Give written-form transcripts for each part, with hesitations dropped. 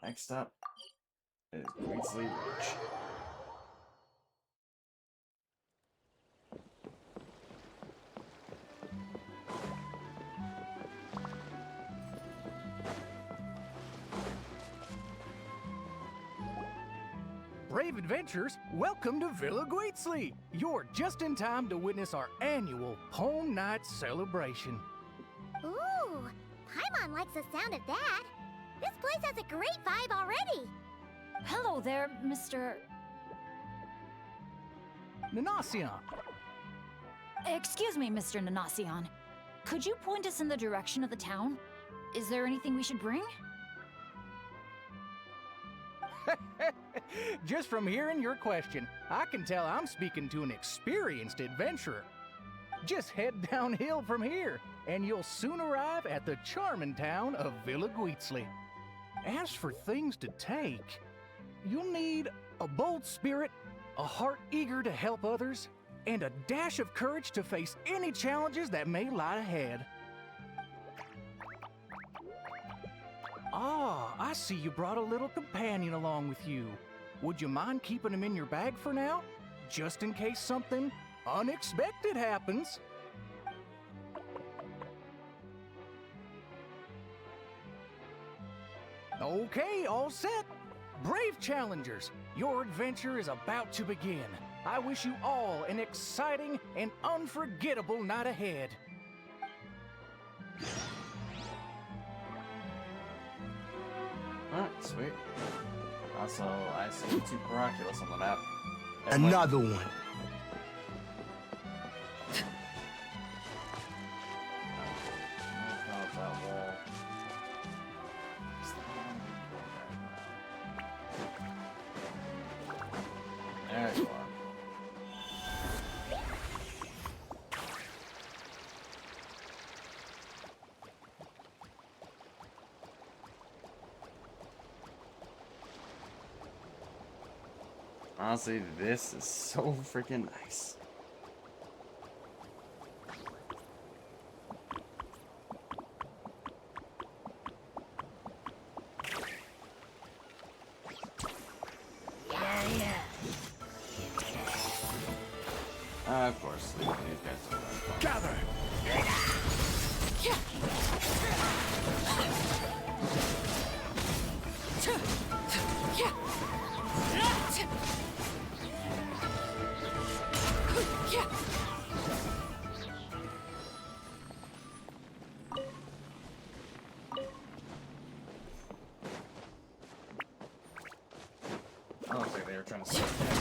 Next up is Greasley Ridge. Brave adventurers, welcome to Villa Greasley. You're just in time to witness our annual Pome Night celebration. Ooh, Paimon likes the sound of that. This place has a great vibe already. Hello there, Mr. Nanasion. Excuse me, Mr. Nanasion. Could you point us in the direction of the town? Is there anything we should bring? Just from hearing your question, I can tell I'm speaking to an experienced adventurer. Just head downhill from here, and you'll soon arrive at the charming town of Villa Greasley. As for things to take, you'll need a bold spirit, a heart eager to help others, and a dash of courage to face any challenges that may lie ahead. Ah, I see you brought a little companion along with you. Would you mind keeping him in your bag for now? Just in case something unexpected happens. Okay, all set. Brave challengers, your adventure is about to begin. I wish you all an exciting and unforgettable night ahead. Alright, sweet. Also, I see 2 Paraculus on the map. Another one. There you are. Honestly, this is so freaking nice. Of course, these guys don't have fun. Gather! I don't think they were trying to set that.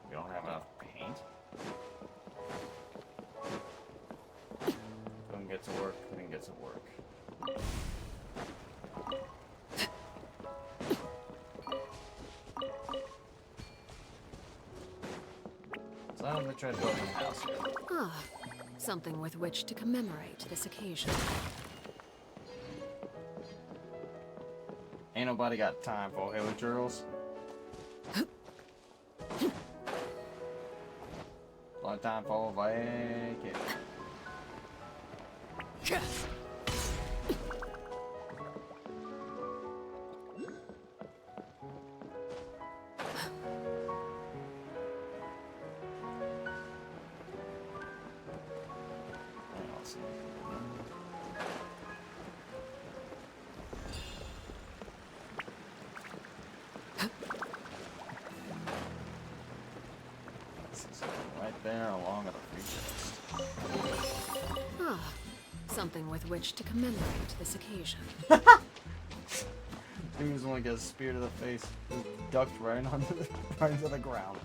We don't have enough paint. Couldn't get to work, couldn't get to work. So I'm gonna try to build a house here. Ah, something with which to commemorate this occasion. Ain't nobody got time for villagers. Long time for vacation. Awesome. This is right there along with the free chest. Ah, something with which to commemorate this occasion. He was the one to get a spear to the face. Just ducked right onto the right into the ground.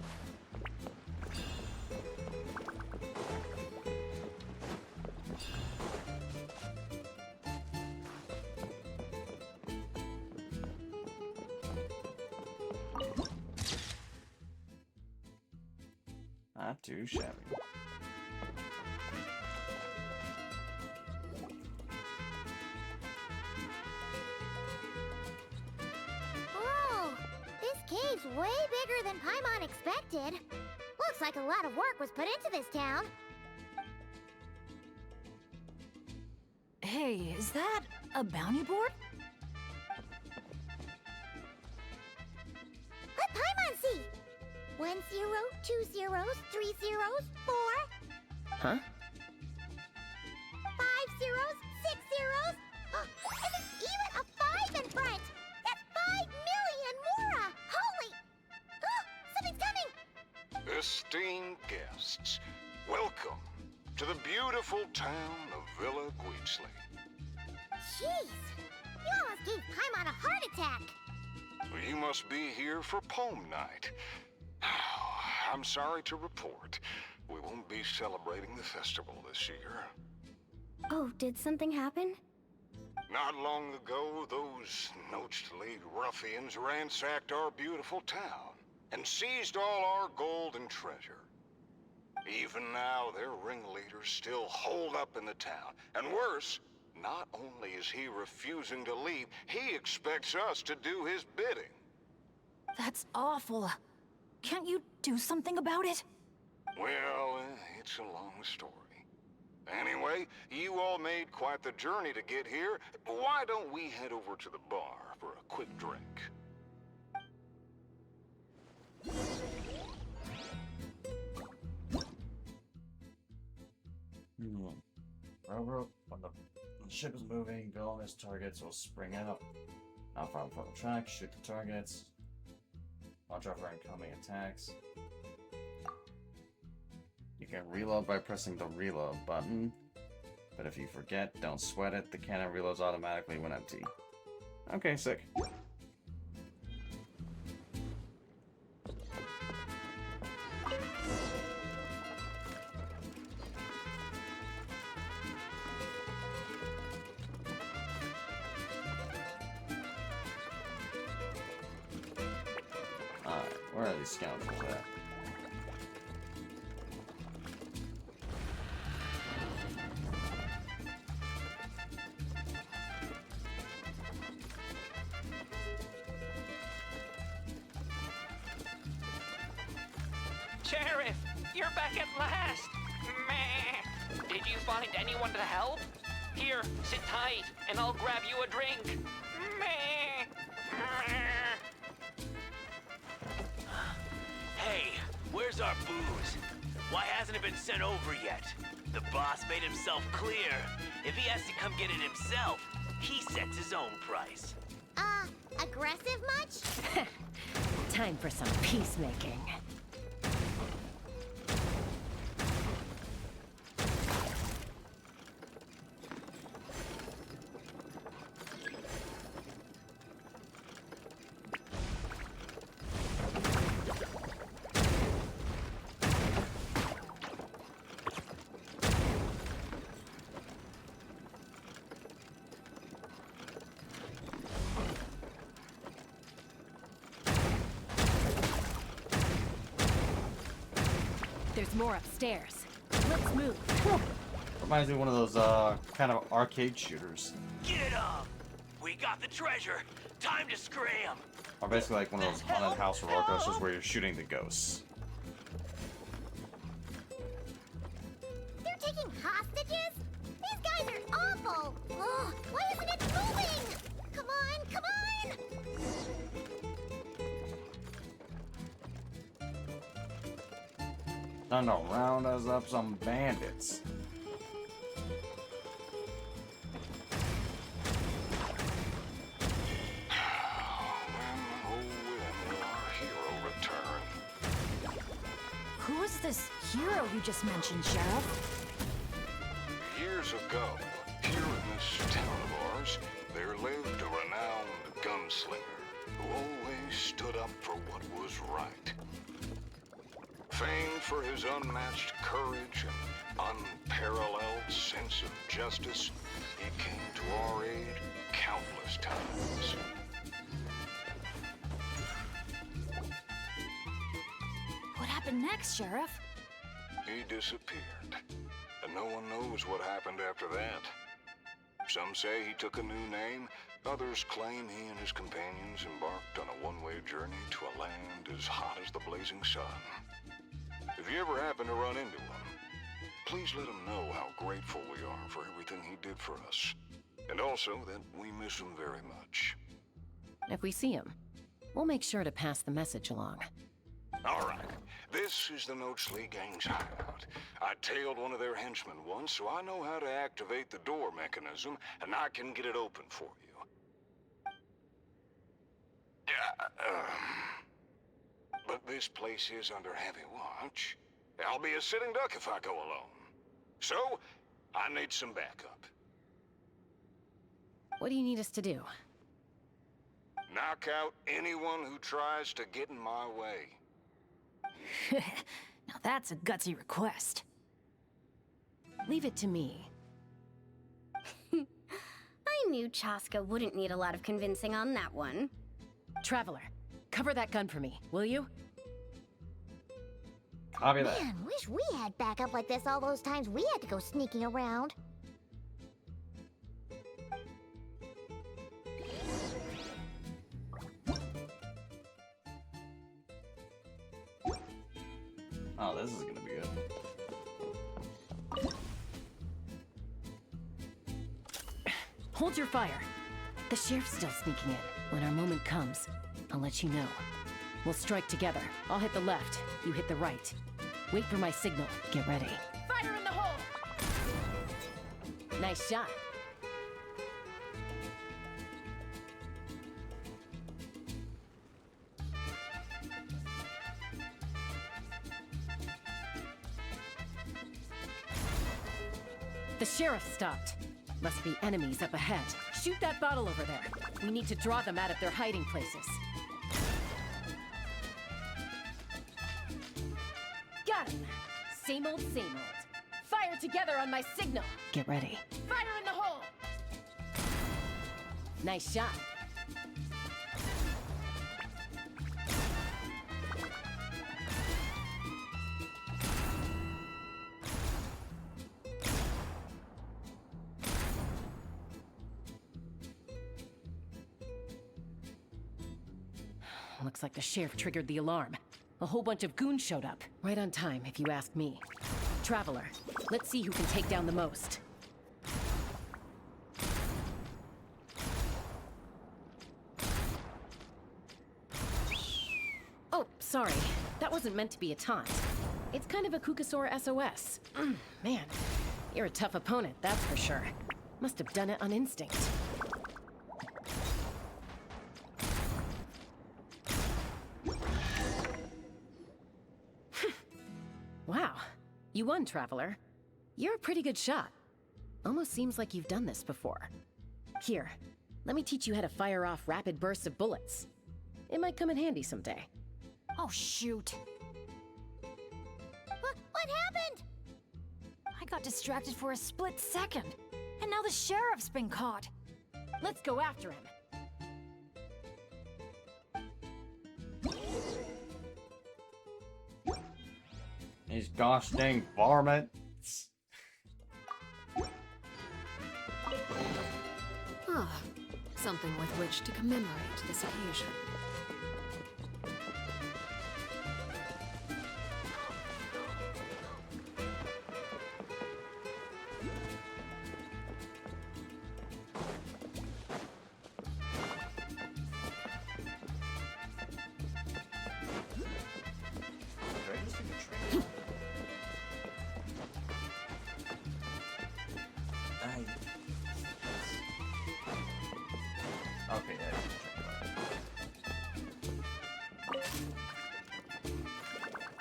Not too shabby. seems way bigger than Paimon expected. Looks like a lot of work was put into this town. Hey, is that a bounty board? Let Paimon see. 1 0, 2 zeros, 3 zeros, 4. Huh? 5 zeros, 6 zeros. And there's even a 5 in front. That's 5 million Mora. Holy! Something's coming. Esteemed guests, welcome to the beautiful town of Villa Guitzli. Jeez, you almost gave Paimon a heart attack. You must be here for Poem Night. I'm sorry to report, we won't be celebrating the festival this year. Oh, did something happen? Not long ago, those nosebleed ruffians ransacked our beautiful town and seized all our gold and treasure. Even now, their ringleader's still holed up in the town. And worse, not only is he refusing to leave, he expects us to do his bidding. That's awful. Can't you do something about it? Well, it's a long story. Anyway, you all made quite the journey to get here. Why don't we head over to the bar for a quick drink? Railroad, when the ship is moving, villainous targets will spring out. Not far from the track, shoot the targets. Watch out for incoming attacks. You can reload by pressing the reload button, but if you forget, don't sweat it, the cannon reloads automatically when empty. Okay, sick. Alright, where are these scoundrels at? Sheriff, you're back at last! Meh. Did you find anyone to help? Here, sit tight, and I'll grab you a drink. Meh. Hey, where's our booze? Why hasn't it been sent over yet? The boss made himself clear. If he has to come get it himself, he sets his own price. Aggressive much? Time for some peacemaking. There's more upstairs. Let's move. Reminds me of one of those kind of arcade shooters. Get up! We got the treasure. Time to scram. Or basically like one of those haunted house roller coasters where you're shooting the ghosts. They're taking hostages? These guys are awful! Ugh, why isn't it moving? Come on, come on! Time to round us up some bandits. Who is this hero you just mentioned, Sheriff? Years ago, here in this town of ours, there lived a renowned gunslinger who always stood up for what was right. Famed for his unmatched courage and unparalleled sense of justice, he came to our aid countless times. What happened next, Sheriff? He disappeared, and no one knows what happened after that. Some say he took a new name, Others claim he and his companions embarked on a one-way journey to a land as hot as the blazing sun. If you ever happen to run into him, please let him know how grateful we are for everything he did for us. And also that we miss him very much. If we see him, we'll make sure to pass the message along. All right. This is the Noachly Gang's hideout. I tailed one of their henchmen once, so I know how to activate the door mechanism, and I can get it open for you. But this place is under heavy watch. I'll be a sitting duck if I go alone. So, I need some backup. What do you need us to do? Knock out anyone who tries to get in my way. Now that's a gutsy request. Leave it to me. I knew Chaska wouldn't need a lot of convincing on that one. Traveler, cover that gun for me, will you? Copy that. Man, wish we had backup like this all those times we had to go sneaking around. Oh, this is gonna be good. Hold your fire. The sheriff's still sneaking in. When our moment comes, I'll let you know. We'll strike together. I'll hit the left, you hit the right. Wait for my signal. Get ready. Fire in the hole! Nice shot. The sheriff stopped. Must be enemies up ahead. Shoot that bottle over there. We need to draw them out of their hiding places. Got him. Same old, same old. Fire together on my signal. Get ready. Fire in the hole! Nice shot. Looks like the sheriff triggered the alarm. A whole bunch of goons showed up. Right on time, if you ask me. Traveler, let's see who can take down the most. Oh, sorry. That wasn't meant to be a taunt. It's kind of a Kukasaur SOS. Man, you're a tough opponent, that's for sure. Must have done it on instinct. Wow, you won, Traveler. You're a pretty good shot. Almost seems like you've done this before. Here, let me teach you how to fire off rapid bursts of bullets. It might come in handy someday. Oh, shoot. What happened? I got distracted for a split second, and now the sheriff's been caught. Let's go after him. These gosh dang varmints. Ah, something with which to commemorate this occasion. Okay, yeah, you can check it out.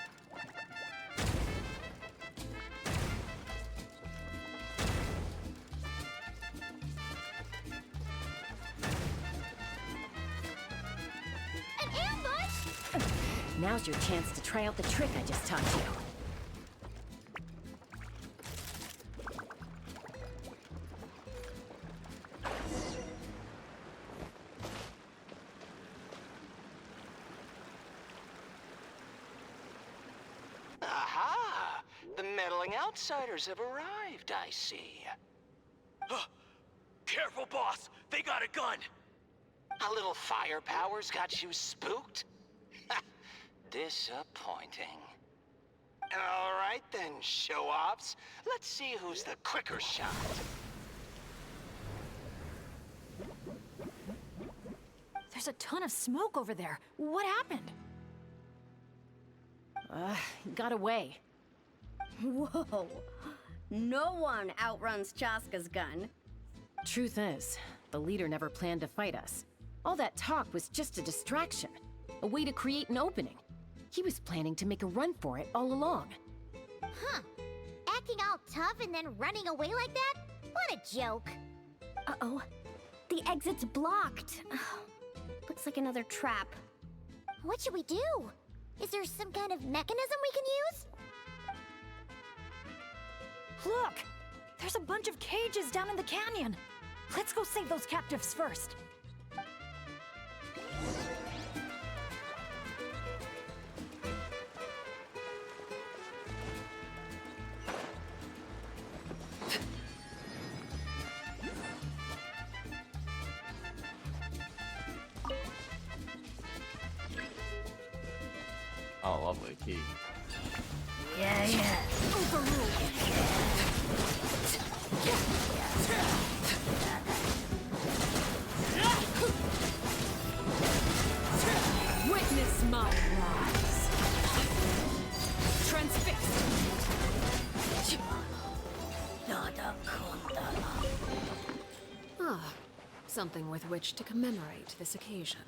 An ambush? Now's your chance to try out the trick I just taught you. Aha! The meddling outsiders have arrived, I see. Careful, boss! They got a gun! A little firepower's got you spooked? Disappointing. All right then, show-offs. Let's see who's the quicker shot. There's a ton of smoke over there. What happened? Got away. Whoa. No one outruns Chaska's gun. Truth is, the leader never planned to fight us. All that talk was just a distraction. A way to create an opening. He was planning to make a run for it all along. Huh. Acting all tough and then running away like that? What a joke. Uh-oh. The exit's blocked. Looks like another trap. What should we do? Is there some kind of mechanism we can use? Look! There's a bunch of cages down in the canyon. Let's go save those captives first. Oh, lovely key. Yeah. Witness my rise. Transfixed. Ah, something with which to commemorate this occasion.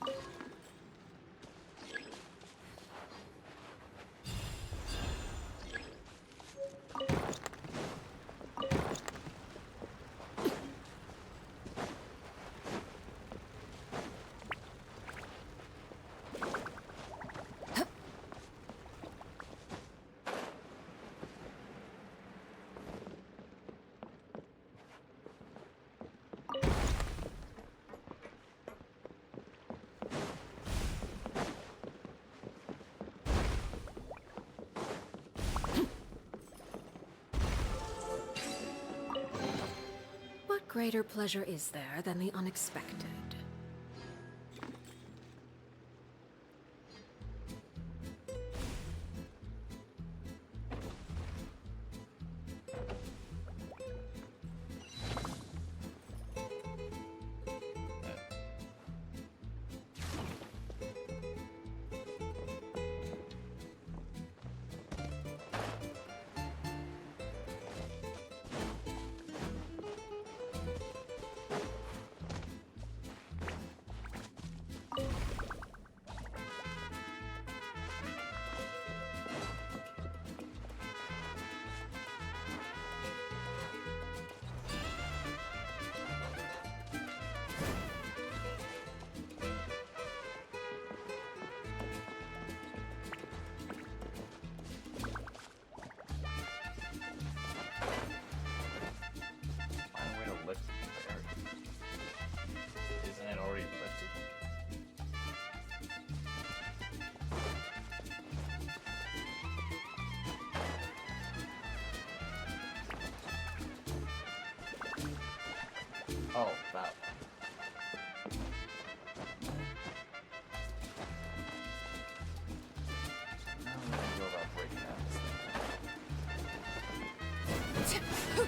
What greater pleasure is there than the unexpected? Find a way to lift the area. Isn't it already lifted? Oh, that one. Now I'm gonna go about breaking out this thing.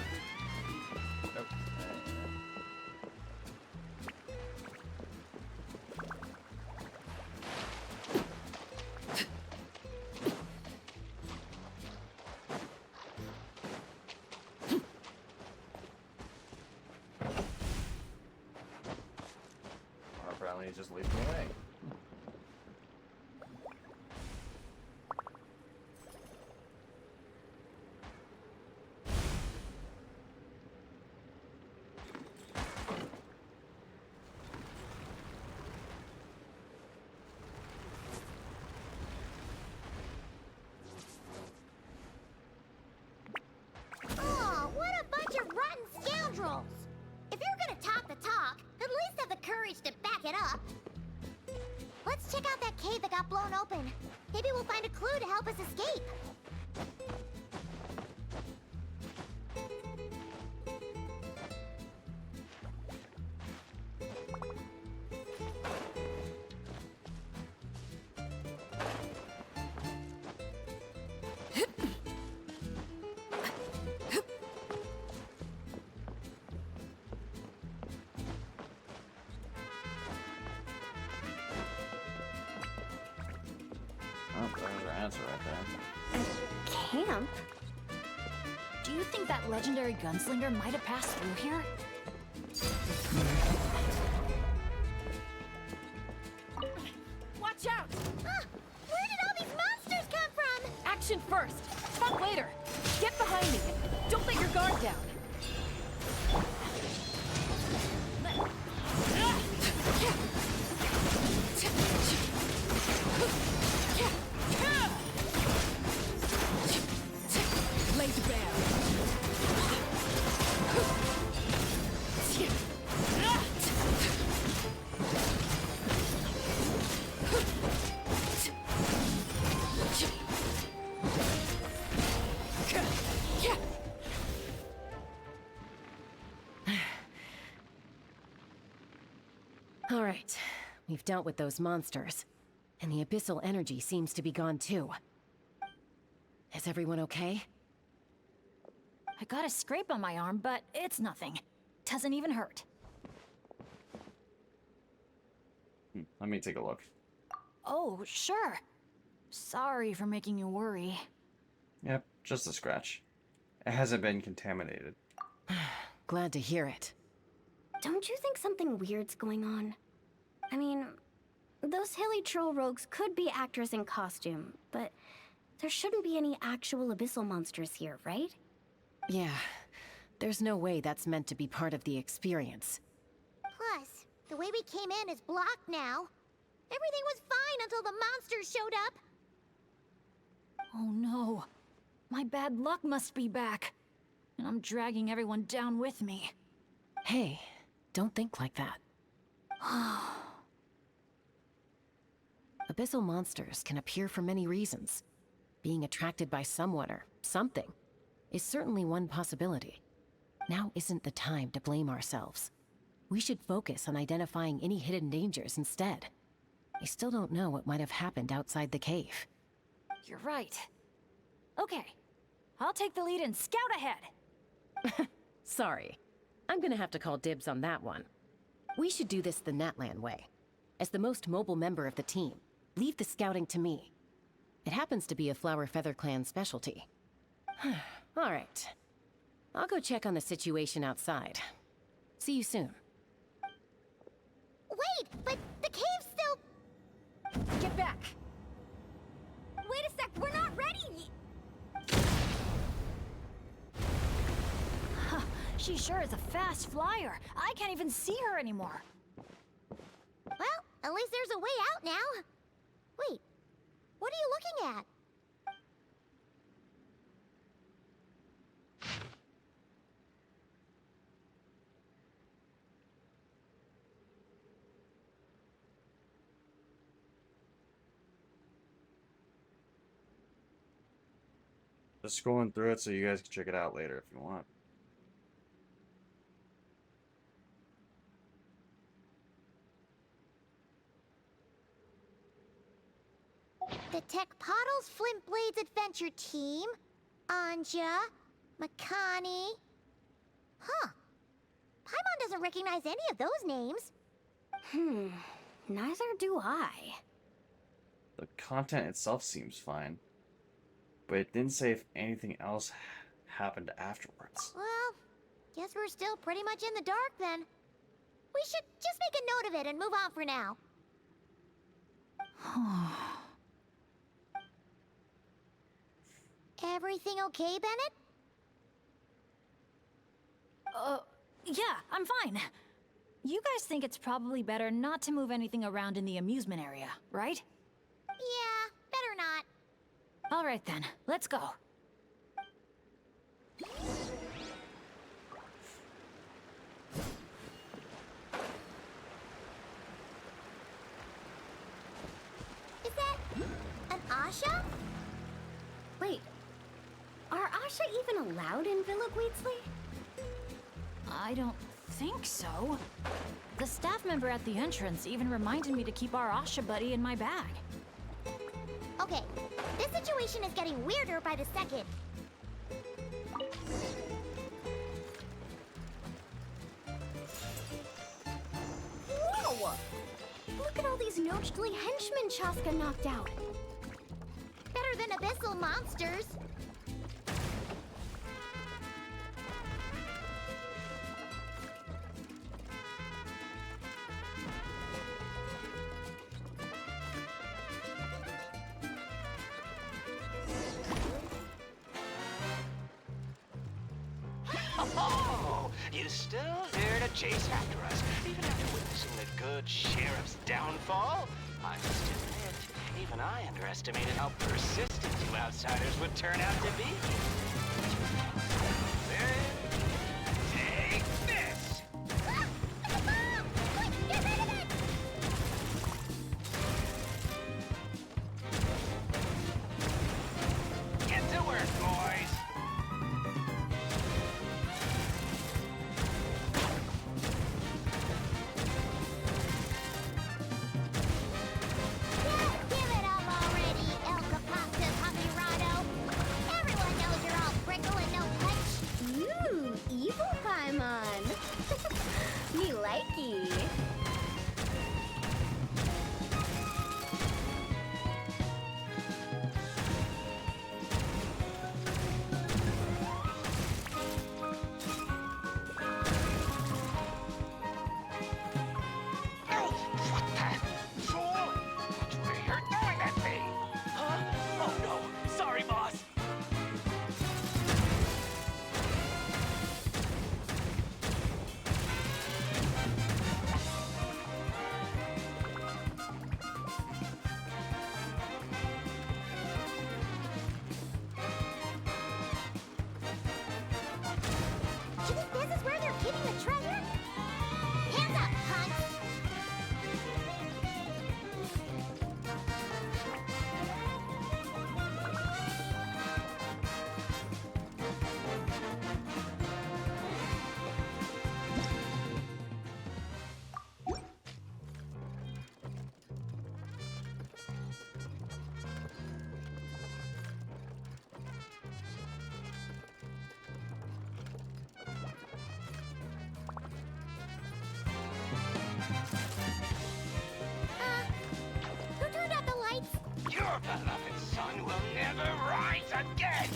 Nope. Apparently he just leads me away. Oh, what a bunch of rotten scoundrels! If you're gonna talk the talk, at least have the courage to back it up. Let's check out that cave that got blown open. Maybe we'll find a clue to help us escape. answer right there. Camp? Do you think that legendary gunslinger might have passed through here? Watch out! Ah, where did all these monsters come from? Action first! Talk later! Get behind me! Don't let your guard down! Laid bare. All right, we've dealt with those monsters, and the abyssal energy seems to be gone too. Is everyone okay? I got a scrape on my arm, but it's nothing. Doesn't even hurt. Let me take a look. Oh, sure. Sorry for making you worry. Yep, just a scratch. It hasn't been contaminated. Glad to hear it. Don't you think something weird's going on? I mean, those hilly troll rogues could be actors in costume, but there shouldn't be any actual abyssal monsters here, right? Yeah, there's no way that's meant to be part of the experience. Plus, the way we came in is blocked now. Everything was fine until the monsters showed up. Oh no. My bad luck must be back. And I'm dragging everyone down with me. Hey, don't think like that. Abyssal monsters can appear for many reasons. Being attracted by someone or something is certainly one possibility. Now isn't the time to blame ourselves. We should focus on identifying any hidden dangers instead. I still don't know what might have happened outside the cave. You're right. Okay. I'll take the lead and scout ahead. Sorry. I'm gonna have to call dibs on that one. We should do this the Natlan way. As the most mobile member of the team, leave the scouting to me. It happens to be a Flower Feather Clan specialty. All right. I'll go check on the situation outside. See you soon. Wait, but the cave's still... Get back! Wait a sec, we're not ready! She sure is a fast flyer. I can't even see her anymore. Well, at least there's a way out now. Wait, what are you looking at? Just scrolling through it so you guys can check it out later if you want. The Tech Pottles Flint Blades Adventure Team, Anja, Makani. Huh. Paimon doesn't recognize any of those names. Neither do I. The content itself seems fine, but it didn't say if anything else happened afterwards. Well, guess we're still pretty much in the dark then. We should just make a note of it and move on for now. Everything okay, Bennett? Yeah, I'm fine. You guys think it's probably better not to move anything around in the amusement area, right? Yeah, better not. All right then, let's go. Is that an Asha? Wait, are Asha even allowed in Villa Guitzley? I don't think so. The staff member at the entrance even reminded me to keep our Asha buddy in my bag. Okay, this situation is getting weirder by the second. Whoa! Look at all these Nochtli henchmen Chaska knocked out. Better than abyssal monsters. Oh, you still dare to chase after us, even after witnessing the good sheriff's downfall? I must admit, even I underestimated how persistent you outsiders would turn out to be. Then, take this! Ah, it's a bomb! Quick, get rid of it! Get to work, boys! Give it up already, El Capacta Copyrado. Everyone knows you're all prickle and no punch. Ooh, evil Paimon. Me likey. Oh, what the fool? Which way you're throwing at me? Huh? Oh no! Sorry, boss! Do you think this is where they're keeping the treasure? Hands up, Hunt! Who turned out the lights? Your beloved son will never rise again!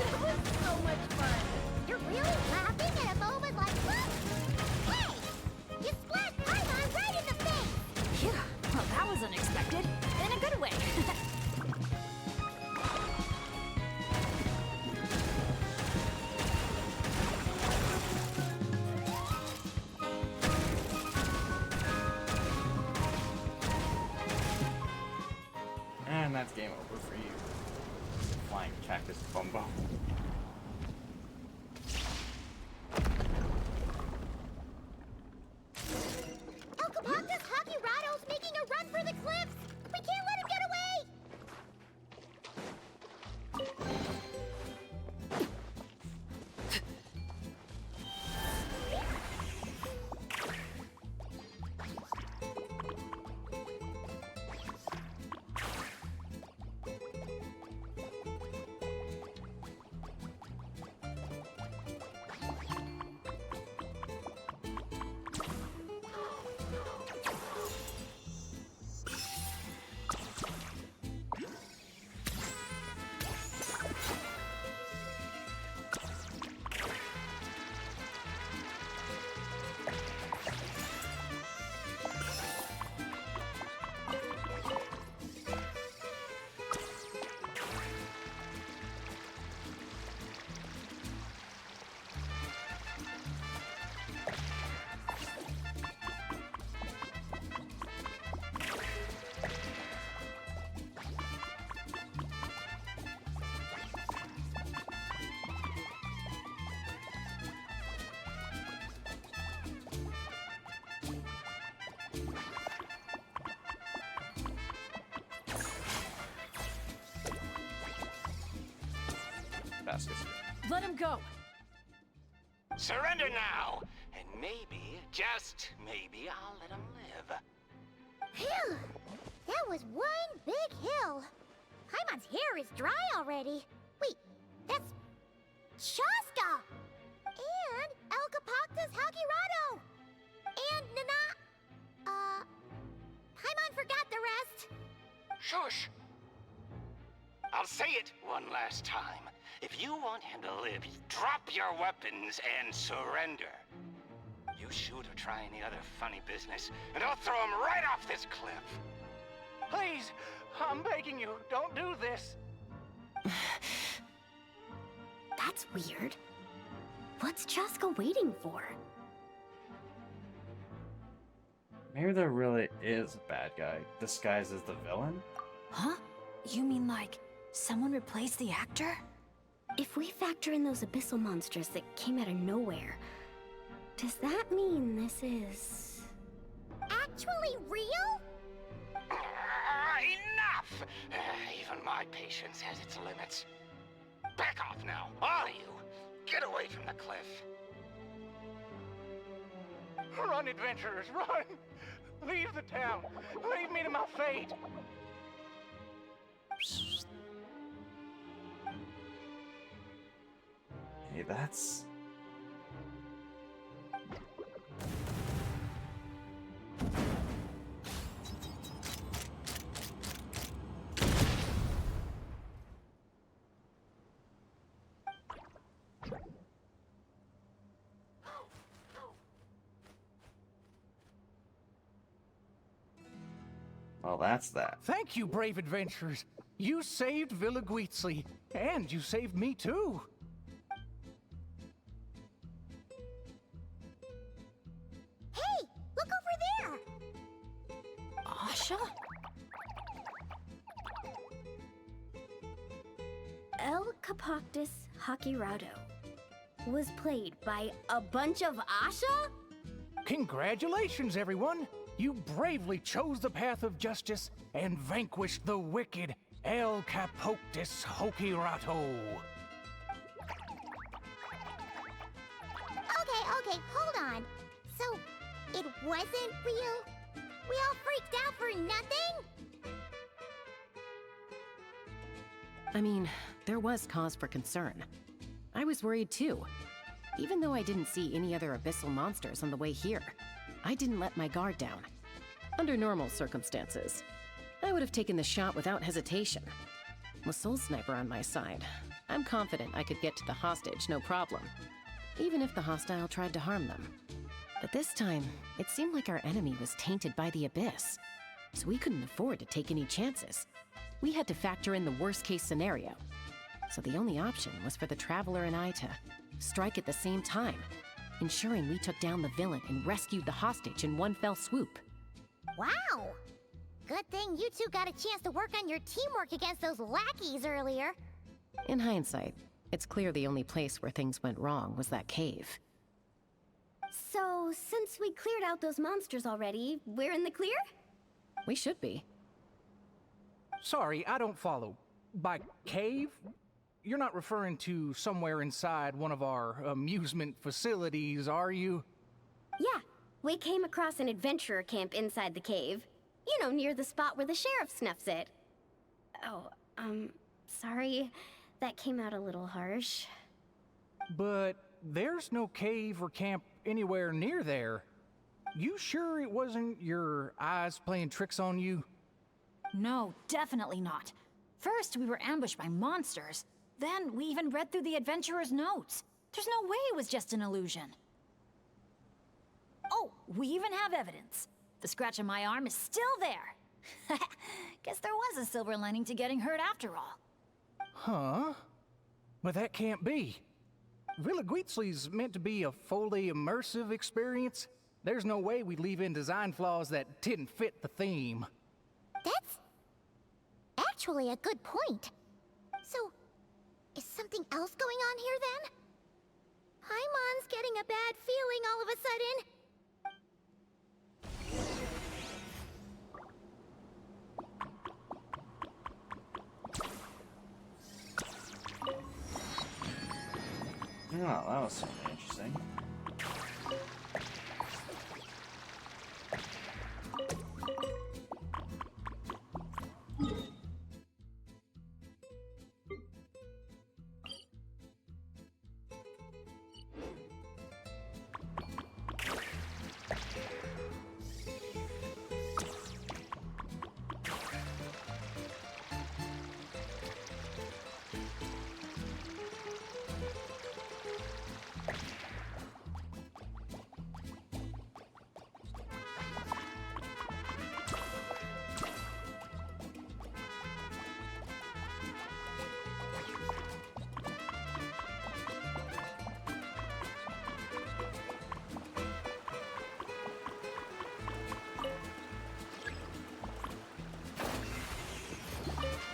That was so much fun. You're really laughing at a moment like this? Hey! You splashed Paimon right in the face! Phew, well, that was unexpected. In a good way. And that's game over for you. Flying cactus bumbo. El Capacta's Hakirado's making a run for the cliffs! We can't let him get away! Baskets. Let him go. Surrender now! And maybe, just maybe, I'll let him live. Phew! That was one big hill. Paimon's hair is dry already. Wait, that's Chaska! And Elcapoctus Hagirado! And Nana... Paimon forgot the rest. Shush! I'll say it one last time. If you want him to live, drop your weapons and surrender. You shoot or try any other funny business, and I'll throw him right off this cliff. Please, I'm begging you, don't do this. That's weird. What's Chaska waiting for? Maybe there really is a bad guy disguised as the villain? Huh? You mean like someone replaced the actor? If we factor in those abyssal monsters that came out of nowhere, does that mean this is... Actually real? Enough! Even my patience has its limits. Back off now, all of you. Get away from the cliff. Run, adventurers, run! Leave the town! Leave me to my fate! Hey, that's... Well, that's that. Thank you, brave adventurers. You saved Villa Guizzi, and you saved me too. Hey, look over there! Asha? Elcapoctus Hagirado was played by a bunch of Asha? Congratulations, everyone! You bravely chose the path of justice and vanquished the wicked Elcapoctus Hagirado. Okay, hold on. So, it wasn't real? We all freaked out for nothing? I mean, there was cause for concern. I was worried too. Even though I didn't see any other abyssal monsters on the way here, I didn't let my guard down. Under normal circumstances, I would have taken the shot without hesitation. With Soul Sniper on my side, I'm confident I could get to the hostage no problem, even if the hostile tried to harm them. But this time, it seemed like our enemy was tainted by the Abyss, so we couldn't afford to take any chances. We had to factor in the worst-case scenario, so the only option was for the Traveler and I to strike at the same time, ensuring we took down the villain and rescued the hostage in one fell swoop. Wow! Good thing you two got a chance to work on your teamwork against those lackeys earlier. In hindsight, it's clear the only place where things went wrong was that cave. So, since we cleared out those monsters already, we're in the clear? We should be. Sorry, I don't follow. By cave? You're not referring to somewhere inside one of our amusement facilities, are you? Yeah, we came across an adventurer camp inside the cave. You know, near the spot where the sheriff snuffs it. Oh, sorry. That came out a little harsh. But there's no cave or camp anywhere near there. You sure it wasn't your eyes playing tricks on you? No, definitely not. First, we were ambushed by monsters. Then, we even read through the adventurer's notes. There's no way it was just an illusion. Oh, we even have evidence. The scratch on my arm is still there. Guess there was a silver lining to getting hurt after all. Huh? But that can't be. Villa Guizzi's meant to be a fully immersive experience. There's no way we'd leave in design flaws that didn't fit the theme. That's actually a good point. So, is something else going on here then? Paimon's getting a bad feeling all of a sudden. Oh, that was something interesting.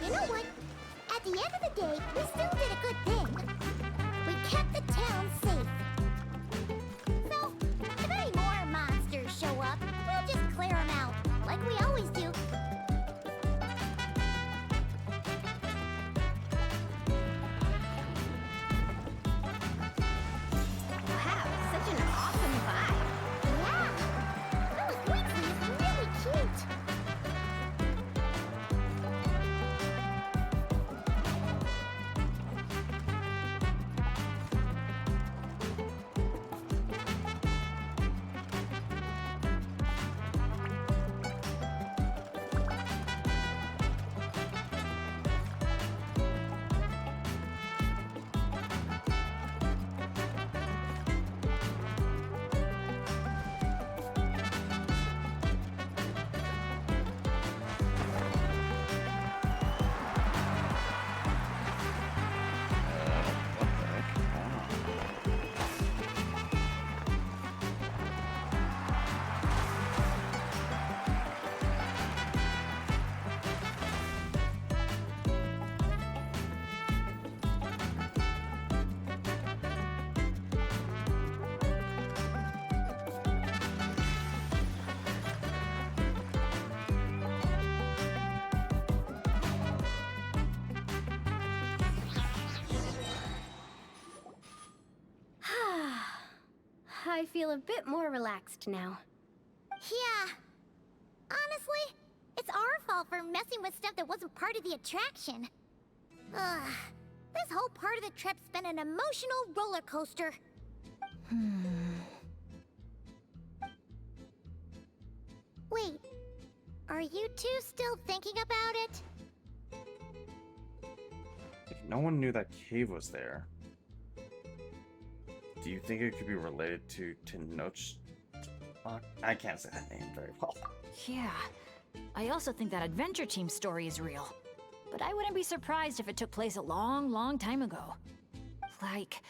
You know what? At the end of the day, we still did a good thing. We kept the town safe. So, if any more monsters show up, we'll just clear them out, like we always do. Wow, such an awesome vibe. Yeah! Villaguizzi is really cute. I feel a bit more relaxed now. Yeah. Honestly, it's our fault for messing with stuff that wasn't part of the attraction. Ugh. This whole part of the trip's been an emotional roller coaster. Wait, are you two still thinking about it? If no one knew that cave was there, do you think it could be related to Tenoch? I can't say that name very well. Yeah. I also think that adventure team story is real. But I wouldn't be surprised if it took place a long, long time ago. Like,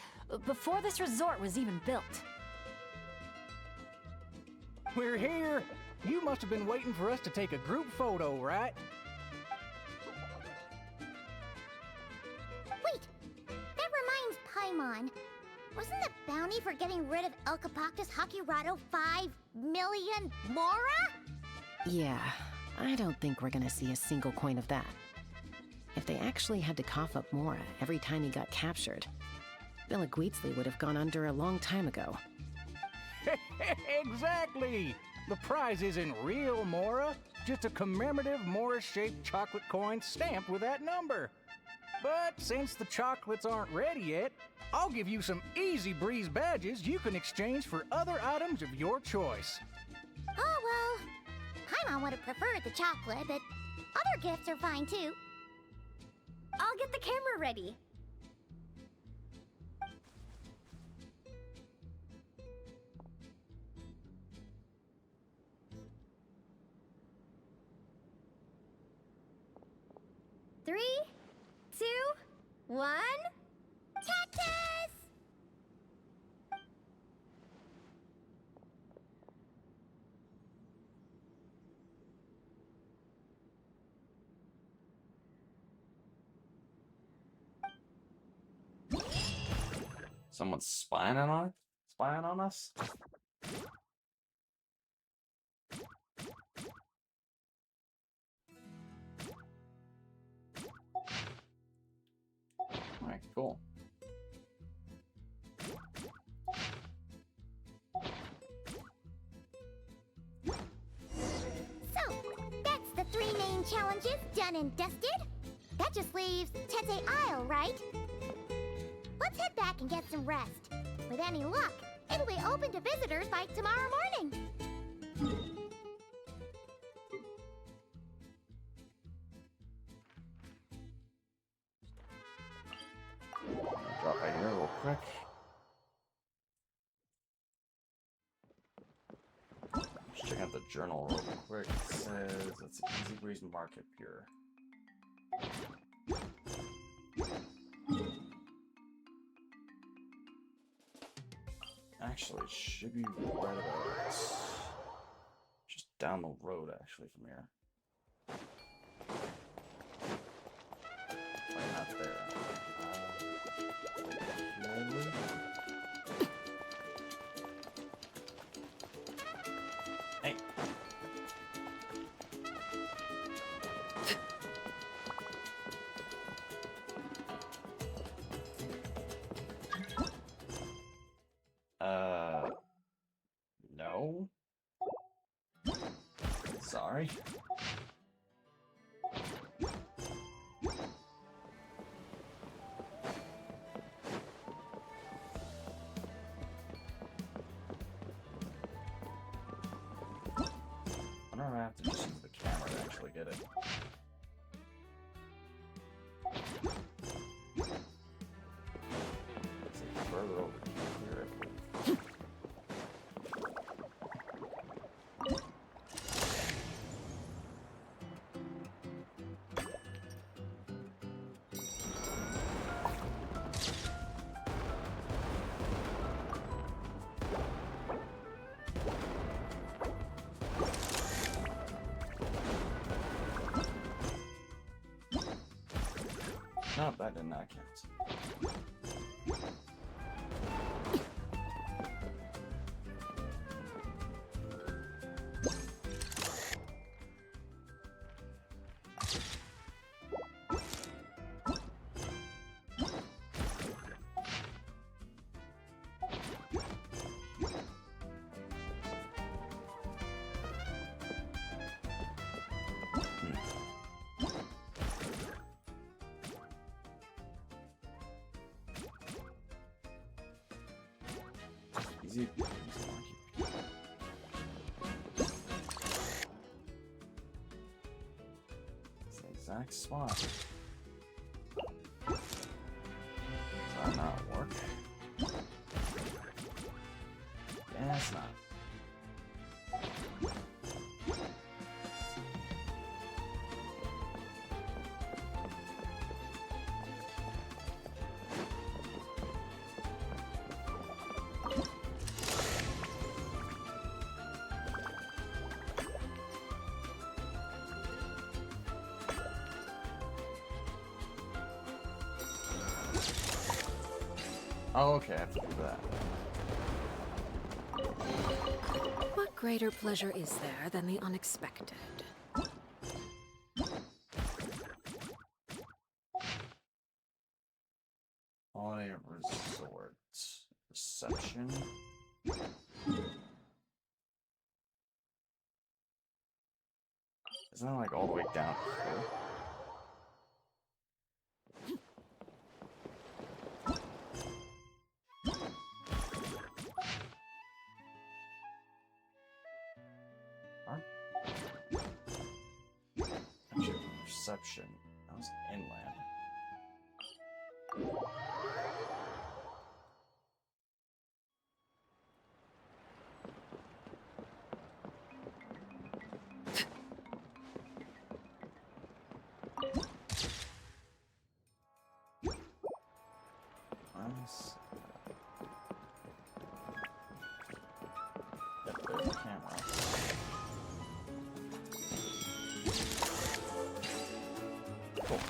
before this resort was even built. We're here! You must have been waiting for us to take a group photo, right? Wait! That reminds Paimon. Wasn't the bounty for getting rid of El Capactus Hakirado 5 million Mora? Yeah, I don't think we're gonna see a single coin of that. If they actually had to cough up Mora every time he got captured, Villaguizzi would have gone under a long time ago. Exactly! The prize isn't real Mora, just a commemorative Mora-shaped chocolate coin stamped with that number. But since the chocolates aren't ready yet, I'll give you some easy breeze badges you can exchange for other items of your choice. Oh, well, Paimon would have preferred the chocolate, but other gifts are fine too. I'll get the camera ready. Three, two, one. Cactus! Someone's spying on us? Alright, cool. So, that's the 3 main challenges done and dusted. That just leaves Tete Isle, right? Let's head back and get some rest. With any luck, it'll be open to visitors by tomorrow morning. Drop by here real quick. Just check out the journal real quick. It says it's Easy Breeze Market Pure. Actually, it should be right about just down the road, actually, from here. Sorry. I don't have to just use the camera to actually get it. Let's see, further over here, I believe. Nope, that did not count. Easy. It's the exact spot. Does that not work? Yeah, it's not. Oh, okay, I have to do that. What greater pleasure is there than the unexpected? Holiday Resort. Reception. Isn't that like all the way down here? Actually, reception. That was inland. Nice. Yep, there's the camera. Cool.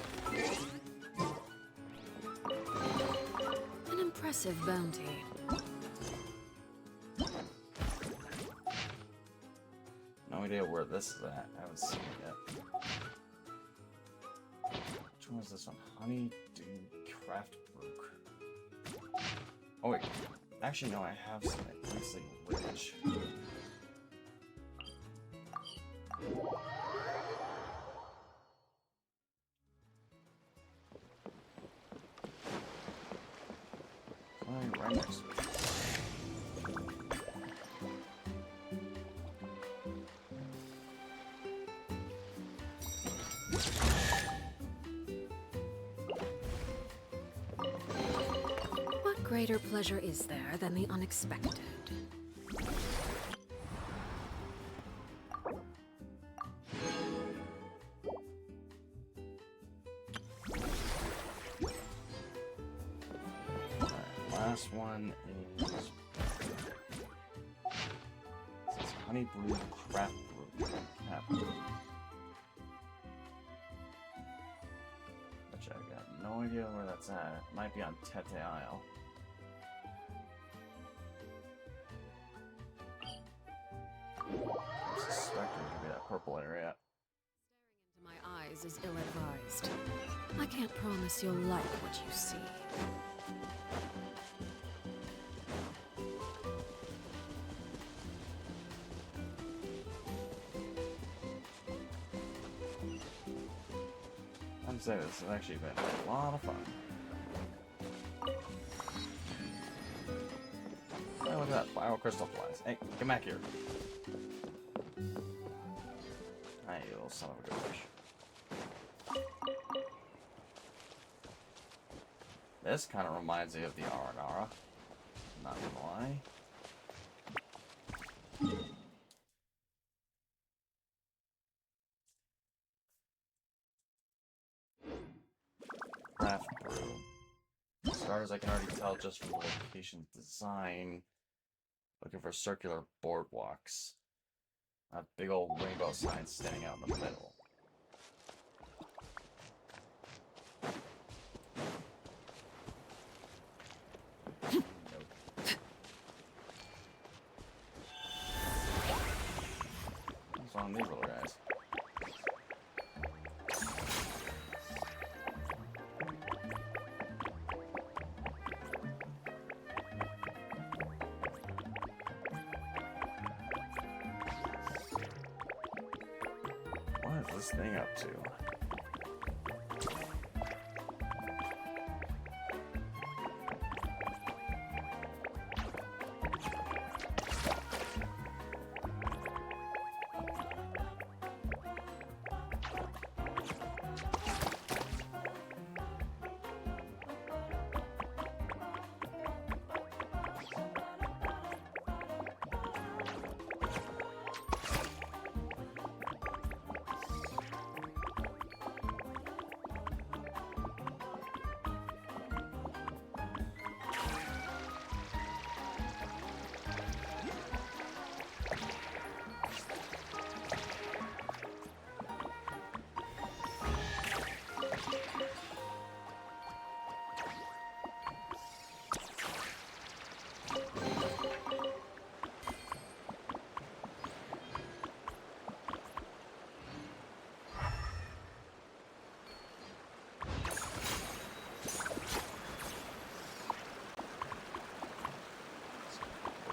An impressive bounty. No idea where this is at. I haven't seen it yet. Which one is this one? Honey Dew Craft Brew. Oh wait. Actually, no, I have seen it. Riesling Ridge. Right next to it. What greater pleasure is there than the unexpected? Last one is this Honey Brew Craft Brew. Which I got no idea where that's at. It might be on Tete Isle. I'm suspecting it could be that purple area. Staring into my eyes is ill-advised. I can't promise you'll like what you see. say, this has actually been a lot of fun. Hey, look at that. Bio crystal flies. Hey, come back here. Hey, you little son of a good fish. This kind of reminds me of the Aranara. Not gonna lie. Craft brew. Starters, I can already tell just from the location design. Looking for circular boardwalks. A big old rainbow sign standing out in the middle. What's on these little guys? What is this thing up to?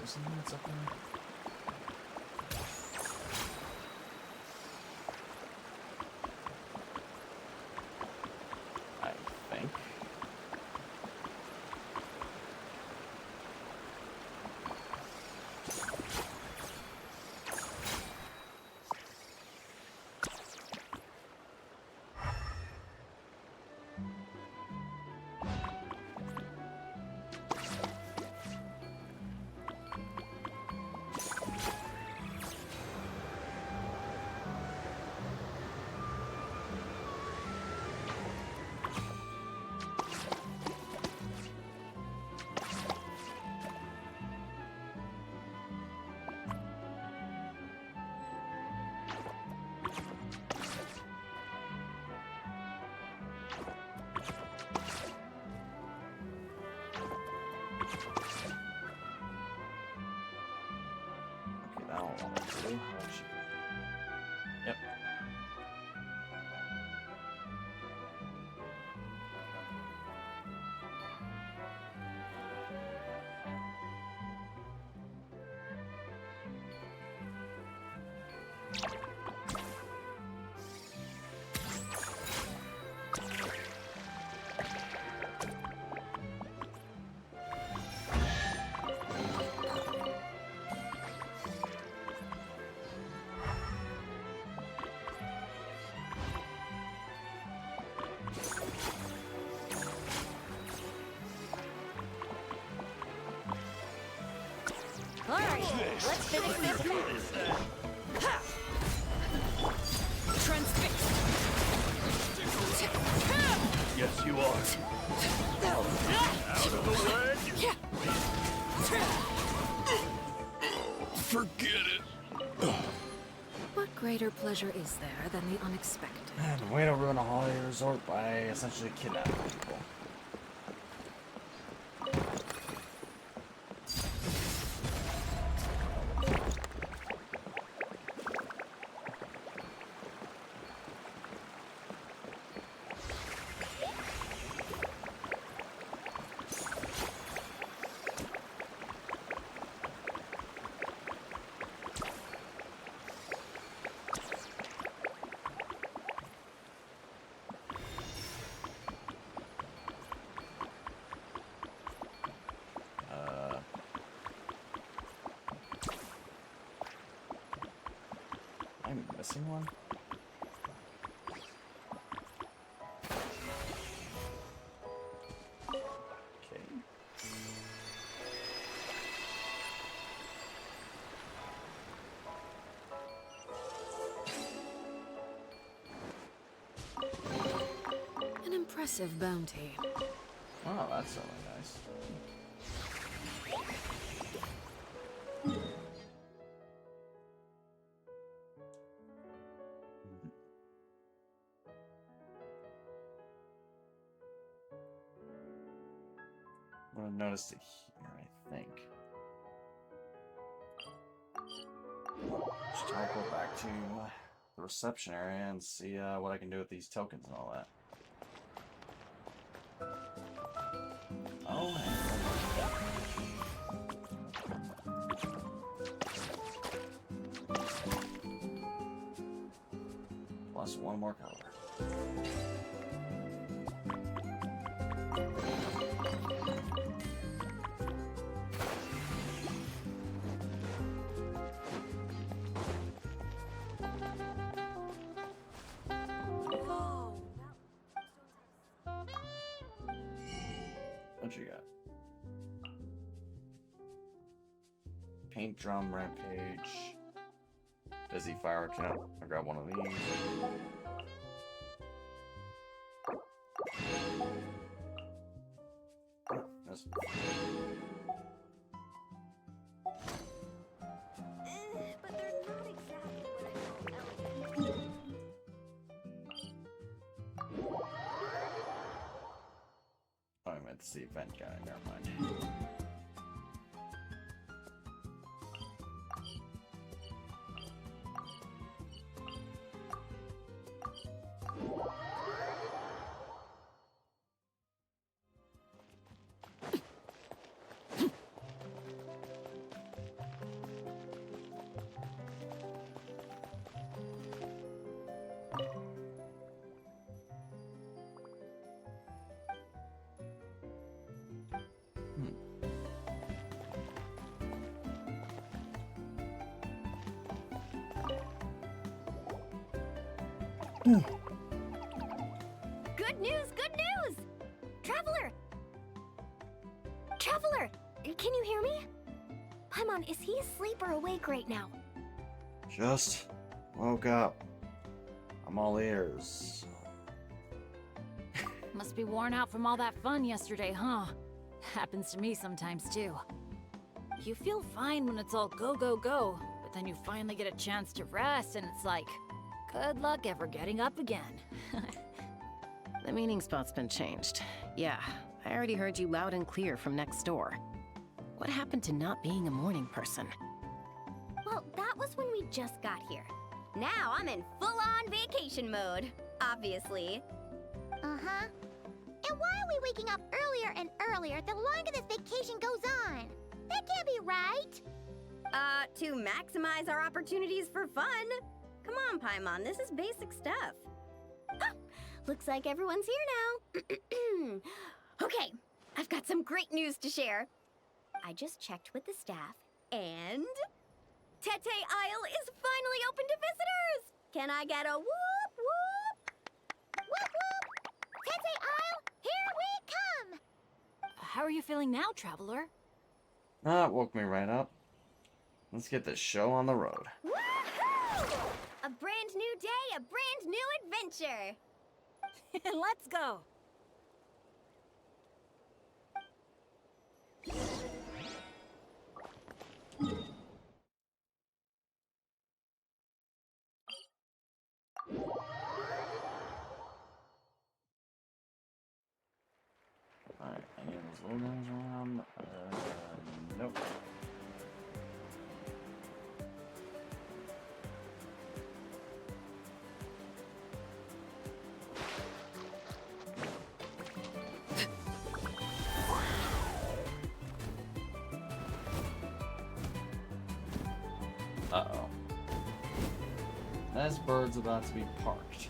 Something that's up there? I think. I don't want to do. Yep. Alright, let's finish this. Ha! Transfix. Yes, you are. Out of the way! Forget it. What greater pleasure is there than the unexpected? And way to ruin a holiday resort by essentially kidnapping people. missing one? Okay. An impressive bounty. Oh, that's really nice. I'm gonna notice it here, I think. Just try to go back to the reception area and see what I can do with these tokens and all that. Oh, plus one more color. What you got? Paint drum, rampage, busy fireworks. Yeah, I got one of these. That's... But they're not exactly what I call elegant. Oh, I meant to see event guy. Never mind. Good news, good news! Traveler! Traveler! Can you hear me? Paimon, is he asleep or awake right now? Just woke up. I'm all ears. Must be worn out from all that fun yesterday, huh? Happens to me sometimes too. You feel fine when it's all go, go, go, but then you finally get a chance to rest and it's like, good luck ever getting up again. The meeting spot's been changed. Yeah, I already heard you loud and clear from next door. What happened to not being a morning person? Well, that was when we just got here. Now I'm in full-on vacation mode, obviously. Uh-huh. And why are we waking up earlier and earlier the longer this vacation goes on? That can't be right. To maximize our opportunities for fun. Come on, Paimon, this is basic stuff. Ah, looks like everyone's here now. Okay, I've got some great news to share. I just checked with the staff, and... Tete Isle is finally open to visitors! Can I get a whoop whoop? Whoop whoop! Tete Isle, here we come! How are you feeling now, Traveler? That woke me right up. Let's get this show on the road. Woohoo! A brand new day, a brand new adventure! Let's go! Alright, any of those little guys around? Nope. Uh-oh. This bird's about to be parked.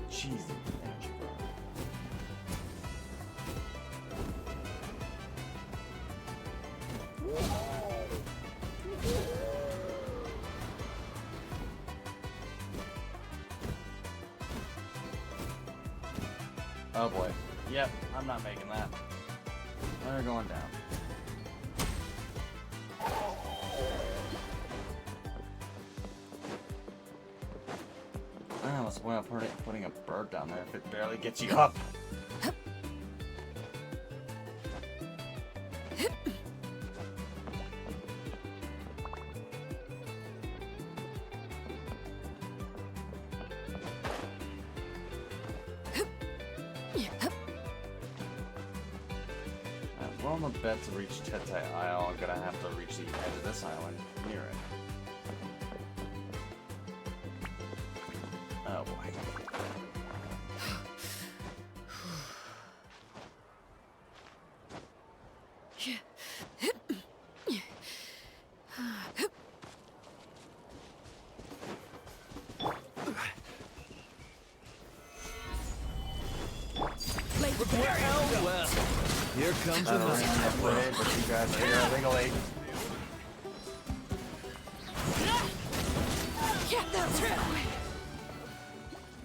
Jeez, the edge bird. Oh boy. Yep, I'm not making that. They're going down. Ah, what's the point of putting a bird down there if it barely gets you up? We're on the bed to reach Tete Isle. I'm gonna have to reach the edge of this island near it. Oh boy. Here comes I the don't night. afraid, but you guys are here illegally. Get that through!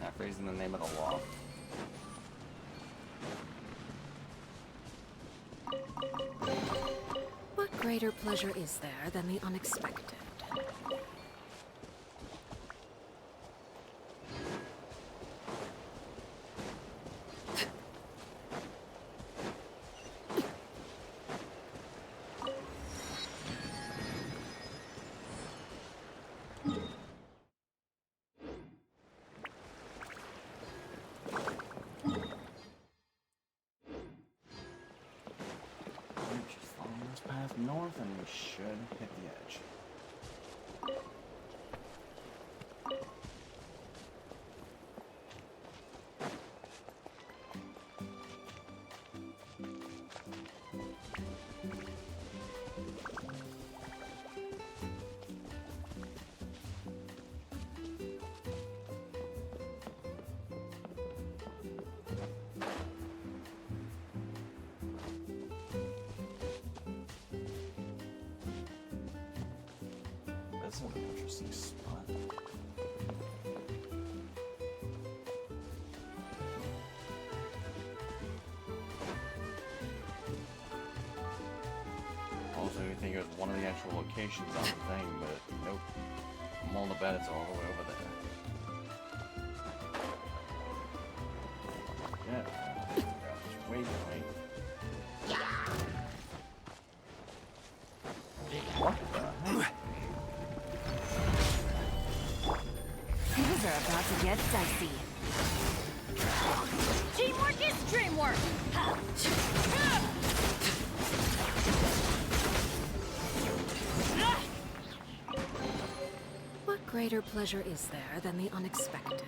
Not raising the name of the law. What greater pleasure is there than the unexpected? Just follow this path north and we should hit the edge. That's an interesting spot. Also, you think it was one of the actual locations on the thing, but nope. I'm on the bet it's all the way over there. Yeah. Just wait. What the heck? Things are about to get dicey. Teamwork is dreamwork! What greater pleasure is there than the unexpected?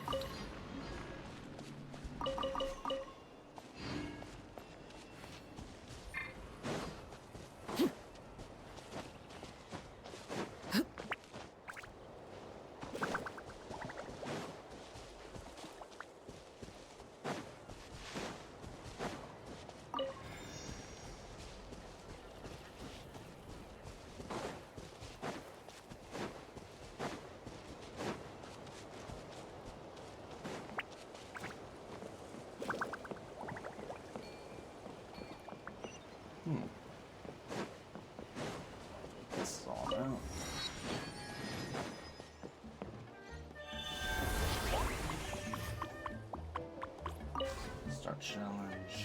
This is all out. Start challenge.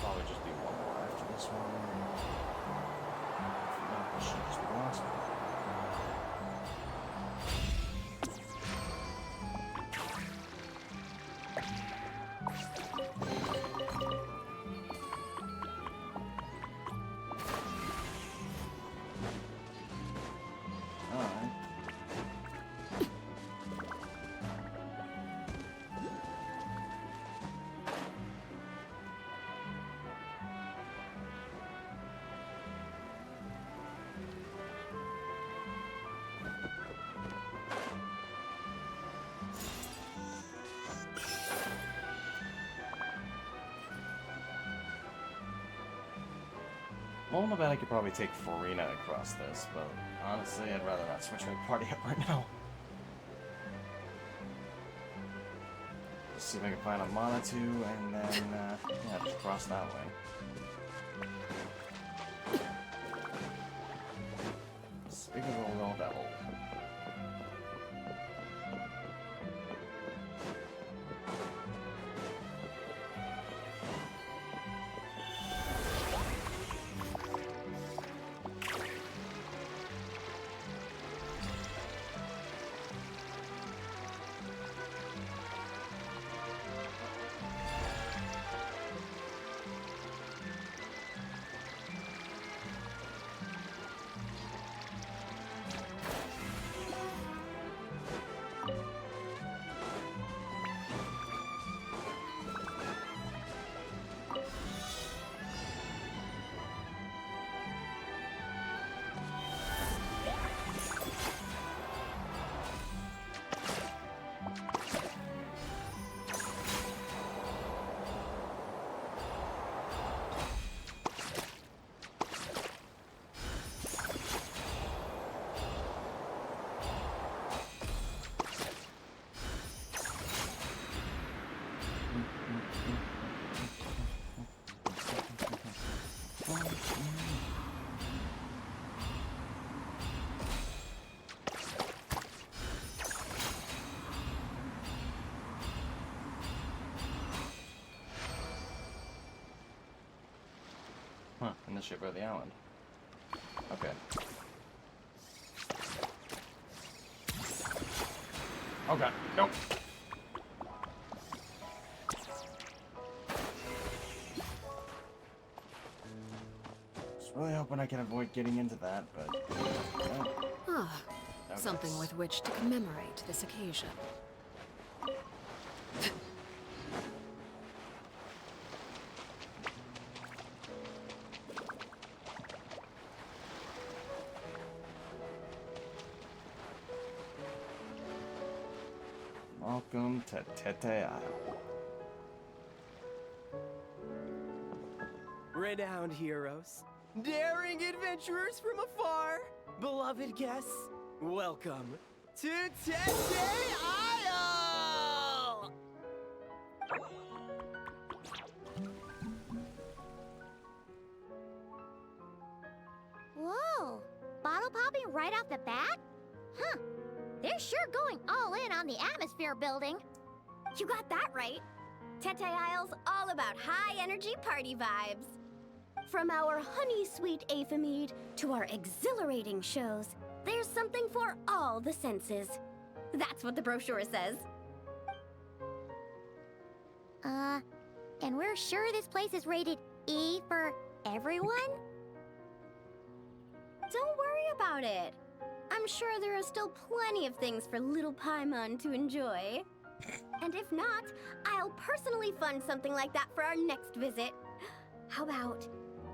Probably just be one more after this one. No, it should just be the last one. Alright. Well, I bet I could probably take Farina across this, but honestly, I'd rather not switch my party up right now. Just see if I can find a Monatu, and then, yeah, just cross that way. Speaking of the little devil. Huh, in the shape of the island. Okay. Okay, nope. Just really hoping I can avoid getting into that, but... yeah. Ah, Okay. something with which to commemorate this occasion. Welcome to Tete Isle. Renowned heroes, daring adventurers from afar, beloved guests, welcome to Tete Isle! Whoa! Bottle popping right off the bat? Huh. They're sure going all in on the atmosphere building. You got that right. Tete Isle's all about high-energy party vibes. From our honey-sweet aphemide to our exhilarating shows, there's something for all the senses. That's what the brochure says. And we're sure this place is rated E for everyone? Don't worry about it. I'm sure there are still plenty of things for little Paimon to enjoy. And if not, I'll personally fund something like that for our next visit. How about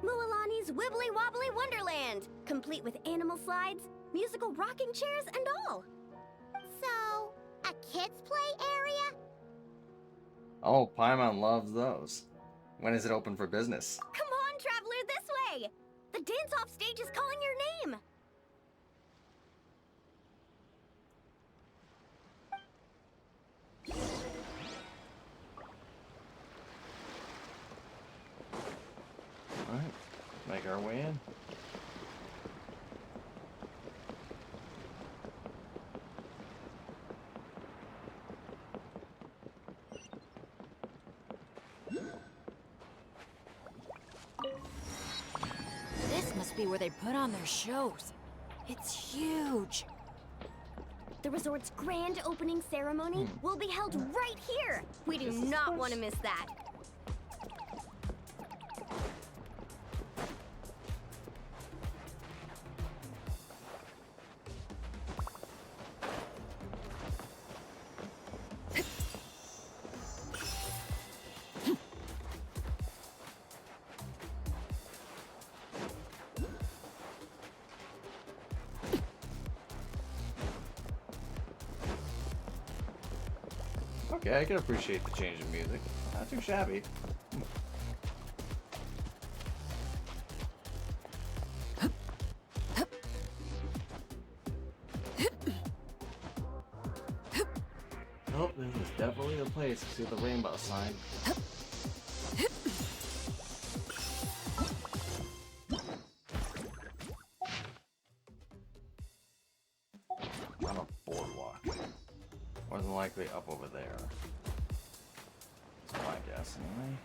Mualani's Wibbly Wobbly Wonderland, complete with animal slides, musical rocking chairs, and all. So, a kids' play area? Oh, Paimon loves those. When is it open for business? Come on, traveler, this way! The dance-off stage is calling your name! Alright, make our way in. must be where they put on their shows. It's huge. The resort's grand opening ceremony will be held right here. We do not want to miss that. Okay, I can appreciate the change in music. Not too shabby. Oh, this is definitely the place to see the rainbow sign. On a boardwalk. More than likely up over there. That's my guess, anyway.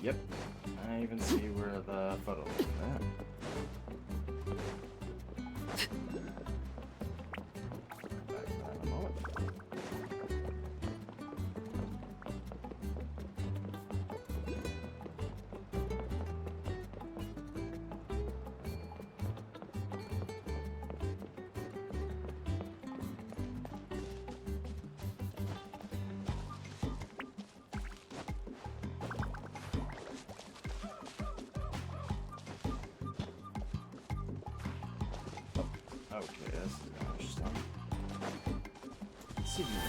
Yep. I even see where the photo is at. Back to that in a moment. Okay, this is interesting. Let's see if you can.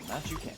That you can.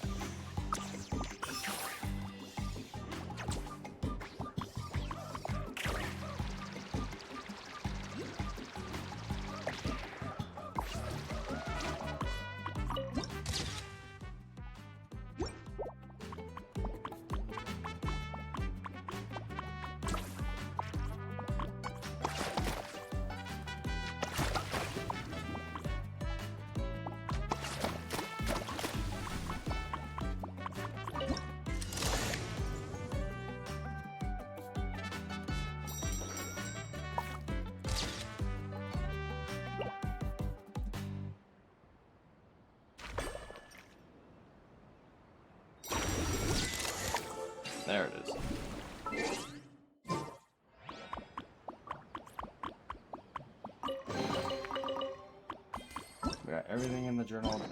There it is. We got everything in the journal done.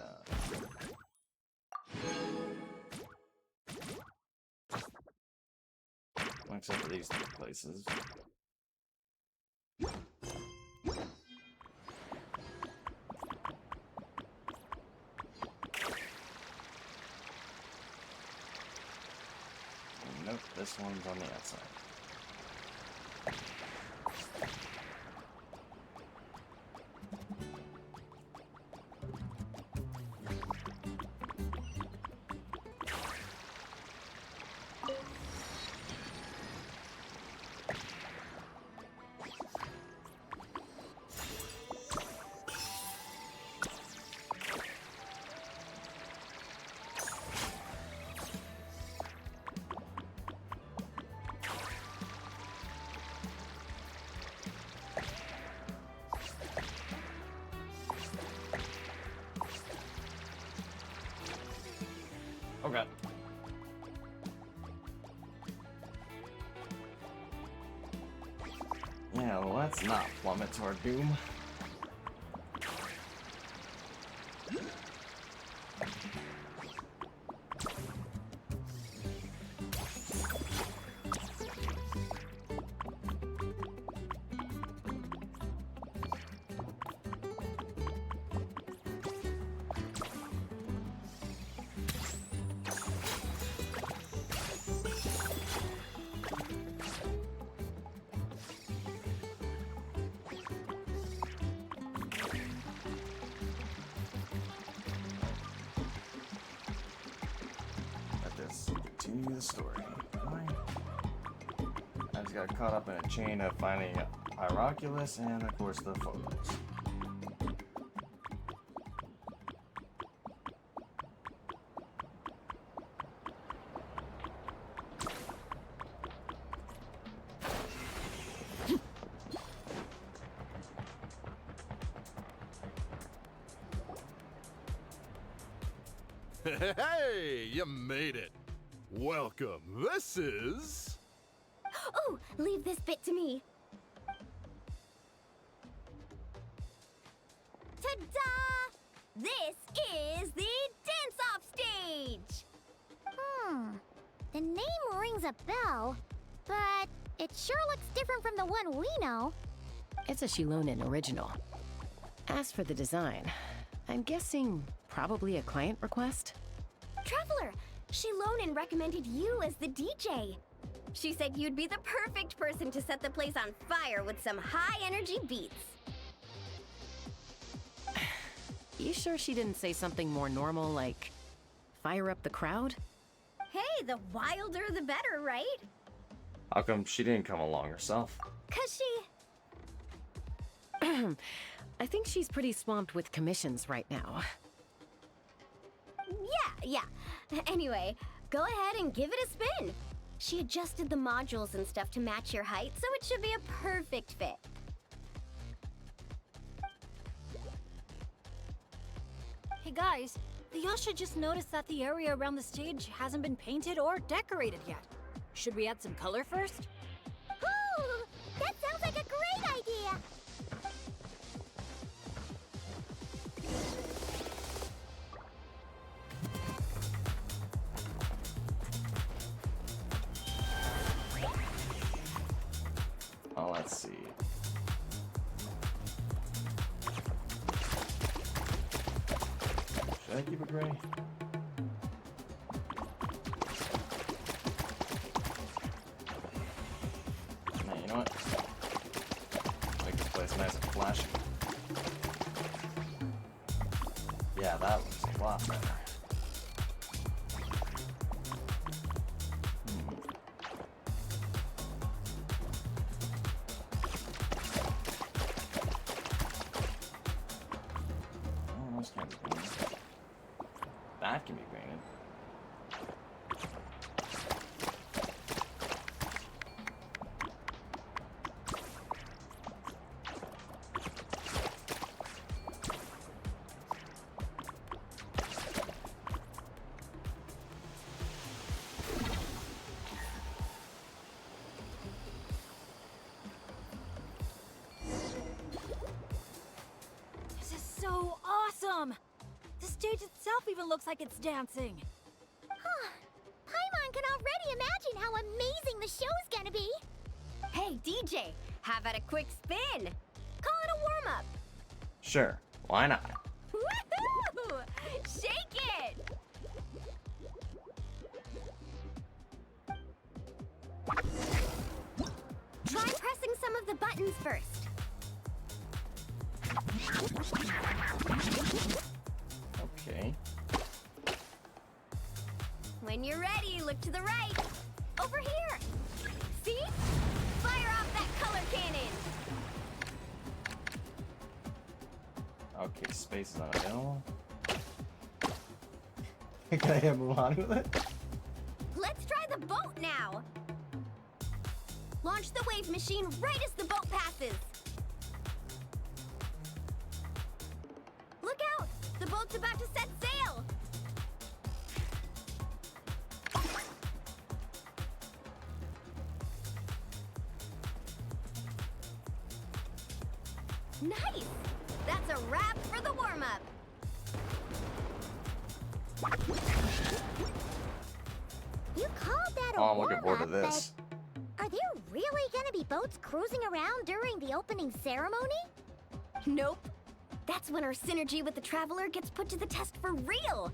Except for these 3 places. Nope, this one's on the outside. Okay. Yeah, well, let's not plummet to our doom. Continue the story. I just got caught up in a chain of finding Pyroculus, and of course the photos. Hey, you made it. Welcome. This is... Oh, leave this bit to me. Ta-da! This is the dance-off stage! The name rings a bell, but it sure looks different from the one we know. It's a Shilonen original. As for the design, I'm guessing probably a client request? Traveler, Shilonen recommended you as the DJ. She said you'd be the perfect person to set the place on fire with some high-energy beats. You sure she didn't say something more normal, like fire up the crowd? Hey, the wilder the better, right? How come she didn't come along herself? 'Cause she... I think she's pretty swamped with commissions right now. Yeah. Anyway, go ahead and give it a spin. She adjusted the modules and stuff to match your height, so it should be a perfect fit. Hey guys, the Yasha just noticed that the area around the stage hasn't been painted or decorated yet. Should we add some color first? Ooh, that sounds like a great idea! Oh, let's see. Should I keep it gray? Nah, you know what? Make this place nice and flashy. Yeah, that looks a lot better. Oh, those can't be painted. That can be painted. This is so awesome! The stage itself even looks like it's dancing. Paimon can already imagine how amazing the show's gonna be! Hey, DJ, how about a quick spin? Call it a warm-up. Sure, why not? Woohoo! Shake it! Try pressing some of the buttons first. Okay. When you're ready, look to the right. Over here. See? Fire off that color cannon. Okay, space is unavailable. Can I move on with it? Let's try the boat now. Launch the wave machine right as the boat passes. Look out! The boat's about to set sail. Nice! That's a wrap for the warm-up. You called that a Oh, I'm looking forward to warm-up, this. but are there really gonna be boats cruising around during the opening ceremony? Nope. That's when our synergy with the Traveler gets put to the test for real.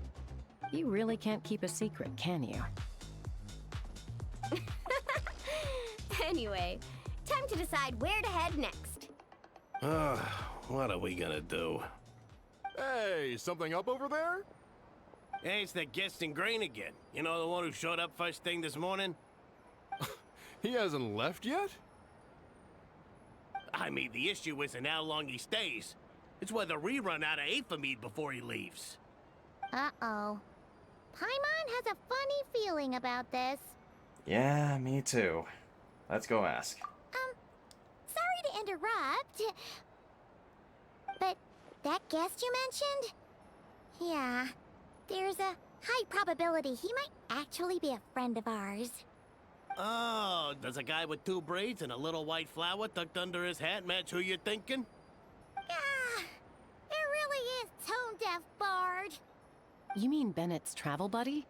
You really can't keep a secret, can you? Anyway, time to decide where to head next. What are we gonna do? Hey, something up over there? Hey, it's that guest in green again. You know, the one who showed up first thing this morning? He hasn't left yet? I mean, the issue isn't how long he stays. It's whether we run out of Aphamide before he leaves. Uh-oh. Paimon has a funny feeling about this. Yeah, me too. Let's go ask. Sorry to interrupt. But that guest you mentioned? Yeah, there's a high probability he might actually be a friend of ours. Oh, does a guy with 2 braids and a little white flower tucked under his hat match who you're thinking? Ah, it really is tone-deaf Bard. You mean Bennett's travel buddy?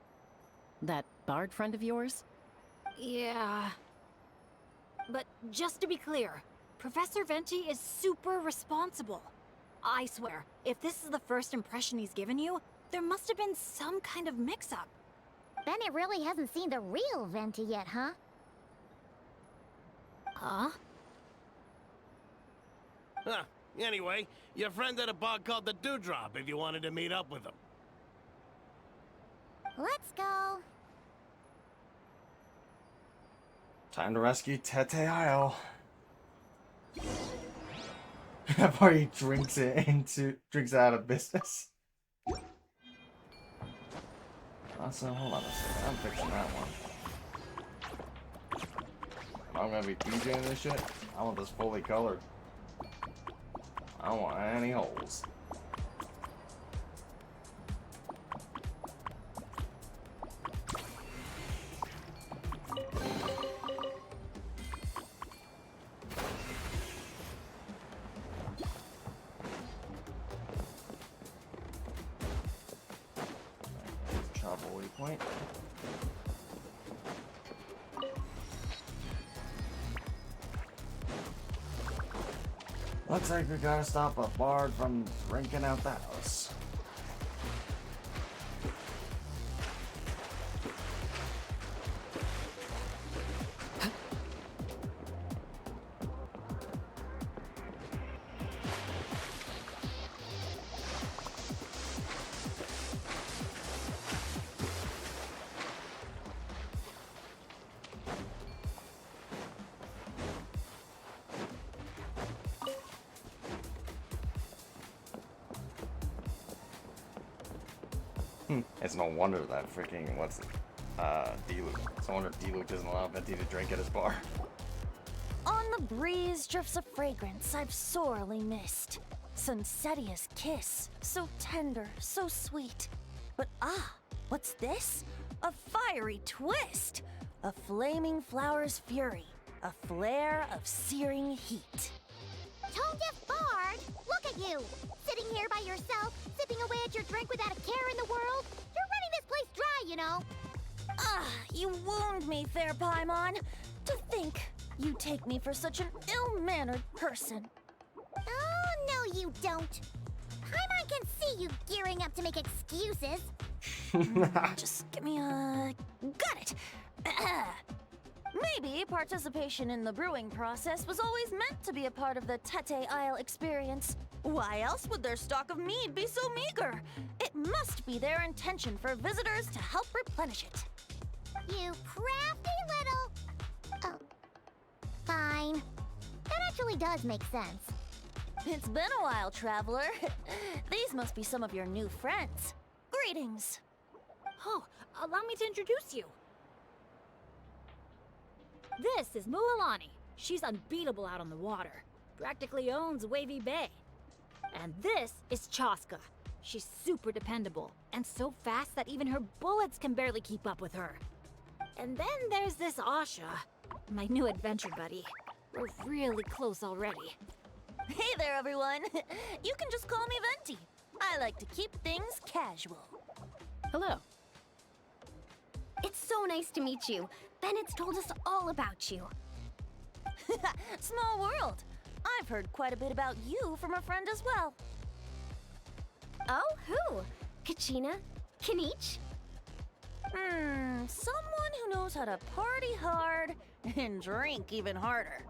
That Bard friend of yours? Yeah. But just to be clear, Professor Venti is super responsible. I swear, if this is the first impression he's given you, there must have been some kind of mix-up. Bennett really hasn't seen the real Venti yet, huh? Huh? Huh. Anyway, your friend at a bar called the Dewdrop if you wanted to meet up with him. Let's go. Time to rescue Tete Isle. Before he drinks it out of business. Also, hold on a second. I'm fixing that one. I'm gonna be DJing this shit. I want this fully colored. I don't want any holes. Travel waypoint. Looks like we gotta stop a Bard from drinking out the house. It's no wonder that freaking, D-Luke. It's no wonder D-Luke doesn't allow Venti to drink at his bar. On the breeze drifts a fragrance I've sorely missed. Sunsetia's kiss, so tender, so sweet. But what's this? A fiery twist! A flaming flower's fury, a flare of searing heat. Tone-deaf Bard, look at you! Sitting here by yourself, sipping away at your drink without a care in the world. You're running this place dry, you know. You wound me, fair Paimon. To think you take me for such an ill-mannered person. Oh, no you don't. Paimon can see you gearing up to make excuses. Just give me a... Got it! Maybe participation in the brewing process was always meant to be a part of the Tete Isle experience. Why else would their stock of mead be so meager? It must be their intention for visitors to help replenish it. You crafty little... Oh. Fine. That actually does make sense. It's been a while, traveler. These must be some of your new friends. Greetings. Oh, allow me to introduce you. This is Mualani. She's unbeatable out on the water. Practically owns Wavy Bay. And this is Chaska. She's super dependable, and so fast that even her bullets can barely keep up with her. And then there's this Asha, my new adventure buddy. We're really close already. Hey there, everyone. You can just call me Venti. I like to keep things casual. Hello. It's so nice to meet you. Bennett's told us all about you. Small world. I've heard quite a bit about you from a friend as well. Oh, who? Kachina? Kanich? Someone who knows how to party hard and drink even harder.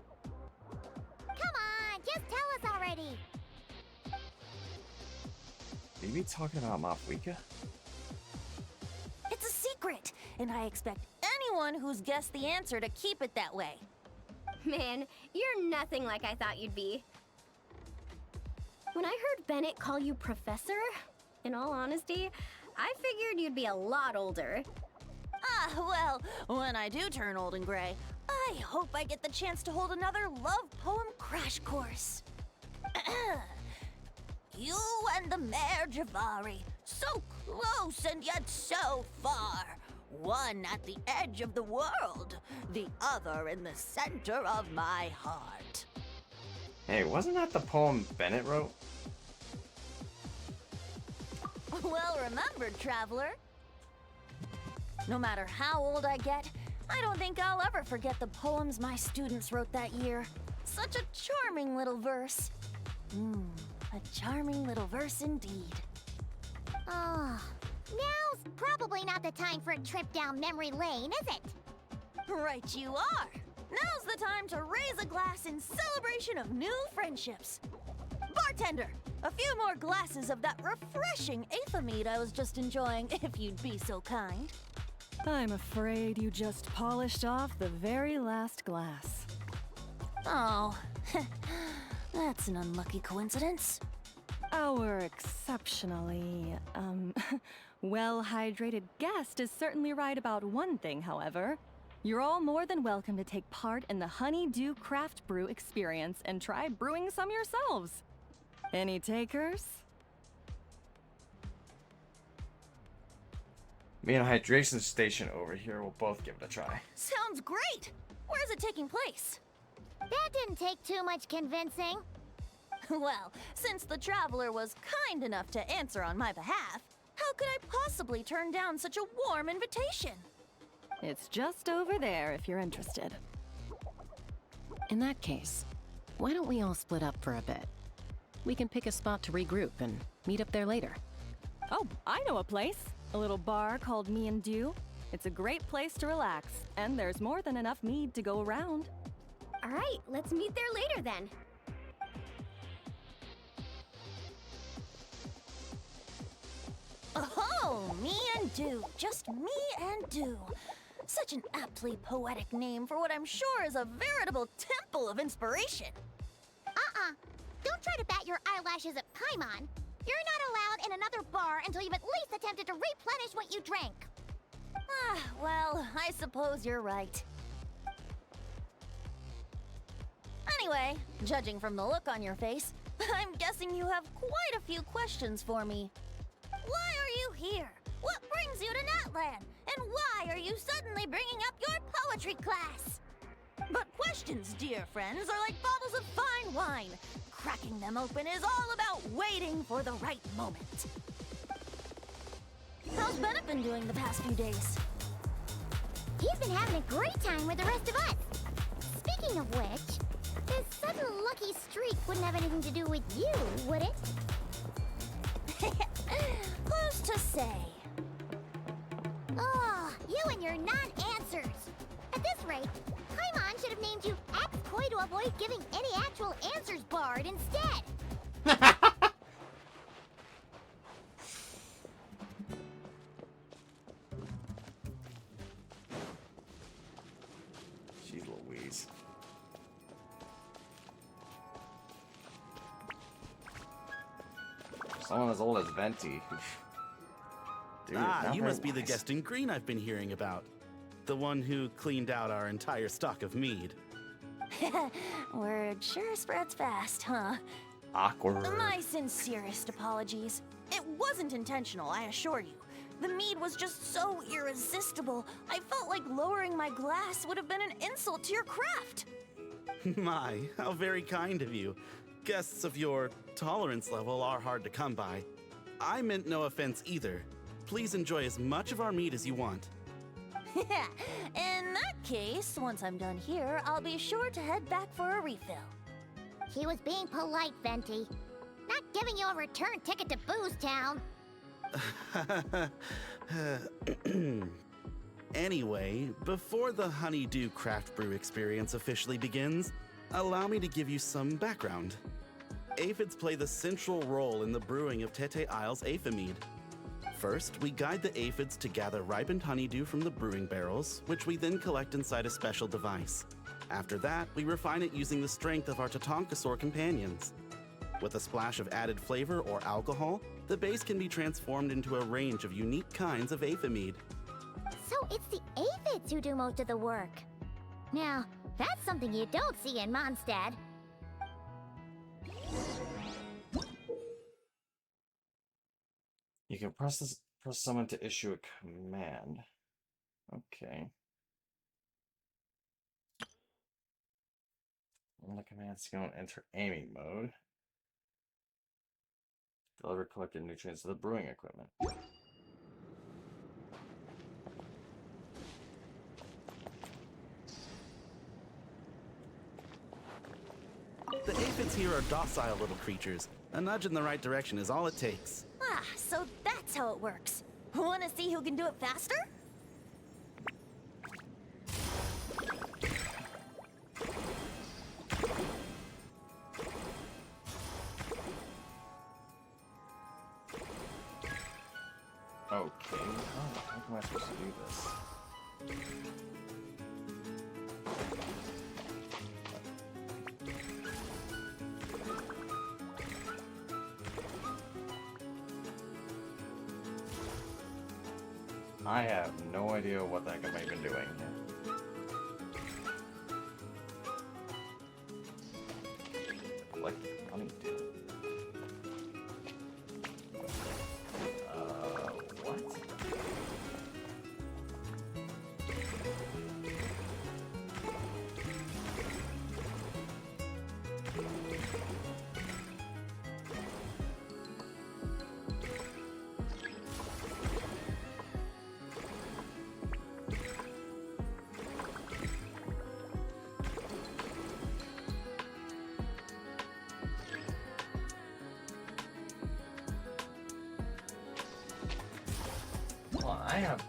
Come on, just tell us already. Are you talking about Mafuika? It's a secret, and I expect anyone who's guessed the answer to keep it that way. Man, you're nothing like I thought you'd be. When I heard Bennett call you Professor, in all honesty, I figured you'd be a lot older. Well, when I do turn old and gray, I hope I get the chance to hold another love poem crash course. You and the Mayor Javari, so close and yet so far. One at the edge of the world, the other in the center of my heart. Hey, wasn't that the poem Bennett wrote? Well remembered, traveler. No matter how old I get, I don't think I'll ever forget the poems my students wrote that year. Such a charming little verse. A charming little verse indeed. Oh, now's probably not the time for a trip down memory lane, is it? Right you are. Now's the time to raise a glass in celebration of new friendships. Bartender, a few more glasses of that refreshing Aethamide I was just enjoying, if you'd be so kind. I'm afraid you just polished off the very last glass. Oh, that's an unlucky coincidence. Our exceptionally, well-hydrated guest is certainly right about one thing, however. You're all more than welcome to take part in the Honeydew Craft Brew experience and try brewing some yourselves. Any takers? Me and a hydration station over here will both give it a try. Sounds great! Where's it taking place? That didn't take too much convincing. Well, since the traveler was kind enough to answer on my behalf, how could I possibly turn down such a warm invitation? It's just over there if you're interested. In that case, why don't we all split up for a bit? We can pick a spot to regroup and meet up there later. Oh, I know a place. A little bar called Me and Dew. It's a great place to relax, and there's more than enough mead to go around. All right, let's meet there later then. Oh, Me and Dew. Just Me and Dew. Such an aptly poetic name for what I'm sure is a veritable temple of inspiration. Don't try to bat your eyelashes at Paimon. You're not allowed in another bar until you've at least attempted to replenish what you drank. Well, I suppose you're right. Anyway, judging from the look on your face, I'm guessing you have quite a few questions for me. Why are you here? What brings you to Natlan? And why are you suddenly bringing up your poetry class? But questions, dear friends, are like bottles of fine wine. Cracking them open is all about waiting for the right moment. How's Bennett been doing the past few days? He's been having a great time with the rest of us. Speaking of which, this sudden lucky streak wouldn't have anything to do with you, would it? Who's to say? Oh, you and your non-answers. At this rate, Paimon should have named you Axe Koi to avoid giving any actual answers barred instead. Jeez Louise. Someone as old as Venti. Dude, you must be the guest in green I've been hearing about. The one who cleaned out our entire stock of mead. Word sure spreads fast, huh? Awkward. My sincerest apologies. It wasn't intentional, I assure you. The mead was just so irresistible, I felt like lowering my glass would have been an insult to your craft. My, how very kind of you. Guests of your tolerance level are hard to come by. I meant no offense either. Please enjoy as much of our mead as you want. In that case, once I'm done here, I'll be sure to head back for a refill. He was being polite, Venti. Not giving you a return ticket to Booze Town. Anyway, before the Honeydew Craft Brew experience officially begins, allow me to give you some background. Aphids play the central role in the brewing of Tete Isle's Aethamide. First, we guide the aphids to gather ripened honeydew from the brewing barrels, which we then collect inside a special device. After that, we refine it using the strength of our Tatankasaur companions. With a splash of added flavor or alcohol, the base can be transformed into a range of unique kinds of aphid. So it's the aphids who do most of the work. Now, that's something you don't see in Mondstadt. You can press summon to issue a command. Okay. On the command skill, enter aiming mode. Deliver collected nutrients to the brewing equipment. The aphids here are docile little creatures. A nudge in the right direction is all it takes. Ah, so that's how it works. Wanna see who can do it faster? Okay. Oh, how am I supposed to do this? I have no idea what the heck I'm even doing here. Like, honeydew. What? Well, I have...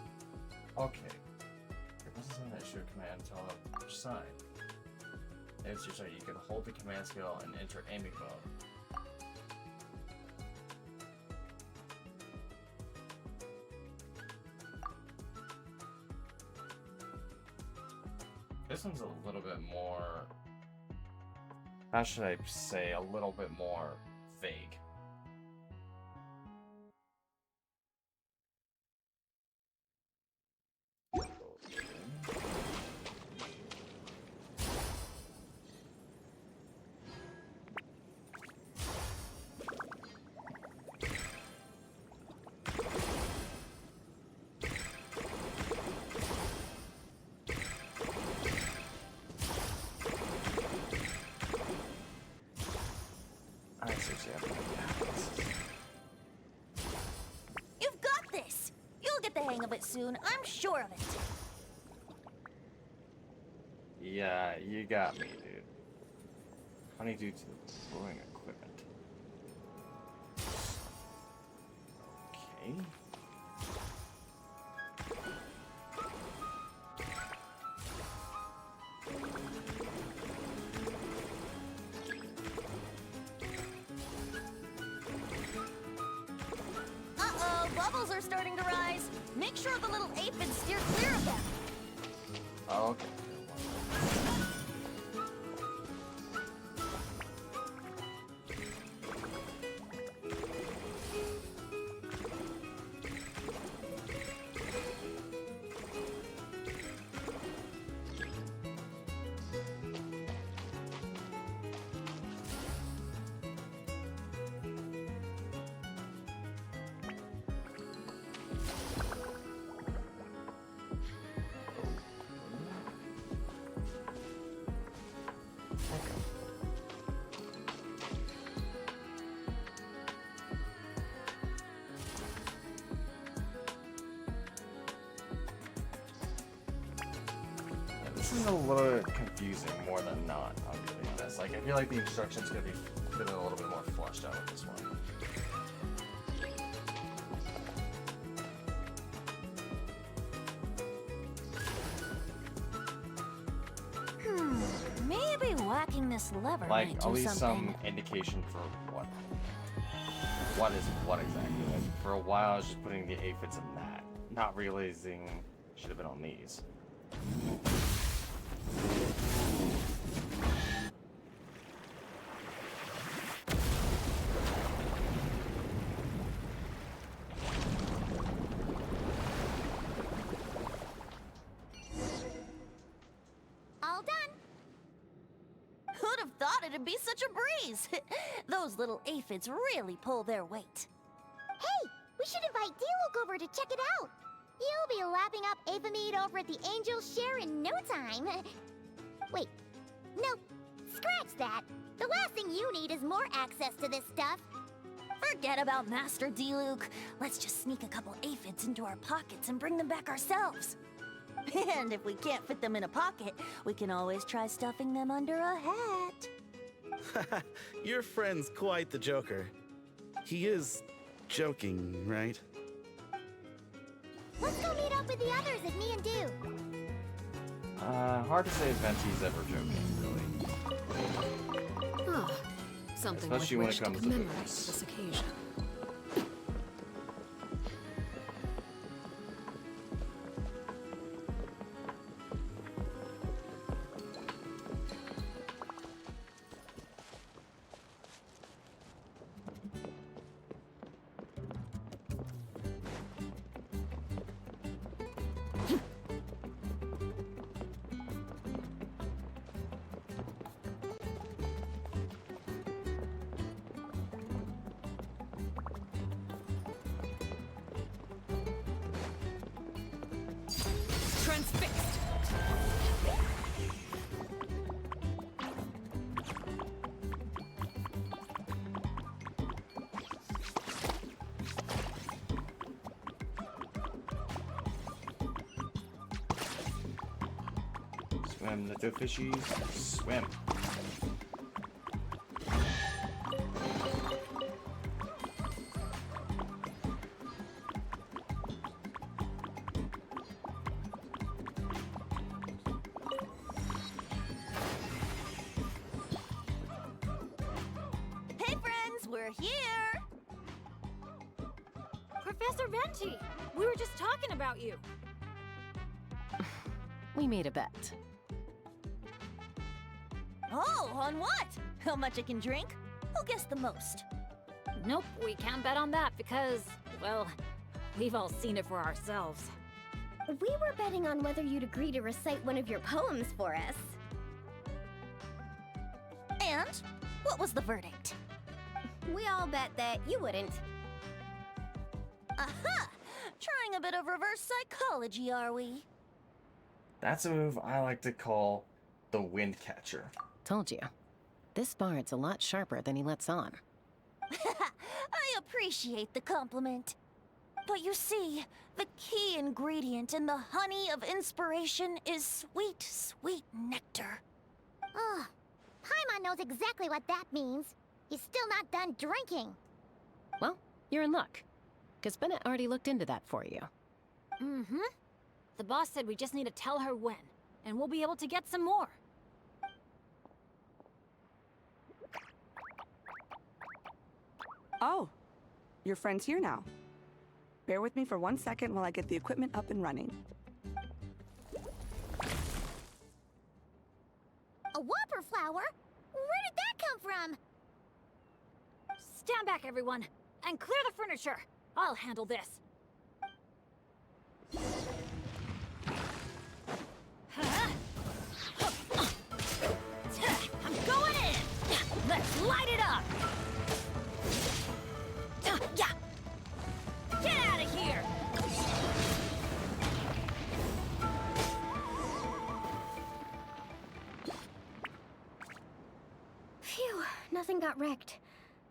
Okay. This is something that should command tell which side. It's just like you can hold the command skill and enter aiming mode. This one's a little bit more... How should I say? A little bit more vague. You've got this! You'll get the hang of it soon, I'm sure of it. Yeah, you got me, dude. Honeydew to the brewing equipment. Okay. Uh-oh, bubbles are starting to rise. Make sure the little aphids steer clear of them. Oh, okay. This is a little bit confusing more than not, I'll be honest. Like, I feel like the instructions could have been a little bit more fleshed out with this one. Maybe whacking this lever Like, might at do least something. some indication for what. What is what exactly? Like, for a while, I was just putting the aphids in that, not realizing should have been on these. wanted to be such a breeze. Those little aphids really pull their weight. Hey, we should invite Diluc over to check it out. You'll be lapping up aphid over at the Angel's Share in no time. Wait, no, scratch that. The last thing you need is more access to this stuff. Forget about Master Diluc. Let's just sneak a couple aphids into our pockets and bring them back ourselves. And if we can't fit them in a pocket, we can always try stuffing them under a hat. Your friend's quite the joker. He is joking, right? Let's go meet up with the others at me and Do. Hard to say if Venti's ever joking, really. Ah, something Especially with when which it comes to to commemorate booze. this occasion. Transfixed! Swim, little fishies, swim. Hey friends, we're here! Professor Venti, we were just talking about you. We made a bet. Oh, on what? How much I can drink? Who guessed the most? Nope, we can't bet on that because, well, we've all seen it for ourselves. We were betting on whether you'd agree to recite one of your poems for us. And what was the verdict? We all bet that you wouldn't. Aha! Trying a bit of reverse psychology, are we? That's a move I like to call the wind catcher. Told you. This bard's a lot sharper than he lets on. I appreciate the compliment. But you see, the key ingredient in the honey of inspiration is sweet, sweet nectar. Ugh. Paimon knows exactly what that means. He's still not done drinking. Well, you're in luck. Because Bennett already looked into that for you. Mm-hmm. The boss said we just need to tell her when, and we'll be able to get some more. Oh, your friend's here now. Bear with me for 1 second while I get the equipment up and running. A whopper flower? Where did that come from? Stand back, everyone, and clear the furniture. I'll handle this. I'm going in! Let's light it up! Yeah! Get out of here! Phew, nothing got wrecked.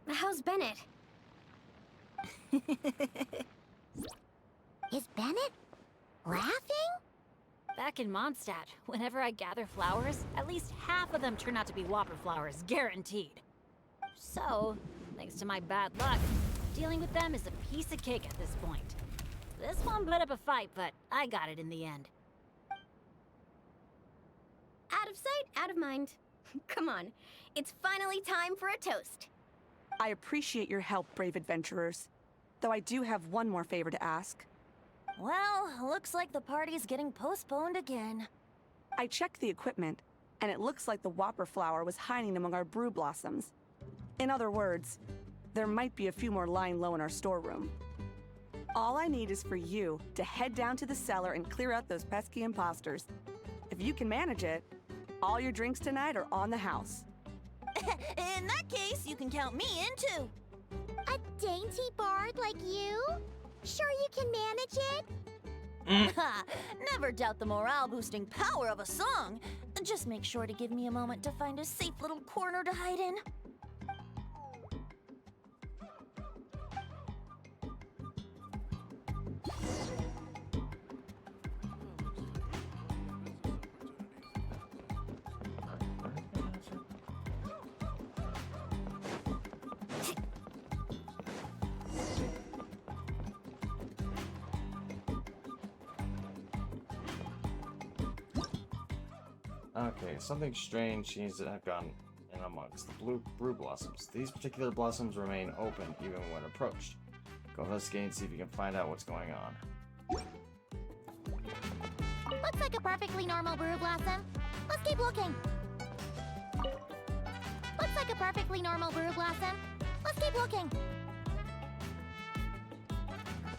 How's Bennett? Is Bennett laughing? Back in Mondstadt, whenever I gather flowers, at least half of them turn out to be whopper flowers, guaranteed. So, thanks to my bad luck, dealing with them is a piece of cake at this point. This one put up a fight, but I got it in the end. Out of sight, out of mind. Come on, it's finally time for a toast. I appreciate your help, brave adventurers. Though I do have one more favor to ask. Well, looks like the party's getting postponed again. I checked the equipment, and it looks like the whopper flower was hiding among our brew blossoms. In other words, there might be a few more lying low in our storeroom. All I need is for you to head down to the cellar and clear out those pesky imposters. If you can manage it, all your drinks tonight are on the house. In that case, you can count me in too. A dainty bard like you? Sure you can manage it? Never doubt the morale-boosting power of a song. Just make sure to give me a moment to find a safe little corner to hide in. Okay, something strange seems to have gone in amongst the blue brew blossoms. These particular blossoms remain open even when approached. Go investigate and see if you can find out what's going on. Looks like a perfectly normal brew blossom. Let's keep looking. Looks like a perfectly normal brew blossom. Let's keep looking.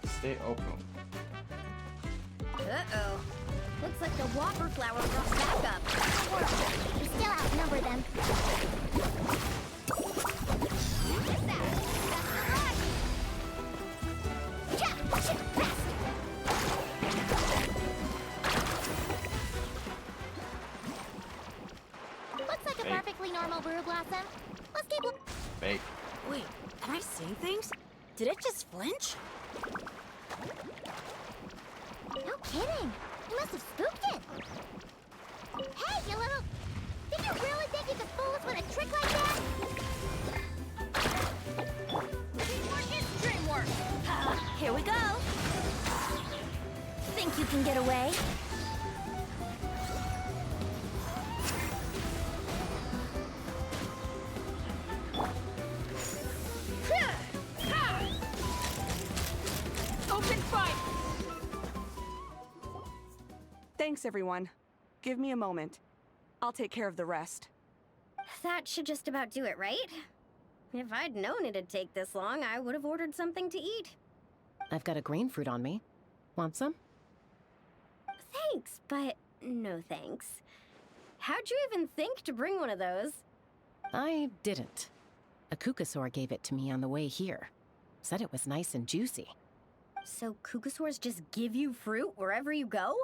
Stay open. Uh-oh. Looks like the Whopper flower brought back up. We still outnumber them. Looks like a perfectly normal brew blossom. Let's keep looking. Fake. Wait, am I seeing things? Did it just flinch? No kidding. You must have spooked it. Hey, you little... Did you really think you could fool us with a trick like that? Teamwork is dreamwork. Here we go. Think you can get away? Open fire! Thanks, everyone. Give me a moment. I'll take care of the rest. That should just about do it, right? If I'd known it'd take this long, I would have ordered something to eat. I've got a green fruit on me. Want some? Thanks, but no thanks. How'd you even think to bring one of those? I didn't. A Kukasaur gave it to me on the way here. Said it was nice and juicy. So Kukasaurs just give you fruit wherever you go?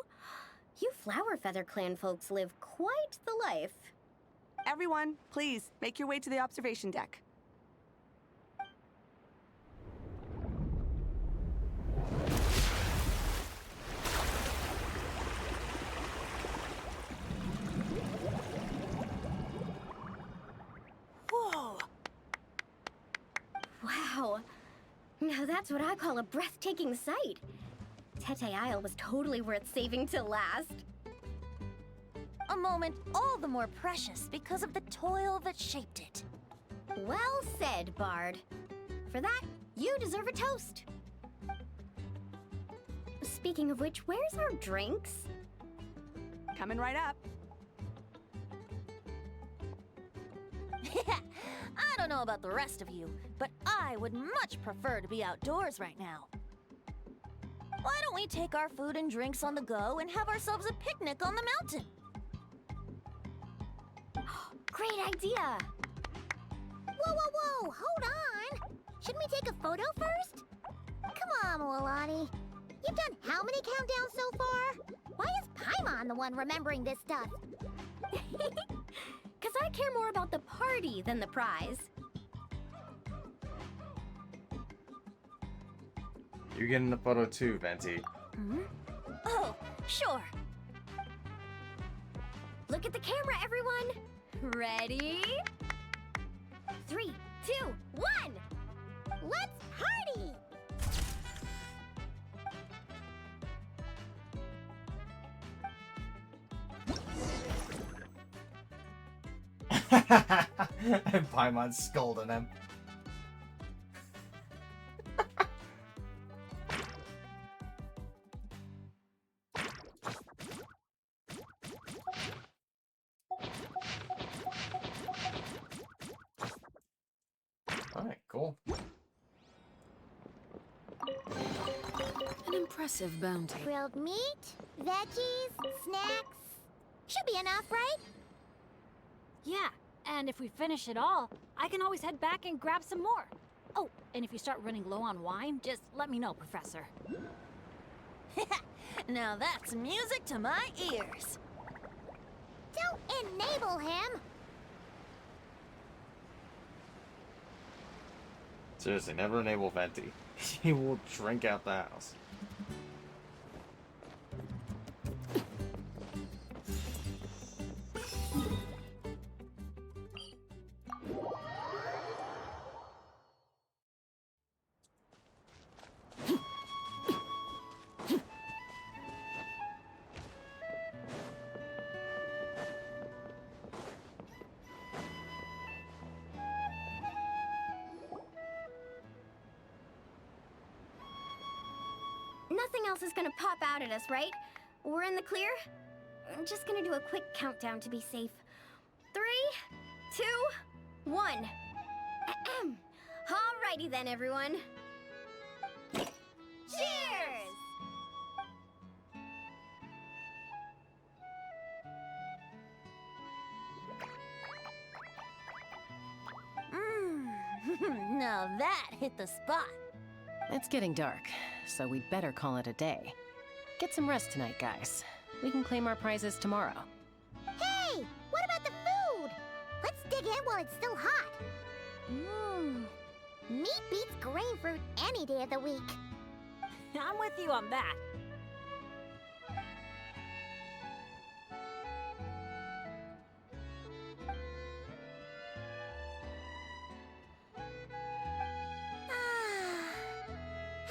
You Flower Feather Clan folks live quite the life. Everyone, please, make your way to the observation deck. Whoa! Wow. Now that's what I call a breathtaking sight. Tete Isle was totally worth saving till last. A moment all the more precious because of the toil that shaped it. Well said, Bard. For that, you deserve a toast. Speaking of which, where's our drinks? Coming right up. I don't know about the rest of you, but I would much prefer to be outdoors right now. Why don't we take our food and drinks on the go and have ourselves a picnic on the mountain? Great idea! Whoa, whoa, whoa! Hold on! Shouldn't we take a photo first? Come on, Milani. You've done how many countdowns so far? Why is Paimon the one remembering this stuff? Because I care more about the party than the prize. You're getting the photo too, Venti. Oh, sure. Look at the camera, everyone! Ready? 3, 2, 1! Let's party! And Paimon's scolding him. Alright, cool. An impressive bounty. Grilled meat, veggies, snacks. Should be enough, right? Yeah, And if we finish it all, I can always head back and grab some more. Oh, and if you start running low on wine, just let me know, Professor. Now that's music to my ears. Don't enable him! Seriously, never enable Venti. He will drink out the house. Nothing else is gonna pop out at us, right? We're in the clear? I'm just gonna do a quick countdown to be safe. 3, 2, 1. Alrighty then, everyone. Cheers! Now that hit the spot. It's getting dark, so we'd better call it a day. Get some rest tonight, guys. We can claim our prizes tomorrow. Hey! What about the food? Let's dig in while it's still hot. Meat beats grain fruit any day of the week. I'm with you on that.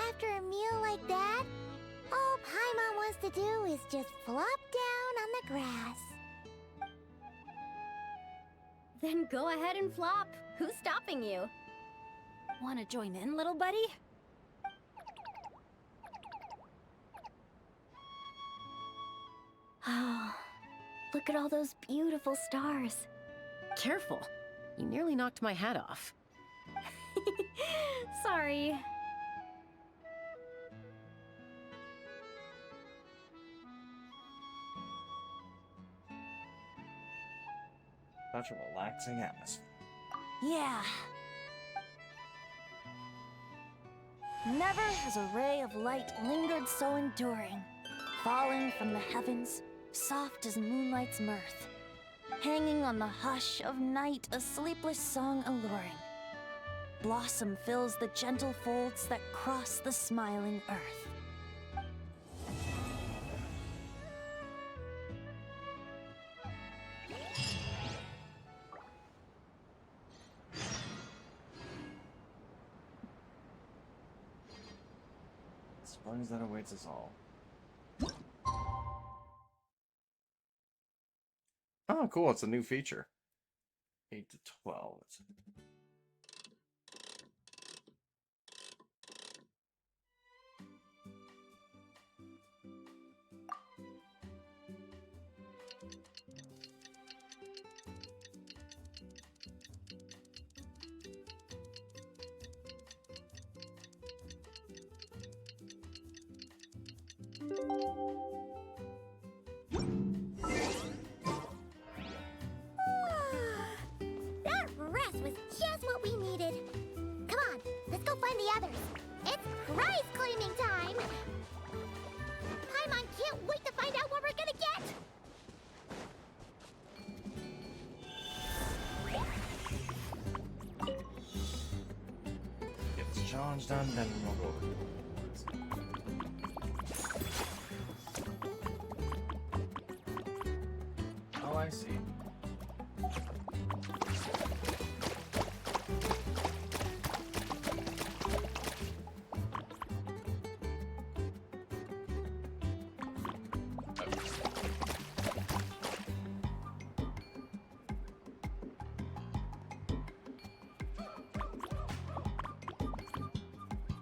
After a meal like that, all Paimon wants to do is just flop down on the grass. Then go ahead and flop. Who's stopping you? Wanna join in, little buddy? Oh, look at all those beautiful stars. Careful. You nearly knocked my hat off. Sorry. Such a relaxing atmosphere. Yeah. Never has a ray of light lingered so enduring, falling from the heavens, soft as moonlight's mirth, hanging on the hush of night, a sleepless song alluring. Blossom fills the gentle folds that cross the smiling earth. Surprise that awaits us all. Oh, cool. It's a new feature. 8 to 12. That rest was just what we needed. Come on, let's go find the others. It's prize claiming time! Paimon can't wait to find out what we're gonna get! Get this challenge done, then we'll go over to Oh, I see.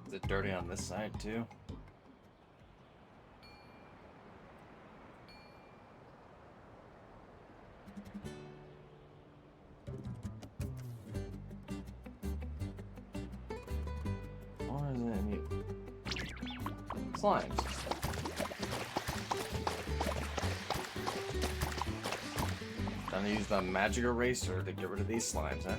Is it dirty on this side too? Or is it any slimes? Time to use my magic eraser to get rid of these slimes, huh?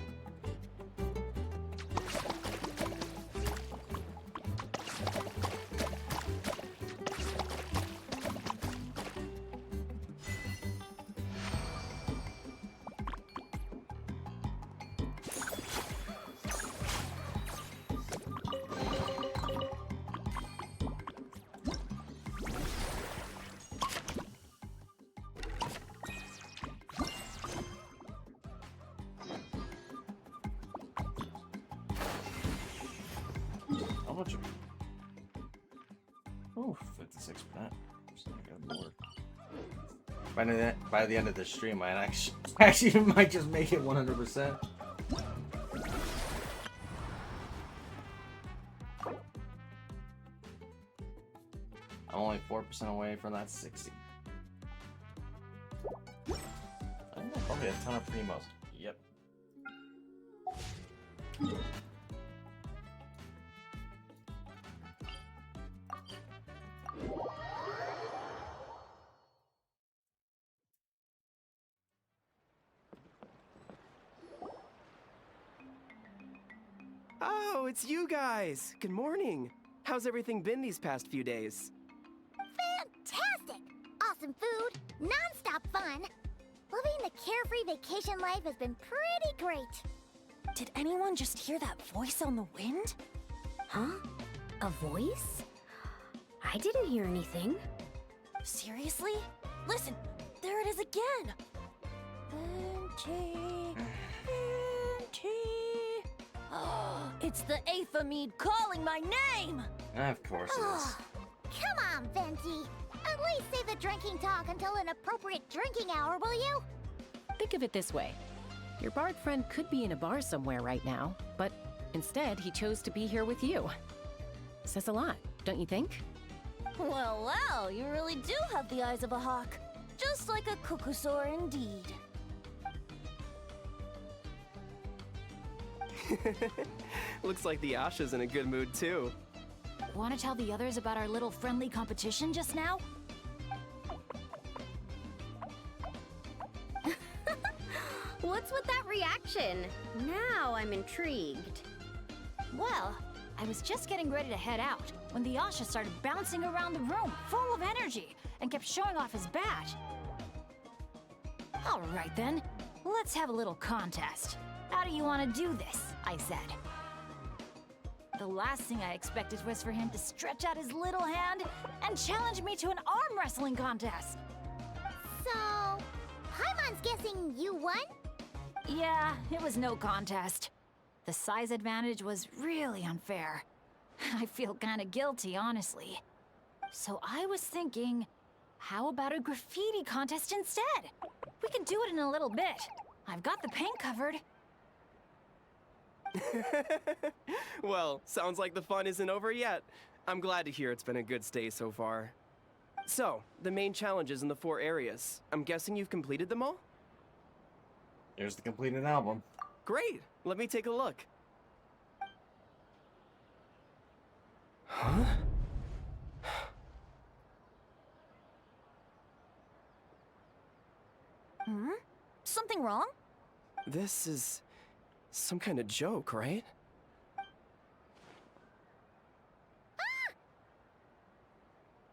How much? Oh, 56%. So I got more. By the end of the stream, I actually might just make it 100%. I'm only 4% away from that 60. I think that's probably a ton of primos. Yep. Oh, it's you guys! Good morning! How's everything been these past few days? Fantastic! Awesome food, non-stop fun. Living the carefree vacation life has been pretty great. Did anyone just hear that voice on the wind? Huh? A voice? I didn't hear anything. Seriously? Listen, there it is again! Venti, Venti. Oh, it's the Aethamede calling my name! Of course it is. Come on, Venti. At least save the drinking talk until an appropriate drinking hour, will you? Think of it this way. Your bard friend could be in a bar somewhere right now, but instead he chose to be here with you. Says a lot, don't you think? Well, well, you really do have the eyes of a hawk. Just like a cuckoosaur indeed. Looks like the Asha's in a good mood too. Want to tell the others about our little friendly competition just now? What's with that reaction? Now I'm intrigued. Well, I was just getting ready to head out when the Asha started bouncing around the room, full of energy, and kept showing off his badge. All right then, let's have a little contest. How do you want to do this? I said. The last thing I expected was for him to stretch out his little hand and challenge me to an arm wrestling contest. So, Paimon's guessing you won? Yeah, it was no contest. The size advantage was really unfair. I feel kinda guilty, honestly. So I was thinking, how about a graffiti contest instead? We can do it in a little bit. I've got the paint covered. Well, sounds like the fun isn't over yet. I'm glad to hear it's been a good stay so far. So, the main challenges in the 4 areas. I'm guessing you've completed them all? Here's the completed album. Great! Let me take a look. Huh? Hmm? Something wrong? This is some kind of joke, right?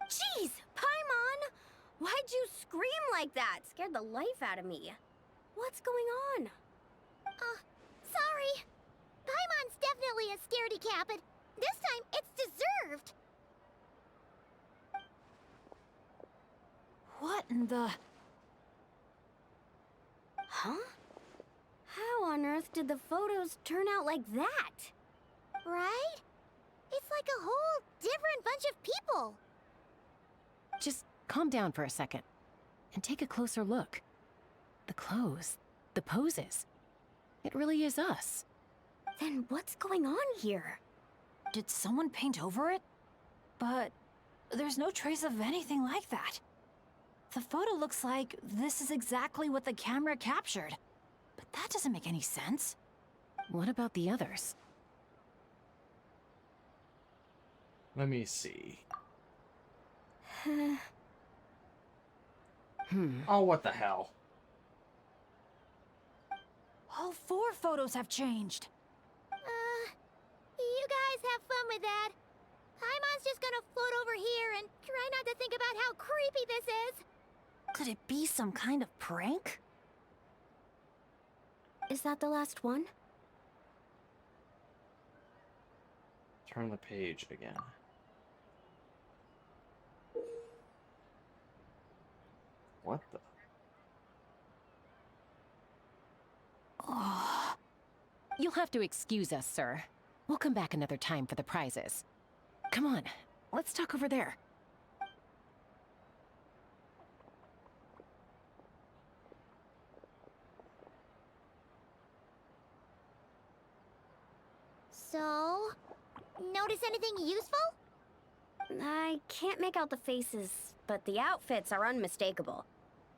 Jeez, Paimon! Why'd you scream like that? Scared the life out of me. What's going on? Sorry. Paimon's definitely a scaredy cat, but this time it's deserved. What in the... Huh? How on earth did the photos turn out like that? Right? It's like a whole different bunch of people. Just calm down for a second and take a closer look. The clothes, the poses. It really is us. Then what's going on here? Did someone paint over it? But there's no trace of anything like that. The photo looks like this is exactly what the camera captured. But that doesn't make any sense. What about the others? Let me see. Oh, what the hell? All 4 photos have changed. You guys have fun with that. Paimon's just gonna float over here and try not to think about how creepy this is. Could it be some kind of prank? Is that the last one? Turn the page again. What the? Oh. You'll have to excuse us, sir. We'll come back another time for the prizes. Come on, let's talk over there. So, notice anything useful? I can't make out the faces, but the outfits are unmistakable.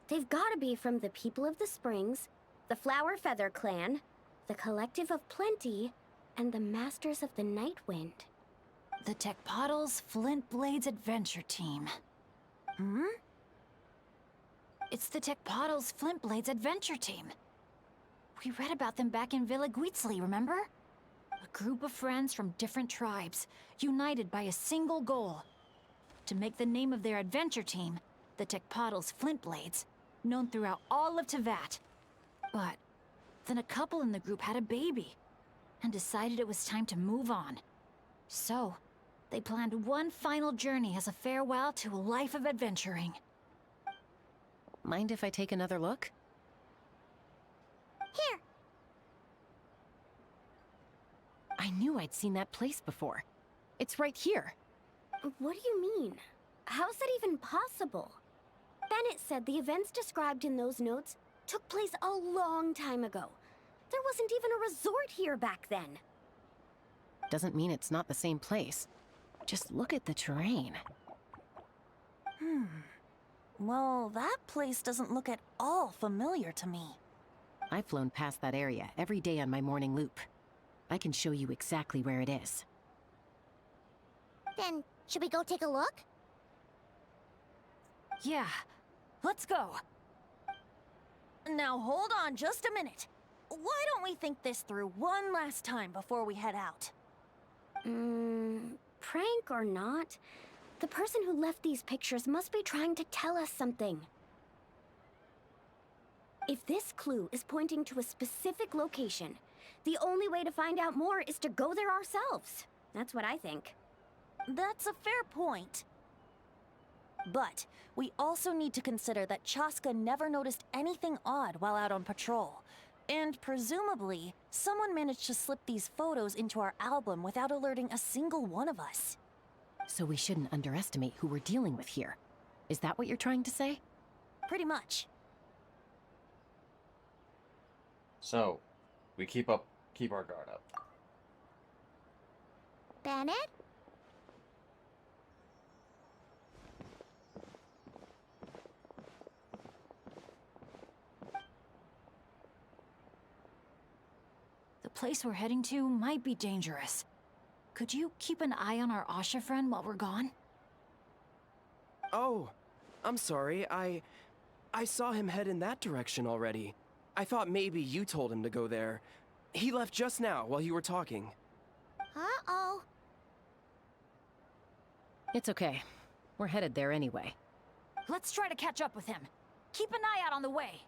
They've gotta be from the People of the Springs, the Flower Feather Clan, the Collective of Plenty, and the Masters of the Night Wind. The Tecpotals Flint Blades Adventure Team. Hmm? It's the Tecpotals Flint Blades Adventure Team. We read about them back in Villa Guitzli, remember? A group of friends from different tribes, united by a single goal. To make the name of their adventure team, the Tecpotals Flint Blades, known throughout all of Tevat. But then a couple in the group had a baby, and decided it was time to move on. So, they planned one final journey as a farewell to a life of adventuring. Mind if I take another look? Here. I knew I'd seen that place before. It's right here. What do you mean? How's that even possible? Bennett said the events described in those notes took place a long time ago. There wasn't even a resort here back then. Doesn't mean it's not the same place. Just look at the terrain. Well, that place doesn't look at all familiar to me. I've flown past that area every day on my morning loop. I can show you exactly where it is. Then, should we go take a look? Yeah, let's go. Now hold on just a minute. Why don't we think this through one last time before we head out? Prank or not, the person who left these pictures must be trying to tell us something. If this clue is pointing to a specific location, the only way to find out more is to go there ourselves. That's what I think. That's a fair point. But we also need to consider that Chaska never noticed anything odd while out on patrol. And presumably, someone managed to slip these photos into our album without alerting a single one of us. So we shouldn't underestimate who we're dealing with here. Is that what you're trying to say? Pretty much. So, we keep our guard up. Bennett? The place we're heading to might be dangerous. Could you keep an eye on our Asha friend while we're gone? Oh, I'm sorry. I saw him head in that direction already. I thought maybe you told him to go there. He left just now while you were talking. Uh-oh. It's okay. We're headed there anyway. Let's try to catch up with him. Keep an eye out on the way.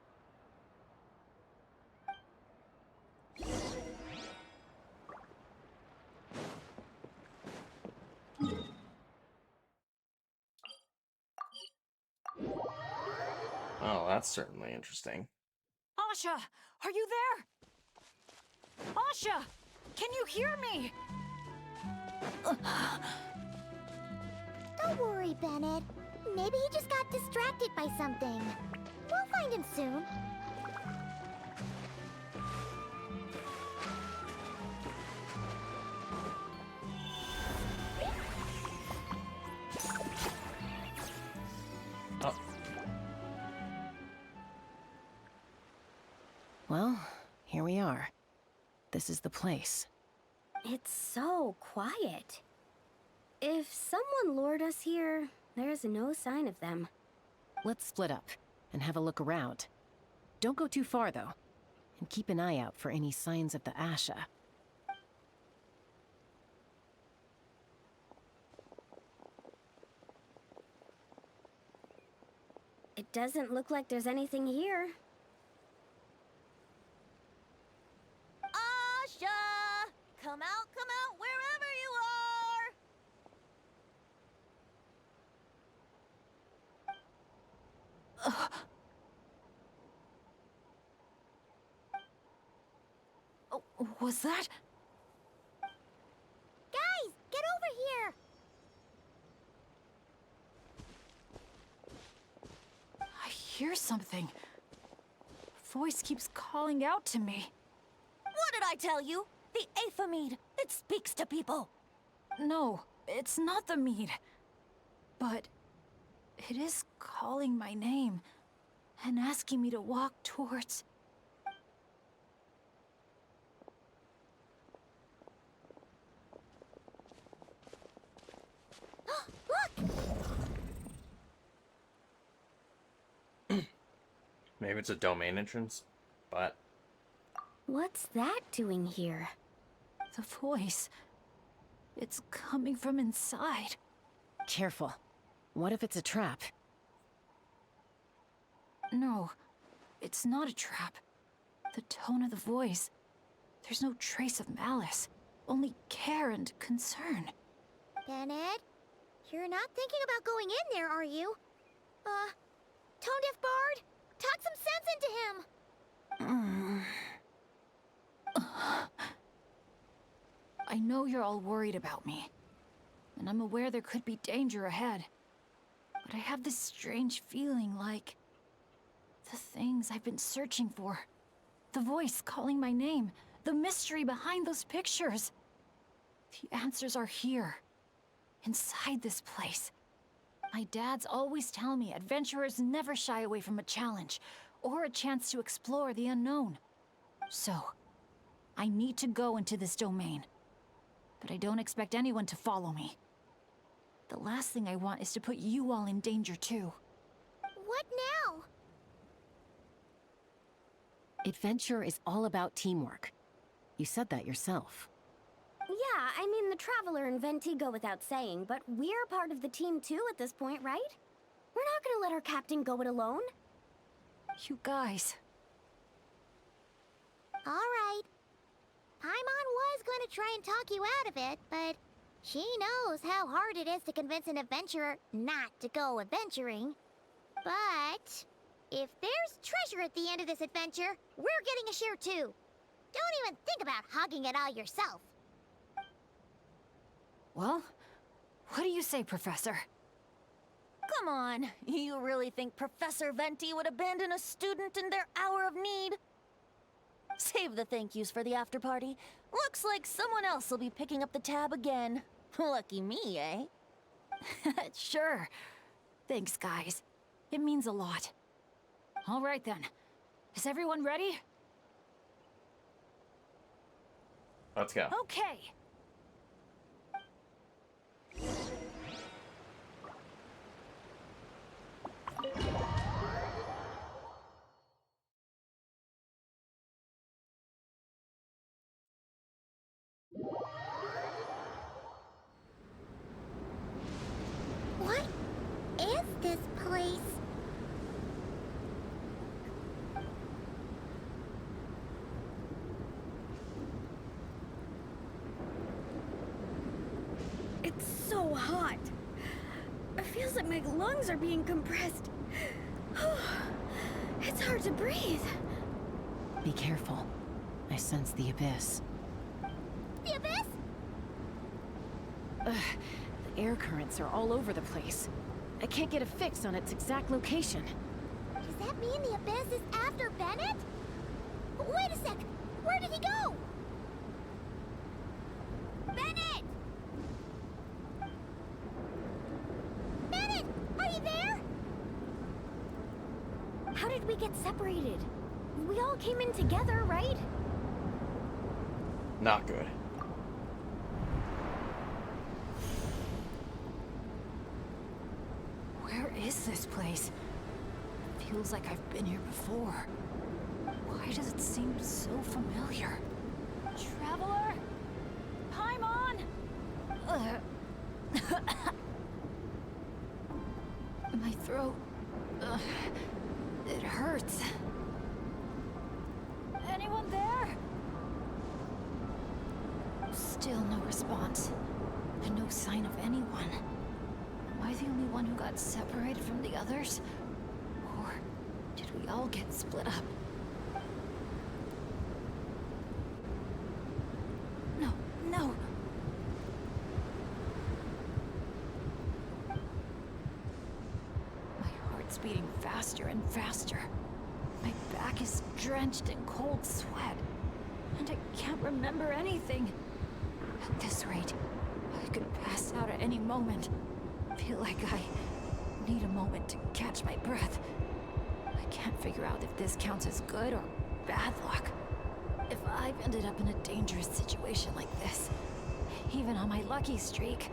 Oh, that's certainly interesting. Asha, are you there? Asha, can you hear me? Don't worry, Bennett. Maybe he just got distracted by something. We'll find him soon. Oh. Well, here we are. This is the place. It's so quiet. If someone lured us here, there's no sign of them. Let's split up and have a look around. Don't go too far, though. and keep an eye out for any signs of the Asha. It doesn't look like there's anything here. Asha! Come out, wherever you are! Oh, was that? Guys, get over here! I hear something. A voice keeps calling out to me. What did I tell you? The Aphamid. It speaks to people. No, it's not the mead. But it is calling my name and asking me to walk towards... Maybe it's a domain entrance, but... What's that doing here? The voice. It's coming from inside. Careful. What if it's a trap? No, it's not a trap. The tone of the voice. There's no trace of malice. Only care and concern. Bennett, you're not thinking about going in there, are you? Tone Deaf Bard, talk some sense into him! I know you're all worried about me, and I'm aware there could be danger ahead. But I have this strange feeling like the things I've been searching for. The voice calling my name, the mystery behind those pictures. The answers are here, inside this place. My dad's always tell me adventurers never shy away from a challenge or a chance to explore the unknown. So, I need to go into this domain. But I don't expect anyone to follow me. The last thing I want is to put you all in danger too. What now? Adventure is all about teamwork. You said that yourself. Yeah, I mean, the Traveler and Venti go without saying, but we're part of the team too at this point, right? We're not gonna let our captain go it alone. You guys. Alright. Paimon was going to try and talk you out of it, but she knows how hard it is to convince an adventurer not to go adventuring. But if there's treasure at the end of this adventure, we're getting a share too. Don't even think about hogging it all yourself. Well, what do you say, Professor? Come on, you really think Professor Venti would abandon a student in their hour of need? Save the thank yous for the after party. Looks like someone else will be picking up the tab again. Lucky me, eh? Sure. Thanks, guys. It means a lot. All right, then. Is everyone ready? Let's go. Okay. What is this place? It's so hot. It feels like my lungs are being compressed. It's hard to breathe. Be careful. I sense the abyss. The abyss? Ugh, the air currents are all over the place. I can't get a fix on its exact location. Does that mean the abyss is after Bennett? Wait a sec! Where did he go? Bennett! Bennett! Are you there? How did we get separated? We all came in together, right? Not good. Where is this place? Feels like I've been here before. Why does it seem so familiar? Traveler? Paimon? My throat... it hurts. Anyone there? Still no response. And no sign of anyone. Am I the only one who got separated from the others? Or did we all get split up? No, no! My heart's beating faster and faster. My back is drenched in cold sweat. And I can't remember anything. At this rate, I could pass out at any moment. Feel like I need a moment to catch my breath. I can't figure out if this counts as good or bad luck. If I've ended up in a dangerous situation like this, even on my lucky streak,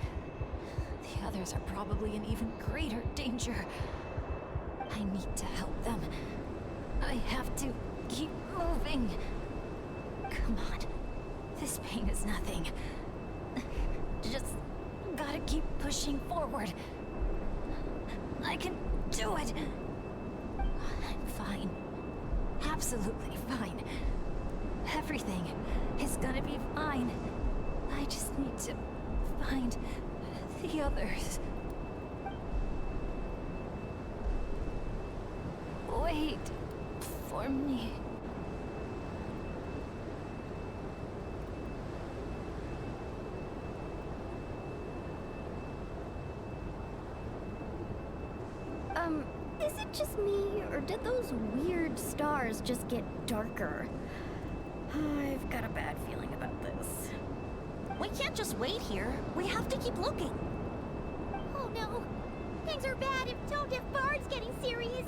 the others are probably in even greater danger. I need to help them. I have to keep moving. Come on. This pain is nothing. Just gotta keep pushing forward. I can do it. I'm fine. Absolutely fine. Everything is gonna be fine. I just need to find the others. Wait for me. Is it just me, or did those weird stars just get darker? I've got a bad feeling about this. We can't just wait here. We have to keep looking. Oh no! Things are bad if Tone Deaf Bard's getting serious!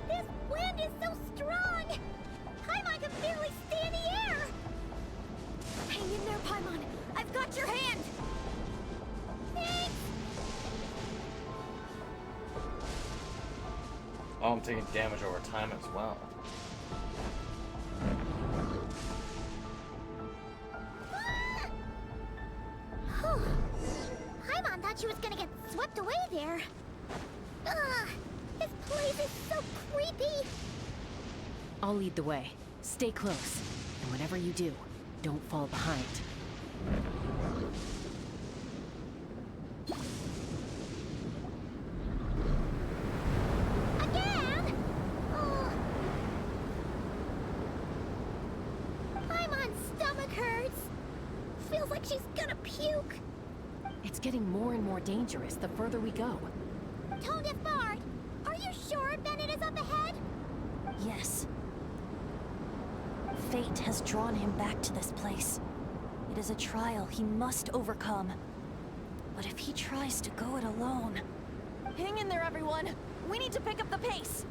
This wind is so strong! Paimon can barely stay in the air! Hang in there, Paimon. I've got your hand! Thanks! Oh, I'm taking damage over time as well. Paimon thought she was gonna get swept away there. Ugh! This place is so creepy! I'll lead the way. Stay close. And whatever you do, don't fall behind. Again? Oh. Paimon's stomach hurts. Feels like she's gonna puke. It's getting more and more dangerous the further we go. Tone Deaf Bard, are you sure Bennett is up ahead? Yes. Fate has drawn him back to this place. It is a trial he must overcome. But if he tries to go it alone... Hang in there, everyone! We need to pick up the pace!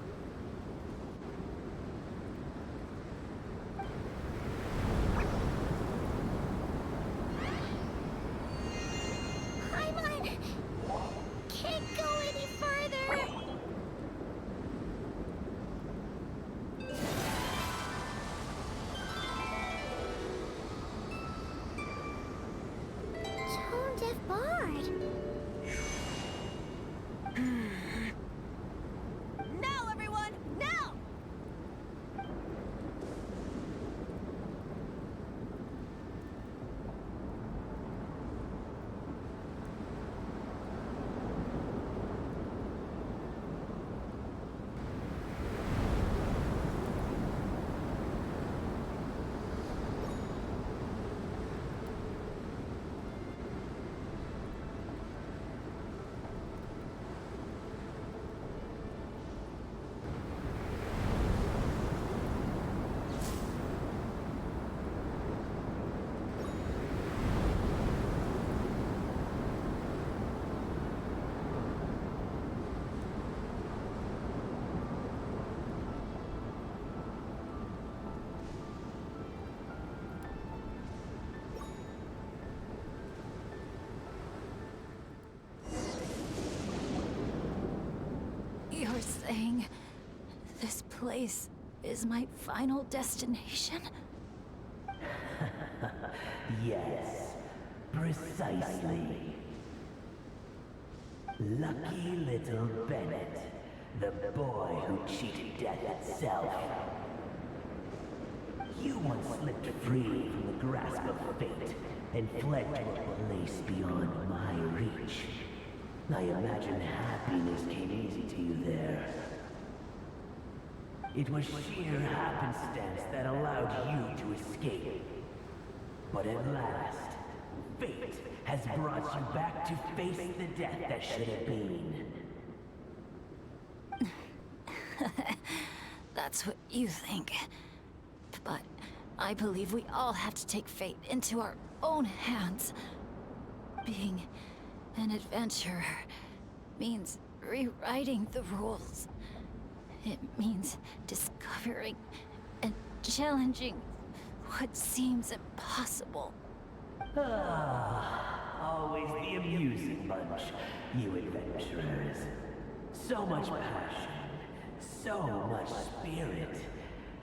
Paimon can't go any further. Tone Deaf Bard. Now, place is my final destination? Yes, precisely. Lucky little Bennett, the boy who cheated death itself. You once slipped free from the grasp of fate and fled to a place beyond my reach. I imagine happiness came easy to you there. It was sheer happenstance that allowed you to escape. But at last, fate has brought you back to face the death that should have been. That's what you think. But I believe we all have to take fate into our own hands. Being an adventurer means rewriting the rules. It means discovering and challenging what seems impossible. Always the amusing bunch, you adventurers. So much passion, so much spirit,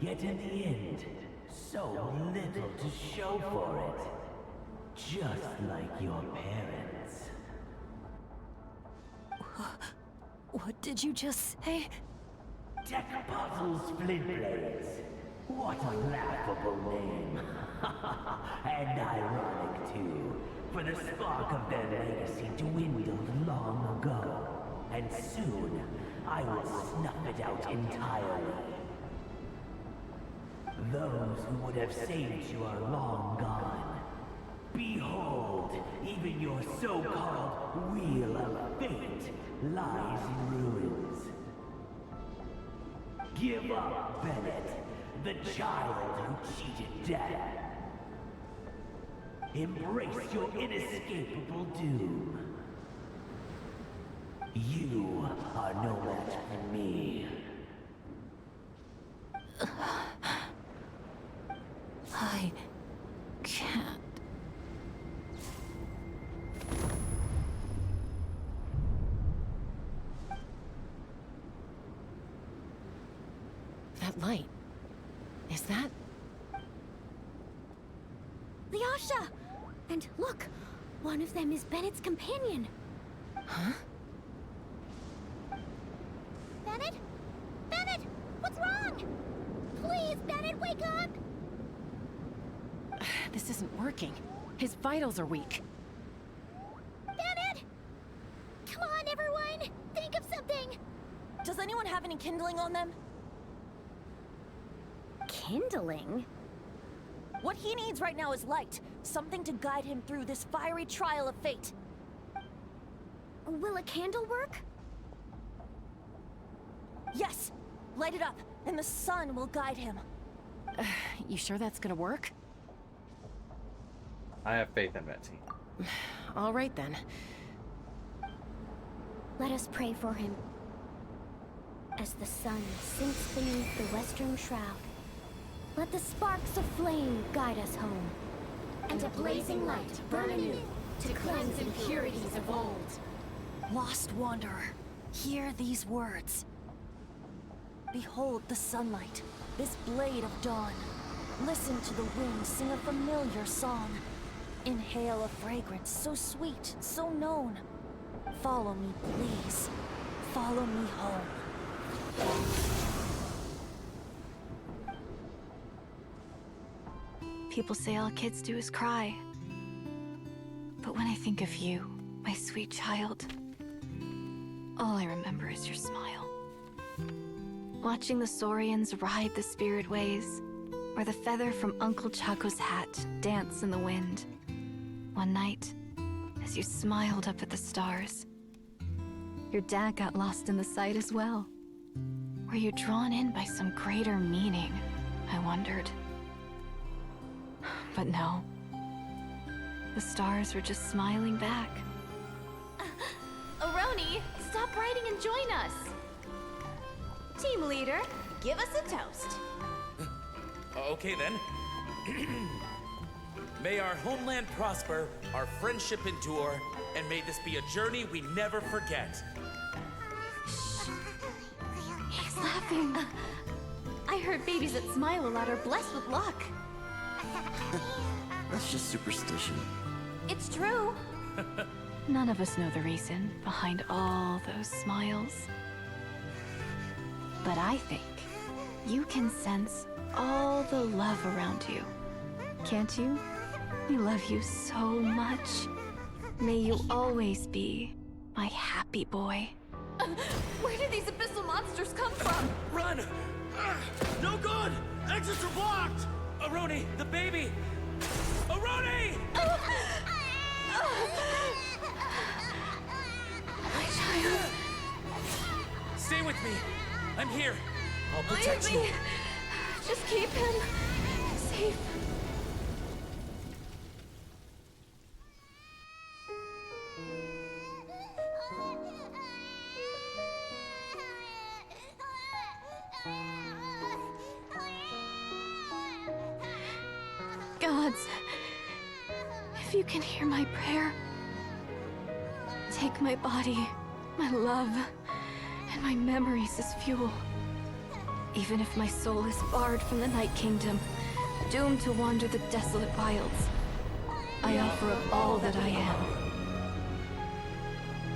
yet in the end, so little to show for it. Just like your parents. What did you just say? Deck Puzzles Flintblades. What a laughable name. And ironic, too, for the spark of their legacy dwindled long ago. And soon, I will snuff it out entirely. Those who would have saved you are long gone. Behold, even your so-called Wheel of Fate lies in ruins. Give up, Bennett, the child who cheated death. Embrace your inescapable doom. You are no match for me. I can't. That light. Is that? Lyasha! And look, one of them is Bennett's companion. Huh? Bennett? Bennett! What's wrong? Please, Bennett, wake up! This isn't working. His vitals are weak. Bennett! Come on, everyone! Think of something! Does anyone have any kindling on them? Kindling? What he needs right now is light. Something to guide him through this fiery trial of fate. Will a candle work? Yes! Light it up, and the sun will guide him. You sure that's gonna work? I have faith in Betsy. All right then. Let us pray for him. As the sun sinks beneath the western shroud, let the sparks of flame guide us home. And a blazing light burn anew to cleanse impurities of old. Lost wanderer, hear these words. Behold the sunlight, this blade of dawn. Listen to the wind sing a familiar song. Inhale a fragrance so sweet, so known. Follow me, please. Follow me home. People say all kids do is cry. But when I think of you, my sweet child, all I remember is your smile. Watching the Saurians ride the spirit ways, or the feather from Uncle Chaco's hat dance in the wind. One night, as you smiled up at the stars, your dad got lost in the sight as well. Were you drawn in by some greater meaning, I wondered. But no. The stars were just smiling back. Aroni, stop writing and join us! Team leader, give us a toast. Okay then. May our homeland prosper, our friendship endure, and may this be a journey we never forget. He's laughing. I heard babies that smile a lot are blessed with luck. That's just superstition. It's true. None of us know the reason behind all those smiles. But I think you can sense all the love around you. Can't you? I love you so much. May you always be my happy boy. Where did these abyssal monsters come from? Run! No good! Exits are blocked! Aroni, the baby! Aroni! My child. Stay with me. I'm here. I'll protect you. Just keep him safe. Gods, if you can hear my prayer, take my body, my love, and my memories as fuel. Even if my soul is barred from the Night Kingdom, doomed to wander the desolate wilds, I offer up all that I am,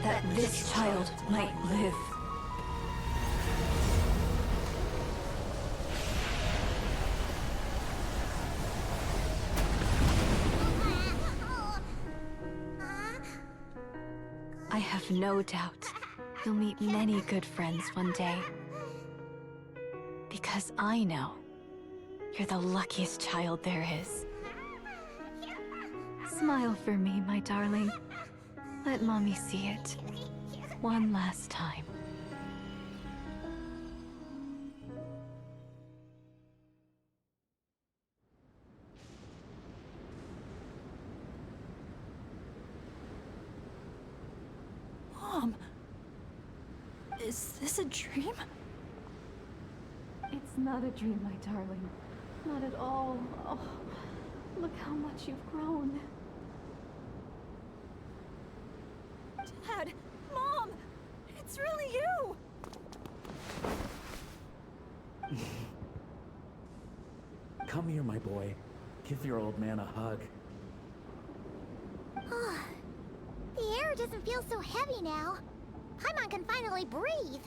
that this child might live. I have no doubt you'll meet many good friends one day. Because I know you're the luckiest child there is. Smile for me, my darling. Let Mommy see it. One last time. Mom! Is this a dream? It's not a dream, my darling. Not at all. Oh, look how much you've grown. Dad! Mom! It's really you! Come here, my boy. Give your old man a hug. The air doesn't feel so heavy now. Paimon can finally breathe.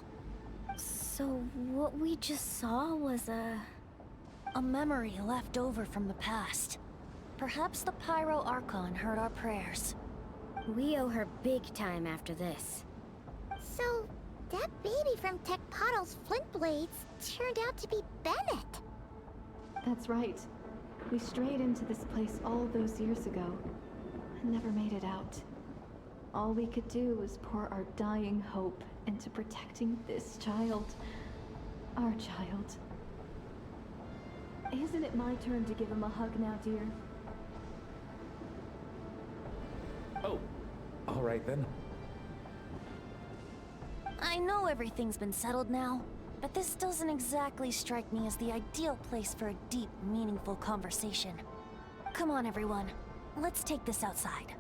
So what we just saw was a memory left over from the past. Perhaps the Pyro Archon heard our prayers. We owe her big time after this. So, that baby from Tecpato's Flint Blades turned out to be Bennett. That's right. We strayed into this place all those years ago and never made it out. All we could do was pour our dying hope into protecting this child. Our child. Isn't it my turn to give him a hug now, dear? Oh, all right then. I know everything's been settled now, but this doesn't exactly strike me as the ideal place for a deep, meaningful conversation. Come on, everyone. Let's take this outside.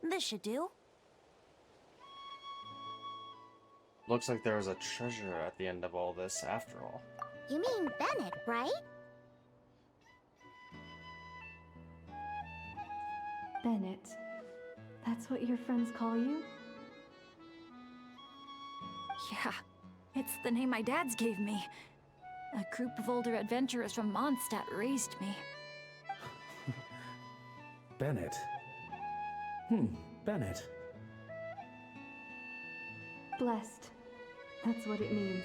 This should do. Looks like there was a treasure at the end of all this after all. You mean Bennett, right? Bennett. That's what your friends call you? Yeah, it's the name my dad's gave me. A group of older adventurers from Mondstadt raised me. Bennett. Bennett. Blessed. That's what it means.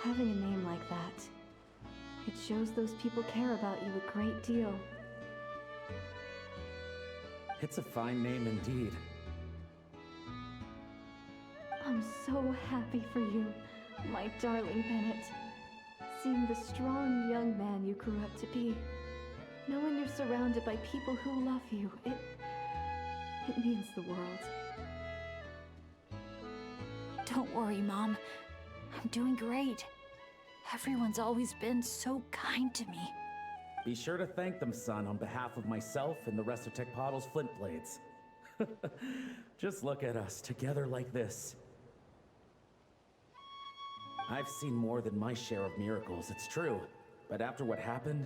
Having a name like that. It shows those people care about you a great deal. It's a fine name indeed. I'm so happy for you, my darling Bennett. Seeing the strong young man you grew up to be. Knowing you're surrounded by people who love you, it means the world. Don't worry, Mom. I'm doing great. Everyone's always been so kind to me. Be sure to thank them, son, on behalf of myself and the rest of Tecpato's Flint Blades. Just look at us, together like this. I've seen more than my share of miracles, it's true. But after what happened,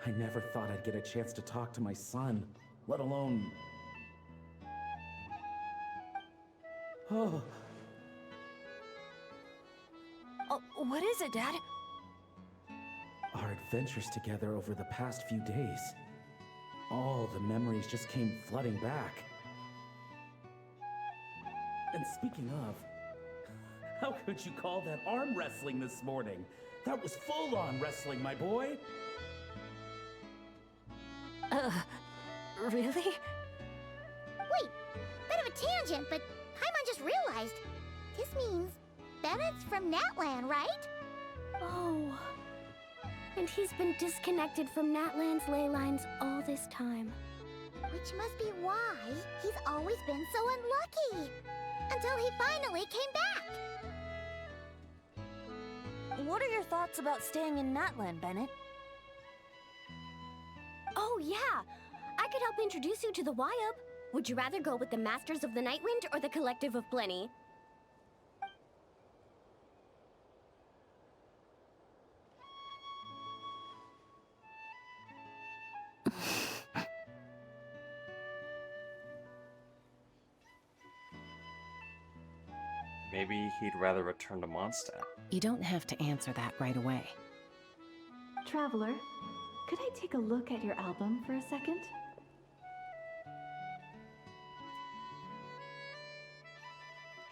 I never thought I'd get a chance to talk to my son, let alone... Oh... Oh, what is it, Dad? Our adventures together over the past few days. All the memories just came flooding back. And speaking of, how could you call that arm wrestling this morning? That was full-on wrestling, my boy! Really? Wait, bit of a tangent, but Paimon just realized. This means Bennett's from Natlan, right? Oh. And he's been disconnected from Natlan's ley lines all this time. Which must be why he's always been so unlucky. Until he finally came back. What are your thoughts about staying in Natlan, Bennett? Oh, yeah. I could help introduce you to the Wyub. Would you rather go with the Masters of the Nightwind or the Collective of Plenty? Maybe he'd rather return to Mondstadt. You don't have to answer that right away. Traveler, could I take a look at your album for a second?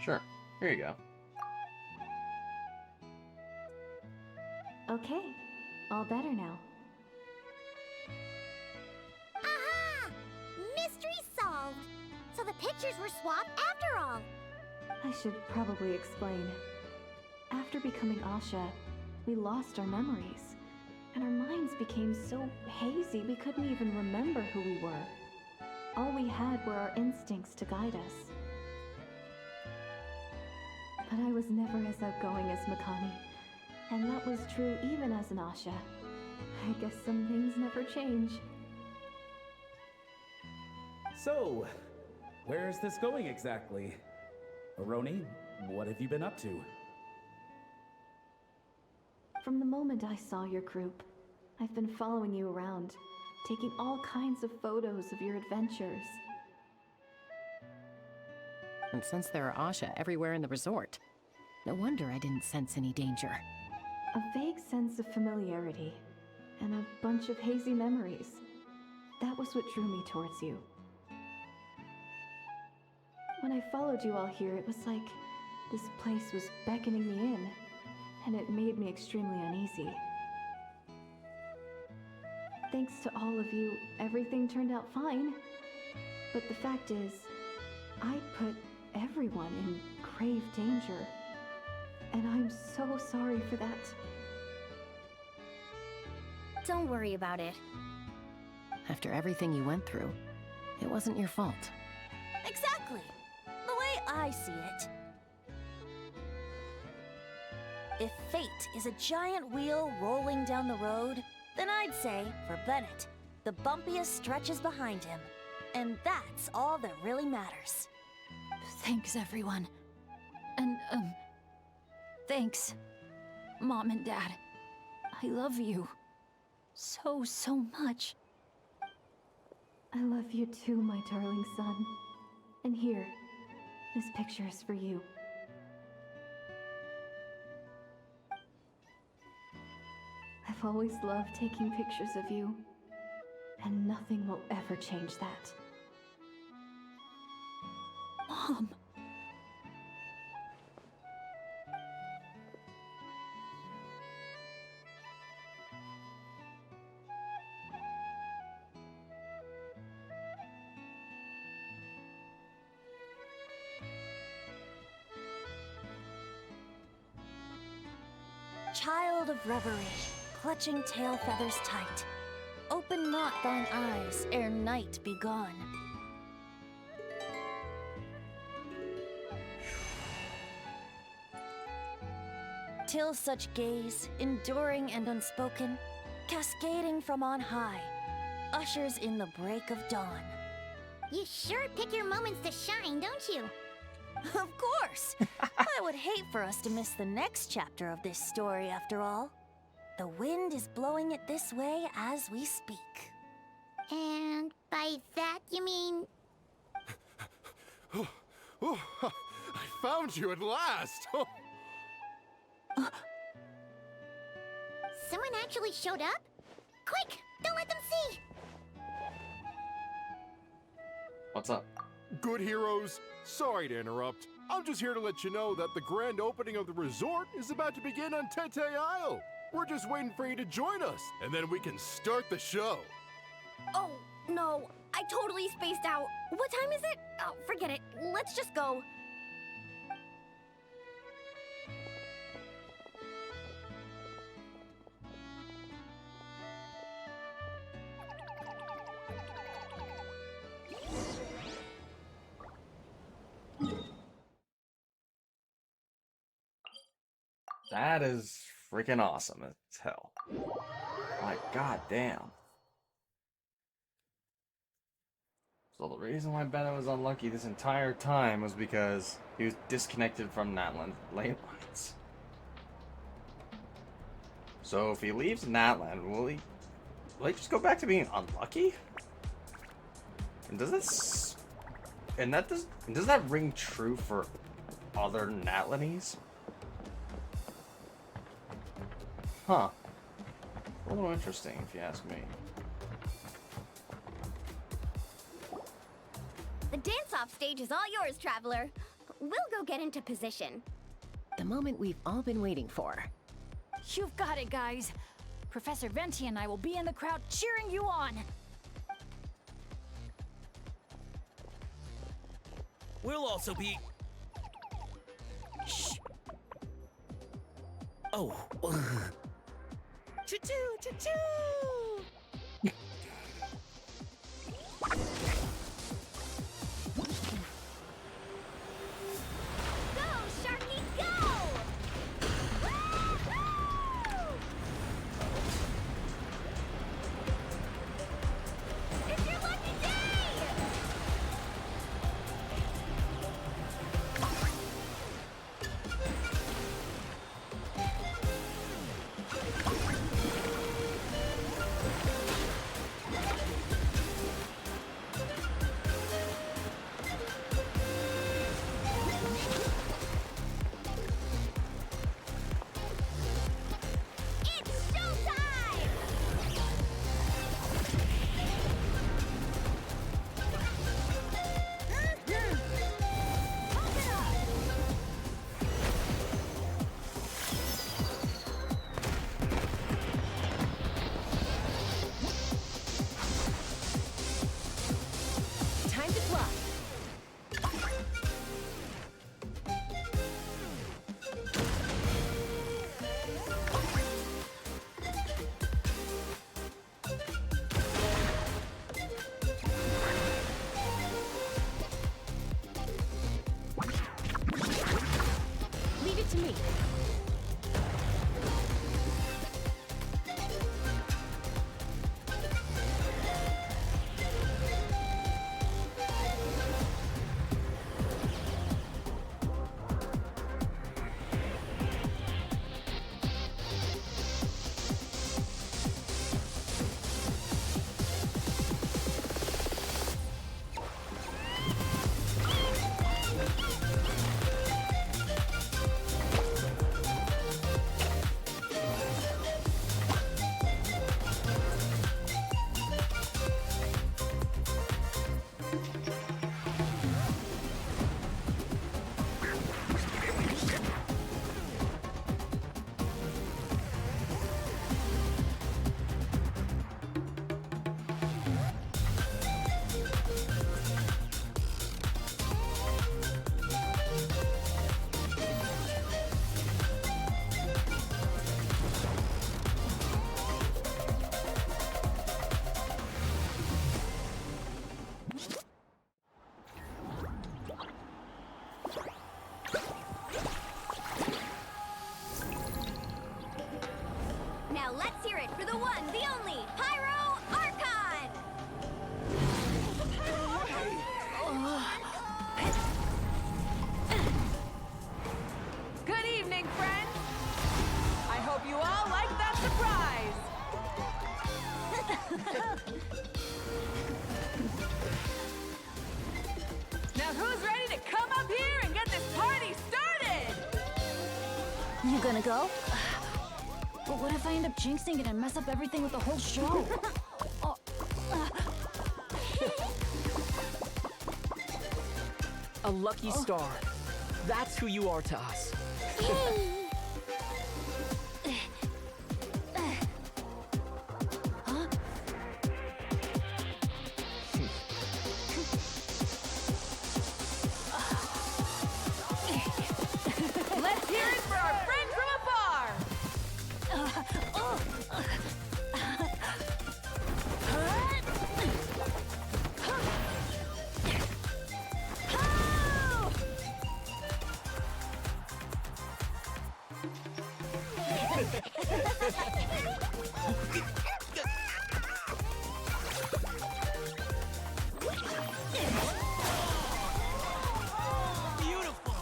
Sure. Here you go. Okay, all better now. Aha! Mystery solved! So the pictures were swapped after all. I should probably explain. After becoming Asha, we lost our memories, and our minds became so hazy we couldn't even remember who we were. All we had were our instincts to guide us. But I was never as outgoing as Mikami, and that was true even as an Asha. I guess some things never change. So, where's this going exactly? Aroni, what have you been up to? From the moment I saw your group, I've been following you around, taking all kinds of photos of your adventures. And since there are Asha everywhere in the resort, no wonder I didn't sense any danger. A vague sense of familiarity, and a bunch of hazy memories. That was what drew me towards you. When I followed you all here, it was like this place was beckoning me in, and it made me extremely uneasy. Thanks to all of you, everything turned out fine. But the fact is, I put everyone in grave danger. And I'm so sorry for that. Don't worry about it. After everything you went through, it wasn't your fault. Exactly! The way I see it. If fate is a giant wheel rolling down the road, then I'd say, for Bennett, the bumpiest stretches behind him. And that's all that really matters. Thanks, everyone. And, thanks, Mom and Dad. I love you. So much. I love you too, my darling son. And here, this picture is for you. I've always loved taking pictures of you, and nothing will ever change that. Mom. Child of reverie, clutching tail feathers tight, open not thine eyes ere night be gone. Till such gaze, enduring and unspoken, cascading from on high, ushers in the break of dawn. You sure pick your moments to shine, don't you? Of course! I would hate for us to miss the next chapter of this story, after all. The wind is blowing it this way as we speak. And by that you mean... Oh, I found you at last! Someone actually showed up? Quick! Don't let them see! What's up? Good heroes, sorry to interrupt. I'm just here to let you know that the grand opening of the resort is about to begin on Tete Isle. We're just waiting for you to join us, and then we can start the show. Oh, no. I totally spaced out. What time is it? Oh, forget it. Let's just go. That is freaking awesome as hell. My god damn. So the reason why Bennett was unlucky this entire time was because he was disconnected from Natlan ley lines. So if he leaves Natlan, will he just go back to being unlucky? And does that ring true for other Natlanese? Huh. A little interesting, if you ask me. The dance-off stage is all yours, Traveler. We'll go get into position. The moment we've all been waiting for. You've got it, guys. Professor Venti and I will be in the crowd cheering you on. We'll also be... Shh. Oh. Choo-choo, choo-choo! Go, Sharky, go! Woo-hoo! It's your lucky day! Time to fly. Leave it to me. let's hear it for the one, the only, Pyro Archon! Good evening, friends! I hope you all like that surprise! Now who's ready to come up here and get this party started? You gonna go? But what if I end up jinxing it and mess up everything with the whole show? A lucky star. That's who you are to us. Let's hear it for our friend from afar! Beautiful!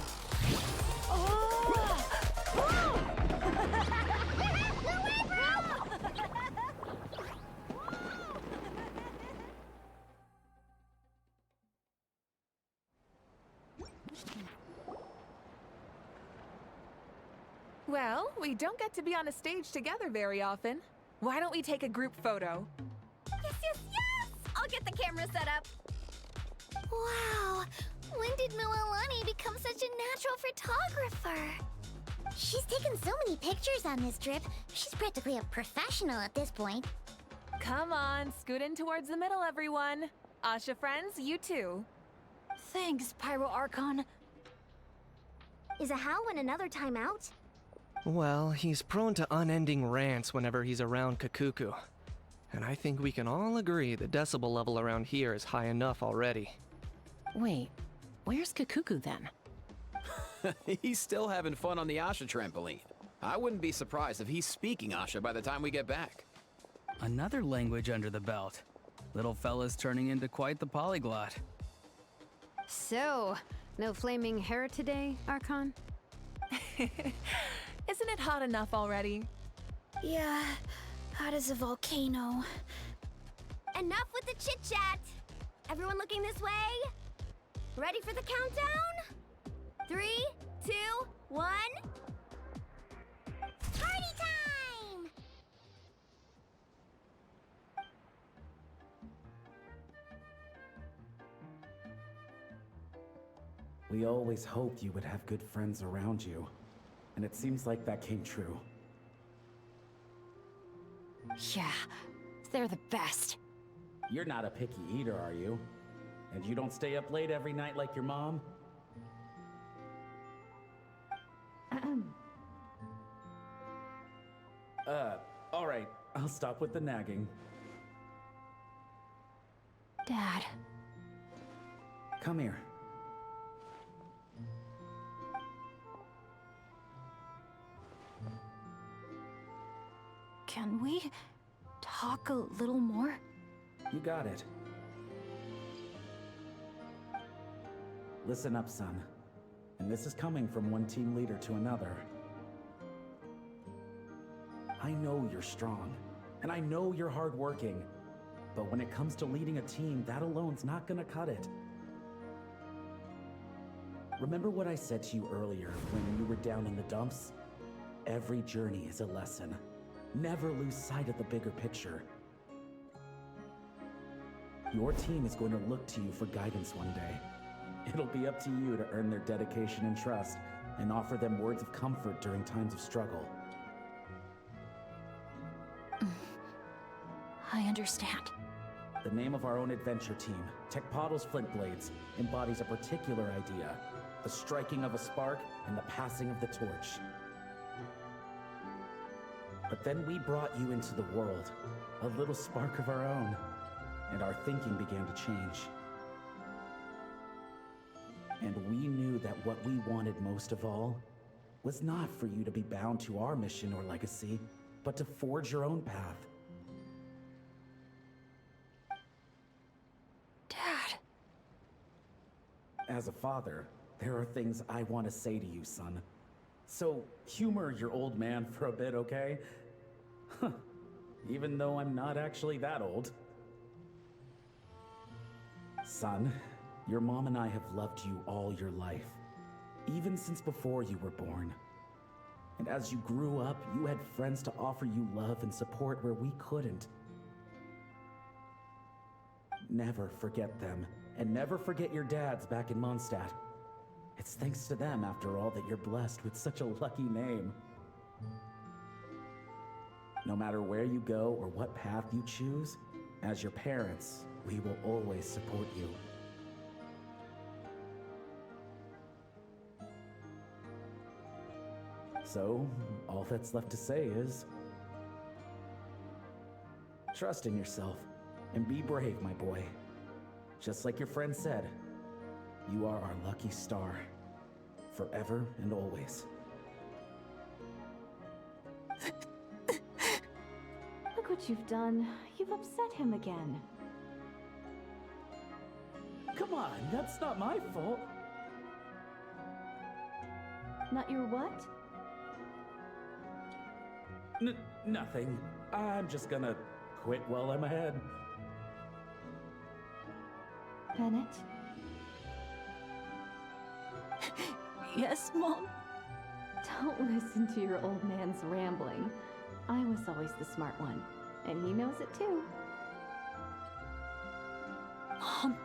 Well, we don't get to be on a stage together very often. Why don't we take a group photo? Yes, yes, yes! I'll get the camera set up. Wow, when did Mililani become such a natural photographer? She's taken so many pictures on this trip. She's practically a professional at this point. Come on, scoot in towards the middle, everyone. Asha friends, you too. Thanks, Pyro Archon. Is a Howlin another timeout? Well, he's prone to unending rants whenever he's around Kakuku. And I think we can all agree the decibel level around here is high enough already. Wait, where's Kakuku then? He's still having fun on the Asha trampoline. I wouldn't be surprised if he's speaking Asha by the time we get back. Another language under the belt. Little fella's turning into quite the polyglot. So, no flaming hair today, Archon? Isn't it hot enough already? Yeah, hot as a volcano. Enough with the chit-chat! Everyone looking this way? Ready for the countdown? 3, 2, 1... Party time! We always hoped you would have good friends around you, and it seems like that came true. Yeah, they're the best. You're not a picky eater, are you? And you don't stay up late every night like your mom? Alright, I'll stop with the nagging. Dad. Come here. Can we talk a little more? You got it. Listen up, son. And this is coming from one team leader to another. I know you're strong, and I know you're hardworking. But when it comes to leading a team, that alone's not gonna cut it. Remember what I said to you earlier when you were down in the dumps? Every journey is a lesson. Never lose sight of the bigger picture. Your team is going to look to you for guidance one day. It'll be up to you to earn their dedication and trust, and offer them words of comfort during times of struggle. I understand. The name of our own adventure team, Tecpado's Flint Blades, embodies a particular idea: the striking of a spark and the passing of the torch. But then we brought you into the world, a little spark of our own, and our thinking began to change. And we knew that what we wanted most of all was not for you to be bound to our mission or legacy, but to forge your own path. Dad. As a father, there are things I want to say to you, son. So humor your old man for a bit, okay? Even though I'm not actually that old. Son, your mom and I have loved you all your life, even since before you were born. And as you grew up, you had friends to offer you love and support where we couldn't. Never forget them, and never forget your dads back in Mondstadt. It's thanks to them, after all, that you're blessed with such a lucky name. No matter where you go or what path you choose, as your parents, we will always support you. So, all that's left to say is... trust in yourself, and be brave, my boy. Just like your friend said, you are our lucky star, forever and always. Look what you've done. You've upset him again. Come on, that's not my fault. Not your what? Nothing. I'm just gonna quit while I'm ahead. Bennett? Yes, Mom? Don't listen to your old man's rambling. I was always the smart one, and he knows it too. Mom.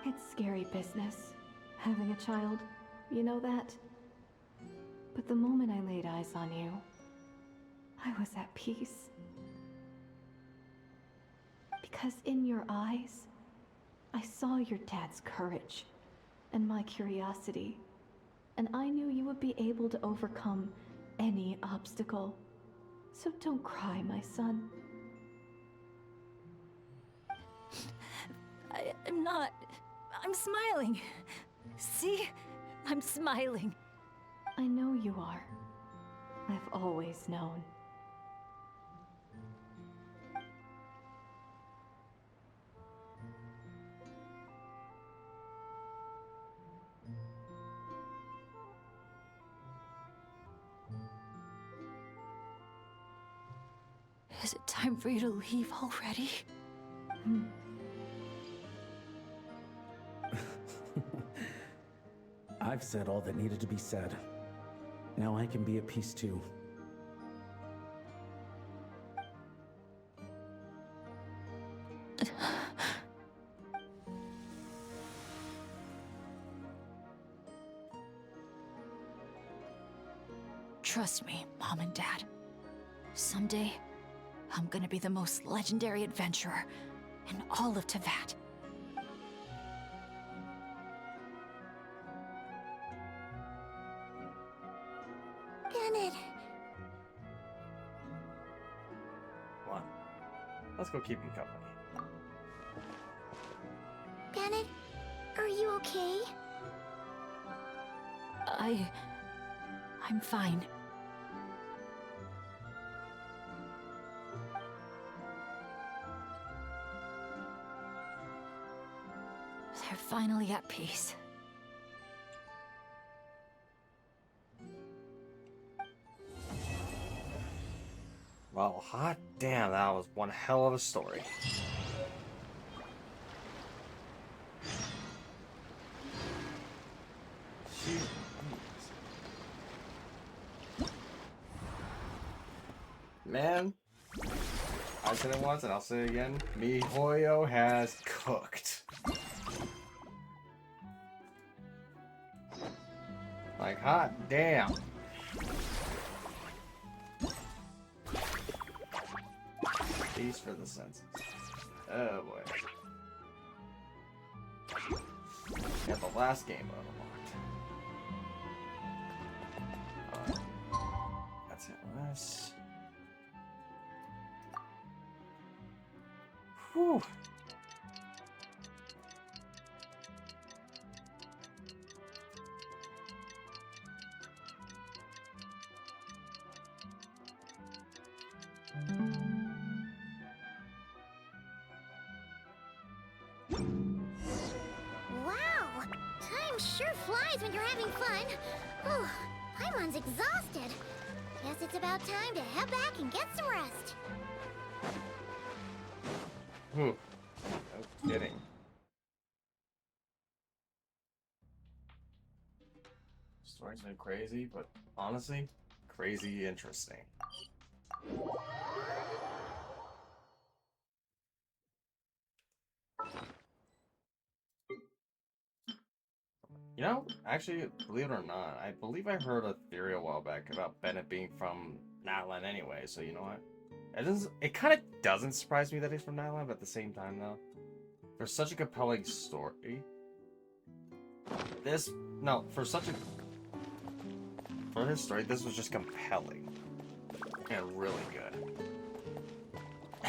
It's scary business, having a child. You know that? But the moment I laid eyes on you, I was at peace. Because in your eyes, I saw your dad's courage and my curiosity, and I knew you would be able to overcome any obstacle. So don't cry, my son. I'm not. I'm smiling. See? I'm smiling. I know you are. I've always known. Is it time for you to leave already? I've said all that needed to be said. Now I can be at peace too. Trust me, Mom and Dad. Someday, I'm gonna be the most legendary adventurer in all of Teyvat. Bennett. Come on. Let's go keep him company. Bennett, are you okay? I'm fine. They're finally at peace. Well, hot damn, that was one hell of a story. Man, I said it once and I'll say it again. Mihoyo has cooked. Like, hot damn. Peace for the senses. Oh boy. Got the last game unlocked. That's it. Let's. Whew. sure flies when you're having fun. Oh, Paimon's exhausted. Guess it's about time to head back and get some rest. No kidding. Story's been crazy, but honestly, crazy interesting. You know, actually, believe it or not, I believe I heard a theory a while back about Bennett being from Natlan anyway, so you know what? It kind of doesn't surprise me that he's from Natlan, but at the same time, though, there's such a compelling story. For his story, this was just compelling. And really good.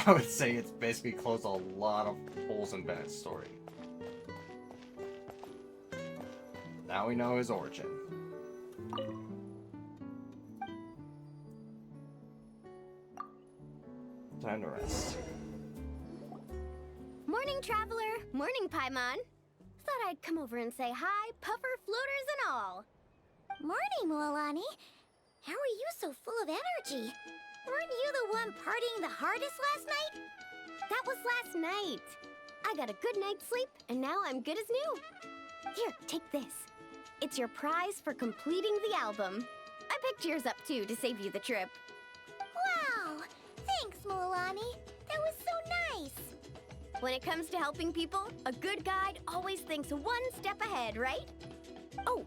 I would say it's basically closed a lot of holes in Bennett's story. Now we know his origin. Time to rest. Morning, traveler. Morning, Paimon. Thought I'd come over and say hi, puffer, floaters, and all. Morning, Mualani. How are you so full of energy? Weren't you the one partying the hardest last night? That was last night. I got a good night's sleep, and now I'm good as new. Here, take this. It's your prize for completing the album. I picked yours up, too, to save you the trip. Wow! Thanks, Mualani. That was so nice. When it comes to helping people, a good guide always thinks one step ahead, right? Oh,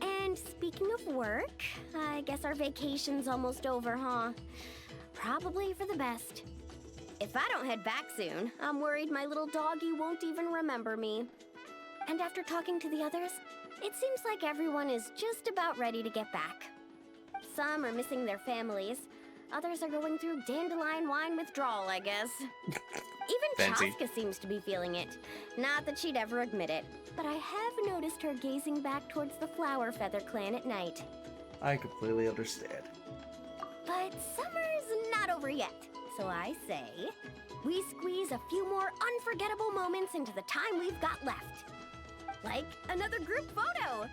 and speaking of work, I guess our vacation's almost over, huh? Probably for the best. If I don't head back soon, I'm worried my little doggy won't even remember me. And after talking to the others, it seems like everyone is just about ready to get back. Some are missing their families. Others are going through dandelion wine withdrawal, I guess. Even Fancy. Chaska seems to be feeling it. Not that she'd ever admit it, but I have noticed her gazing back towards the Flower Feather clan at night. I completely understand. But summer's not over yet, so I say we squeeze a few more unforgettable moments into the time we've got left. Like another group photo.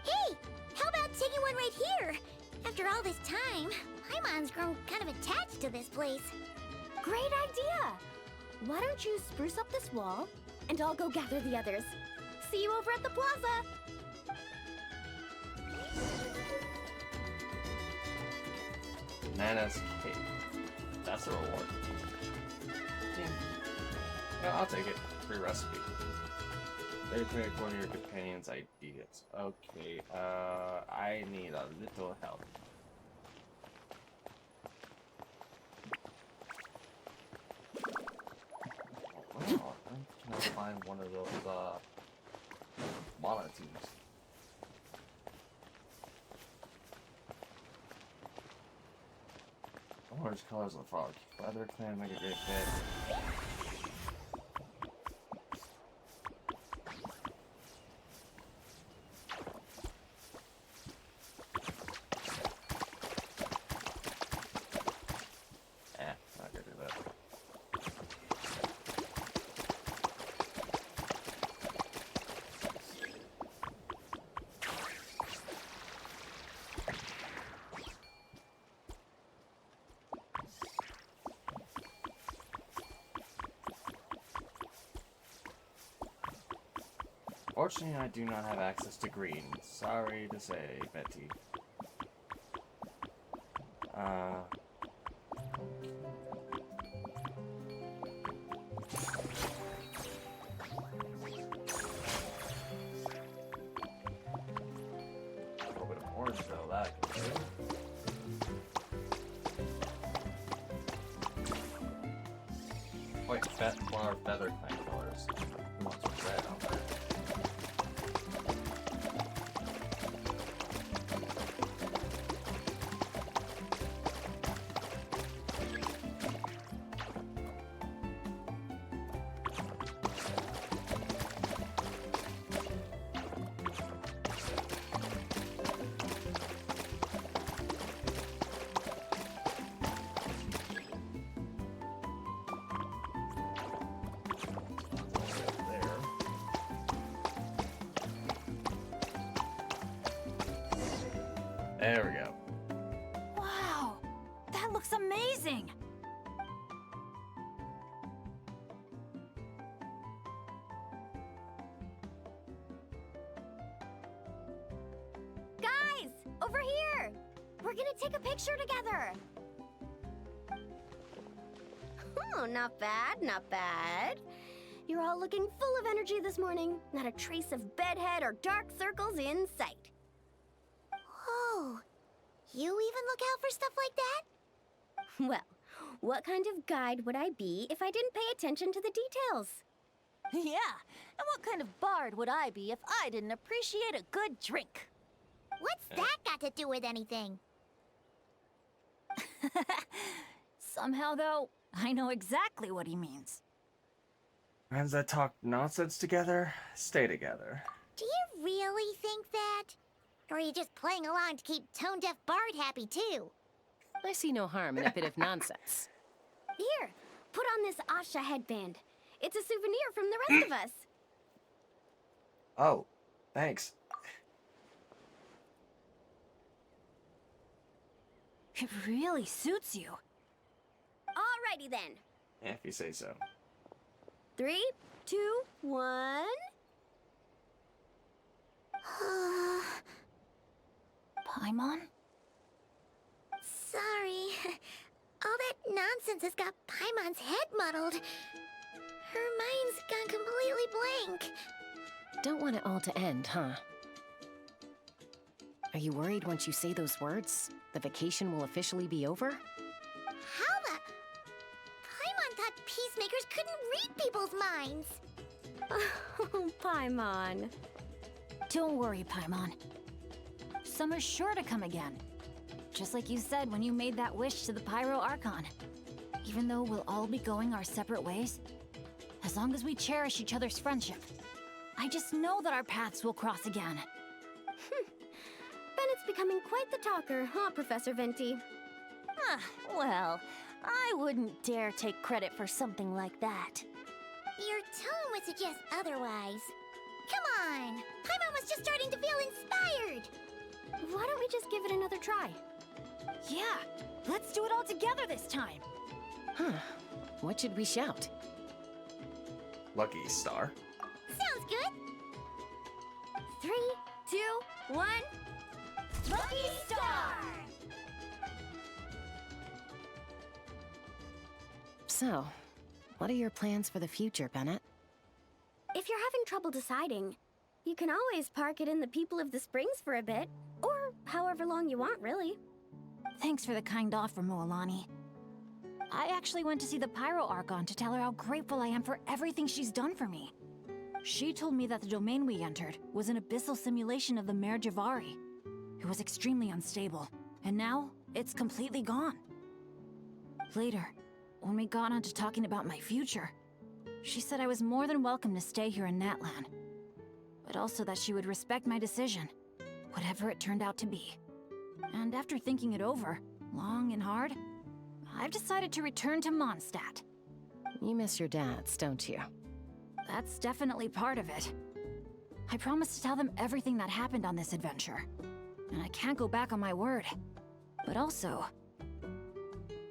Hey, how about taking one right here? After all this time, Paimon's grown kind of attached to this place. Great idea! Why don't you spruce up this wall, and I'll go gather the others. See you over at the plaza! Nana's cake. That's the reward. Yeah, I'll take it. Free recipe. They pick one of your companions' ideas. Okay, I need a little help. Oh, can I find one of those, monotubes? Orange colors of the frog. Feather clan make a great fit. Not gonna do that. Fortunately, I do not have access to green. Sorry to say, Betty. A little bit of orange, though, that can do. Wait, flower feather clan colors. Who wants red on that? There we go. Wow, that looks amazing! Guys, over here! We're gonna take a picture together! Oh, not bad, not bad. You're all looking full of energy this morning. Not a trace of bedhead or dark circles in sight. Whoa, you even look out for stuff like that? Well, what kind of guide would I be if I didn't pay attention to the details? Yeah, and what kind of bard would I be if I didn't appreciate a good drink? What's that got to do with anything? Somehow, though, I know exactly what he means. Friends that talk nonsense together, stay together. Do you really think that? Or are you just playing along to keep tone-deaf Bard happy, too? I see no harm in a bit of nonsense. Here, put on this Asha headband. It's a souvenir from the rest of us. Oh, thanks. It really suits you. Alrighty then. If you say so. 3, 2, 1. Paimon? Sorry. All that nonsense has got Paimon's head muddled. Her mind's gone completely blank. Don't want it all to end, huh? Are you worried once you say those words, the vacation will officially be over? How the... Paimon thought peacemakers couldn't read people's minds. Oh, Paimon. Don't worry, Paimon. Summer's sure to come again. Just like you said when you made that wish to the Pyro Archon. Even though we'll all be going our separate ways, as long as we cherish each other's friendship, I just know that our paths will cross again. Bennett's becoming quite the talker, huh, Professor Venti? Ah, well, I wouldn't dare take credit for something like that. Your tone would suggest otherwise. Come on! Paimon was just starting to feel inspired! Why don't we just give it another try? Yeah, let's do it all together this time. Huh. What should we shout? Lucky Star. Sounds good! 3, 2, 1... Lucky Star! So, what are your plans for the future, Bennett? If you're having trouble deciding, you can always park it in the People of the Springs for a bit. Or however long you want, really. Thanks for the kind offer, Moalani. I actually went to see the Pyro Archon to tell her how grateful I am for everything she's done for me. She told me that the domain we entered was an abyssal simulation of the Mare Javari. It was extremely unstable, and now it's completely gone. Later, when we got on to talking about my future, she said I was more than welcome to stay here in Natlan, but also that she would respect my decision, whatever it turned out to be. And after thinking it over, long and hard, I've decided to return to Mondstadt. You miss your dads, don't you? That's definitely part of it. I promised to tell them everything that happened on this adventure, and I can't go back on my word. But also,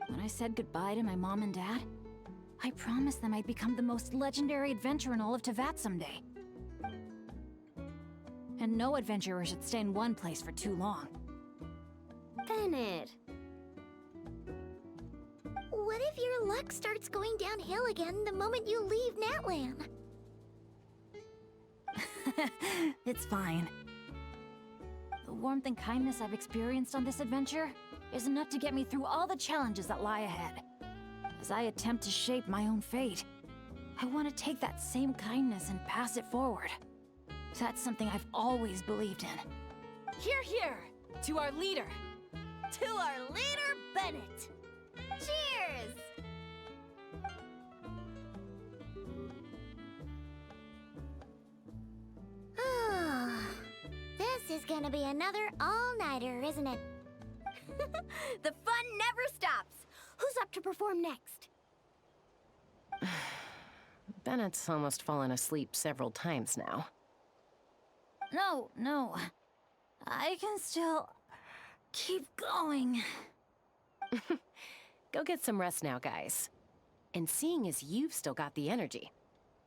when I said goodbye to my mom and dad, I promised them I'd become the most legendary adventurer in all of Teyvat someday. And no adventurer should stay in one place for too long. Bennett. What if your luck starts going downhill again the moment you leave Natlan? It's fine. The warmth and kindness I've experienced on this adventure is enough to get me through all the challenges that lie ahead. As I attempt to shape my own fate, I want to take that same kindness and pass it forward. That's something I've always believed in. Hear, hear! To our leader! To our leader, Bennett! Cheers! This is gonna be another all-nighter, isn't it? The fun never stops! Who's up to perform next? Bennett's almost fallen asleep several times now. No. I can still keep going. Go get some rest now, guys. And seeing as you've still got the energy,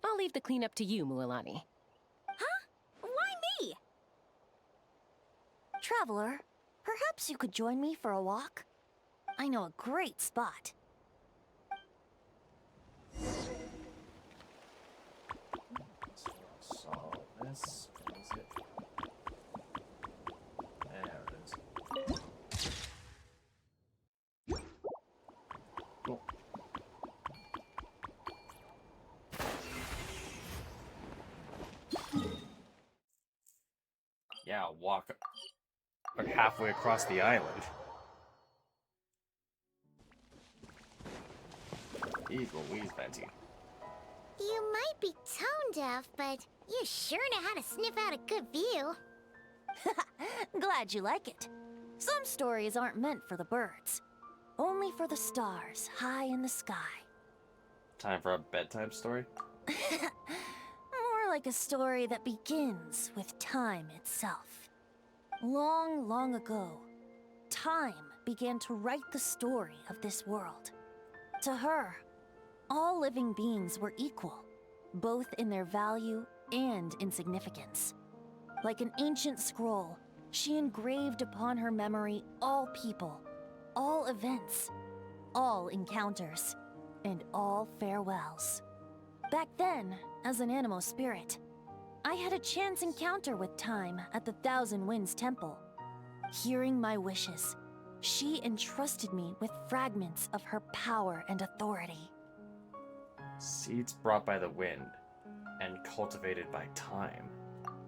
I'll leave the cleanup to you, Mualani. Huh? Why me? Traveler, perhaps you could join me for a walk? I know a great spot. So this is it. There it is. Cool. Yeah, walk like halfway across the island. Jeez Louise, Venti. You might be tone deaf, but you sure know how to sniff out a good view. Glad you like it. Some stories aren't meant for the birds. Only for the stars high in the sky. Time for a bedtime story? More like a story that begins with time itself. Long, long ago, time began to write the story of this world. To her, all living beings were equal, both in their value and in significance. Like an ancient scroll, she engraved upon her memory all people, all events, all encounters, and all farewells. Back then, as an animal spirit, I had a chance encounter with time at the Thousand Winds Temple. Hearing my wishes, she entrusted me with fragments of her power and authority. Seeds brought by the wind and cultivated by time.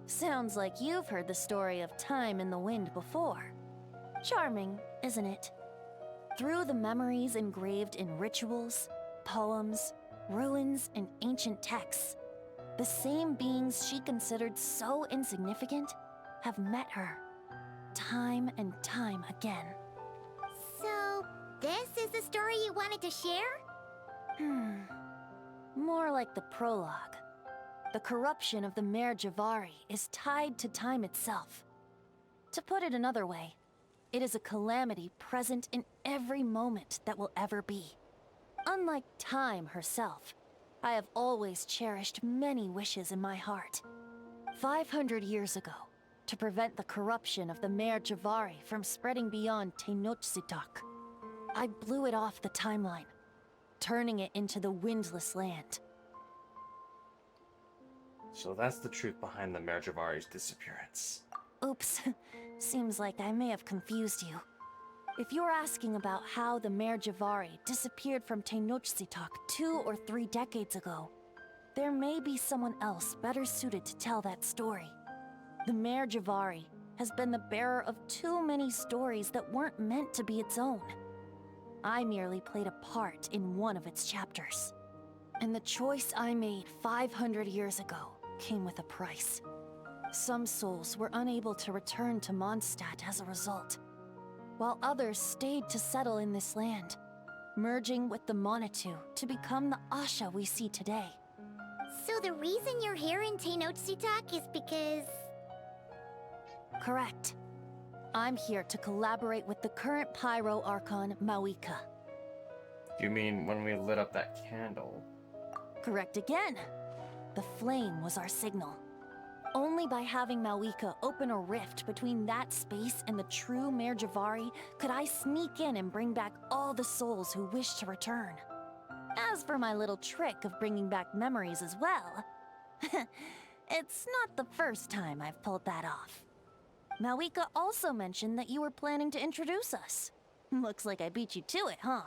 Sounds like you've heard the story of time and the wind before. Charming, isn't it? Through the memories engraved in rituals, poems, ruins, and ancient texts, the same beings she considered so insignificant have met her, time and time again. So, this is the story you wanted to share? More like the prologue. The corruption of the Mare Javari is tied to time itself. To put it another way, it is a calamity present in every moment that will ever be. Unlike time herself, I have always cherished many wishes in my heart. 500 years ago, to prevent the corruption of the Mare Javari from spreading beyond Tenochtitlán, I blew it off the timeline, turning it into the Windless Land. So that's the truth behind the Mare Javari's disappearance. Oops, seems like I may have confused you. If you're asking about how the Mare Javari disappeared from Tenochtitlán 2 or 3 decades ago, there may be someone else better suited to tell that story. The Mare Javari has been the bearer of too many stories that weren't meant to be its own. I merely played a part in one of its chapters. And the choice I made 500 years ago came with a price. Some souls were unable to return to Mondstadt as a result, while others stayed to settle in this land, merging with the Monitu to become the Asha we see today. So the reason you're here in Tenochtitlán is because... Correct. I'm here to collaborate with the current Pyro Archon, Mawika. You mean when we lit up that candle? Correct again. The flame was our signal. Only by having Mawika open a rift between that space and the true Mare Javari could I sneak in and bring back all the souls who wish to return. As for my little trick of bringing back memories as well, it's not the first time I've pulled that off. Mawika also mentioned that you were planning to introduce us. Looks like I beat you to it, huh?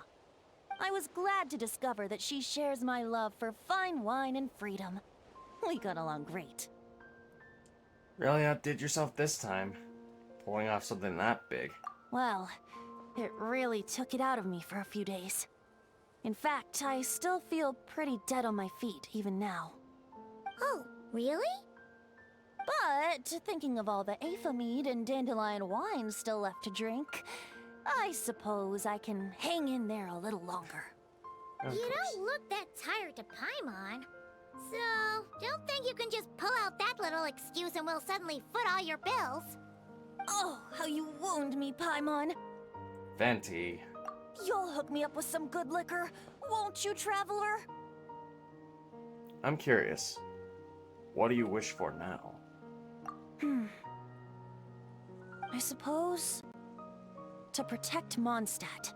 I was glad to discover that she shares my love for fine wine and freedom. We got along great. Really outdid yourself this time, pulling off something that big. Well, it really took it out of me for a few days. In fact, I still feel pretty dead on my feet even now. Oh, really? But thinking of all the Aether mead and dandelion wine still left to drink, I suppose I can hang in there a little longer. You don't look that tired to Paimon. So, don't think you can just pull out that little excuse and we'll suddenly foot all your bills. Oh, how you wound me, Paimon. Venti. You'll hook me up with some good liquor, won't you, Traveler? I'm curious. What do you wish for now? I suppose to protect Mondstadt,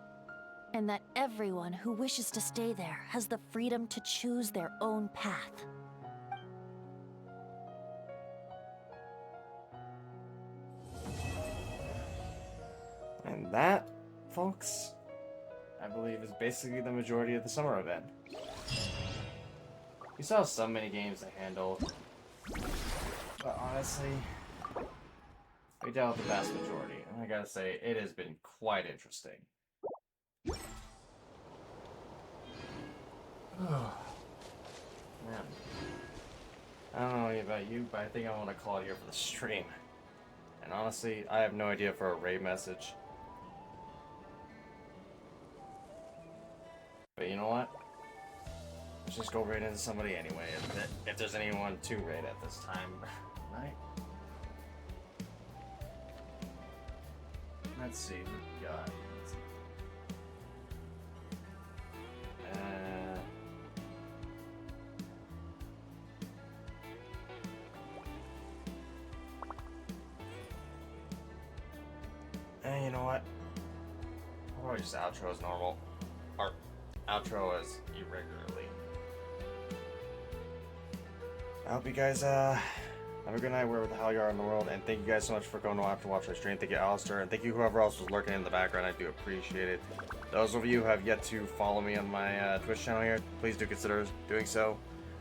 and that everyone who wishes to stay there has the freedom to choose their own path. And that, folks, I believe is basically the majority of the summer event. We saw so many games to handle, but honestly, we dealt with the vast majority, and I gotta say, it has been quite interesting. Man. I don't know about you, but I think I want to call it here for the stream. And honestly, I have no idea for a raid message. But you know what? Let's just go raid into somebody anyway, if there's anyone to raid at this time, right? Let's see, who we got? Let's see. And you know what? I'll probably just outro as normal. Or outro as irregularly. I hope you guys have a good night wherever the hell you are in the world, and thank you guys so much for going to watch my stream. Thank you, Alistair, and thank you whoever else was lurking in the background. I do appreciate it. Those of you who have yet to follow me on my Twitch channel here, please do consider doing so.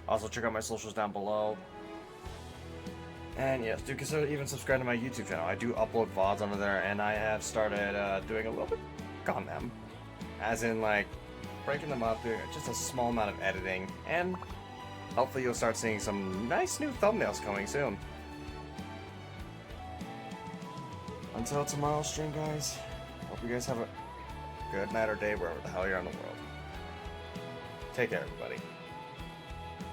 Also, check out my socials down below. And yes, do consider even subscribing to my YouTube channel. I do upload VODs onto there, and I have started doing a little bit on them. As in, like, breaking them up, doing just a small amount of editing, and hopefully you'll start seeing some nice new thumbnails coming soon. Until tomorrow's stream, guys, hope you guys have a good night or day wherever the hell you're in the world. Take care, everybody.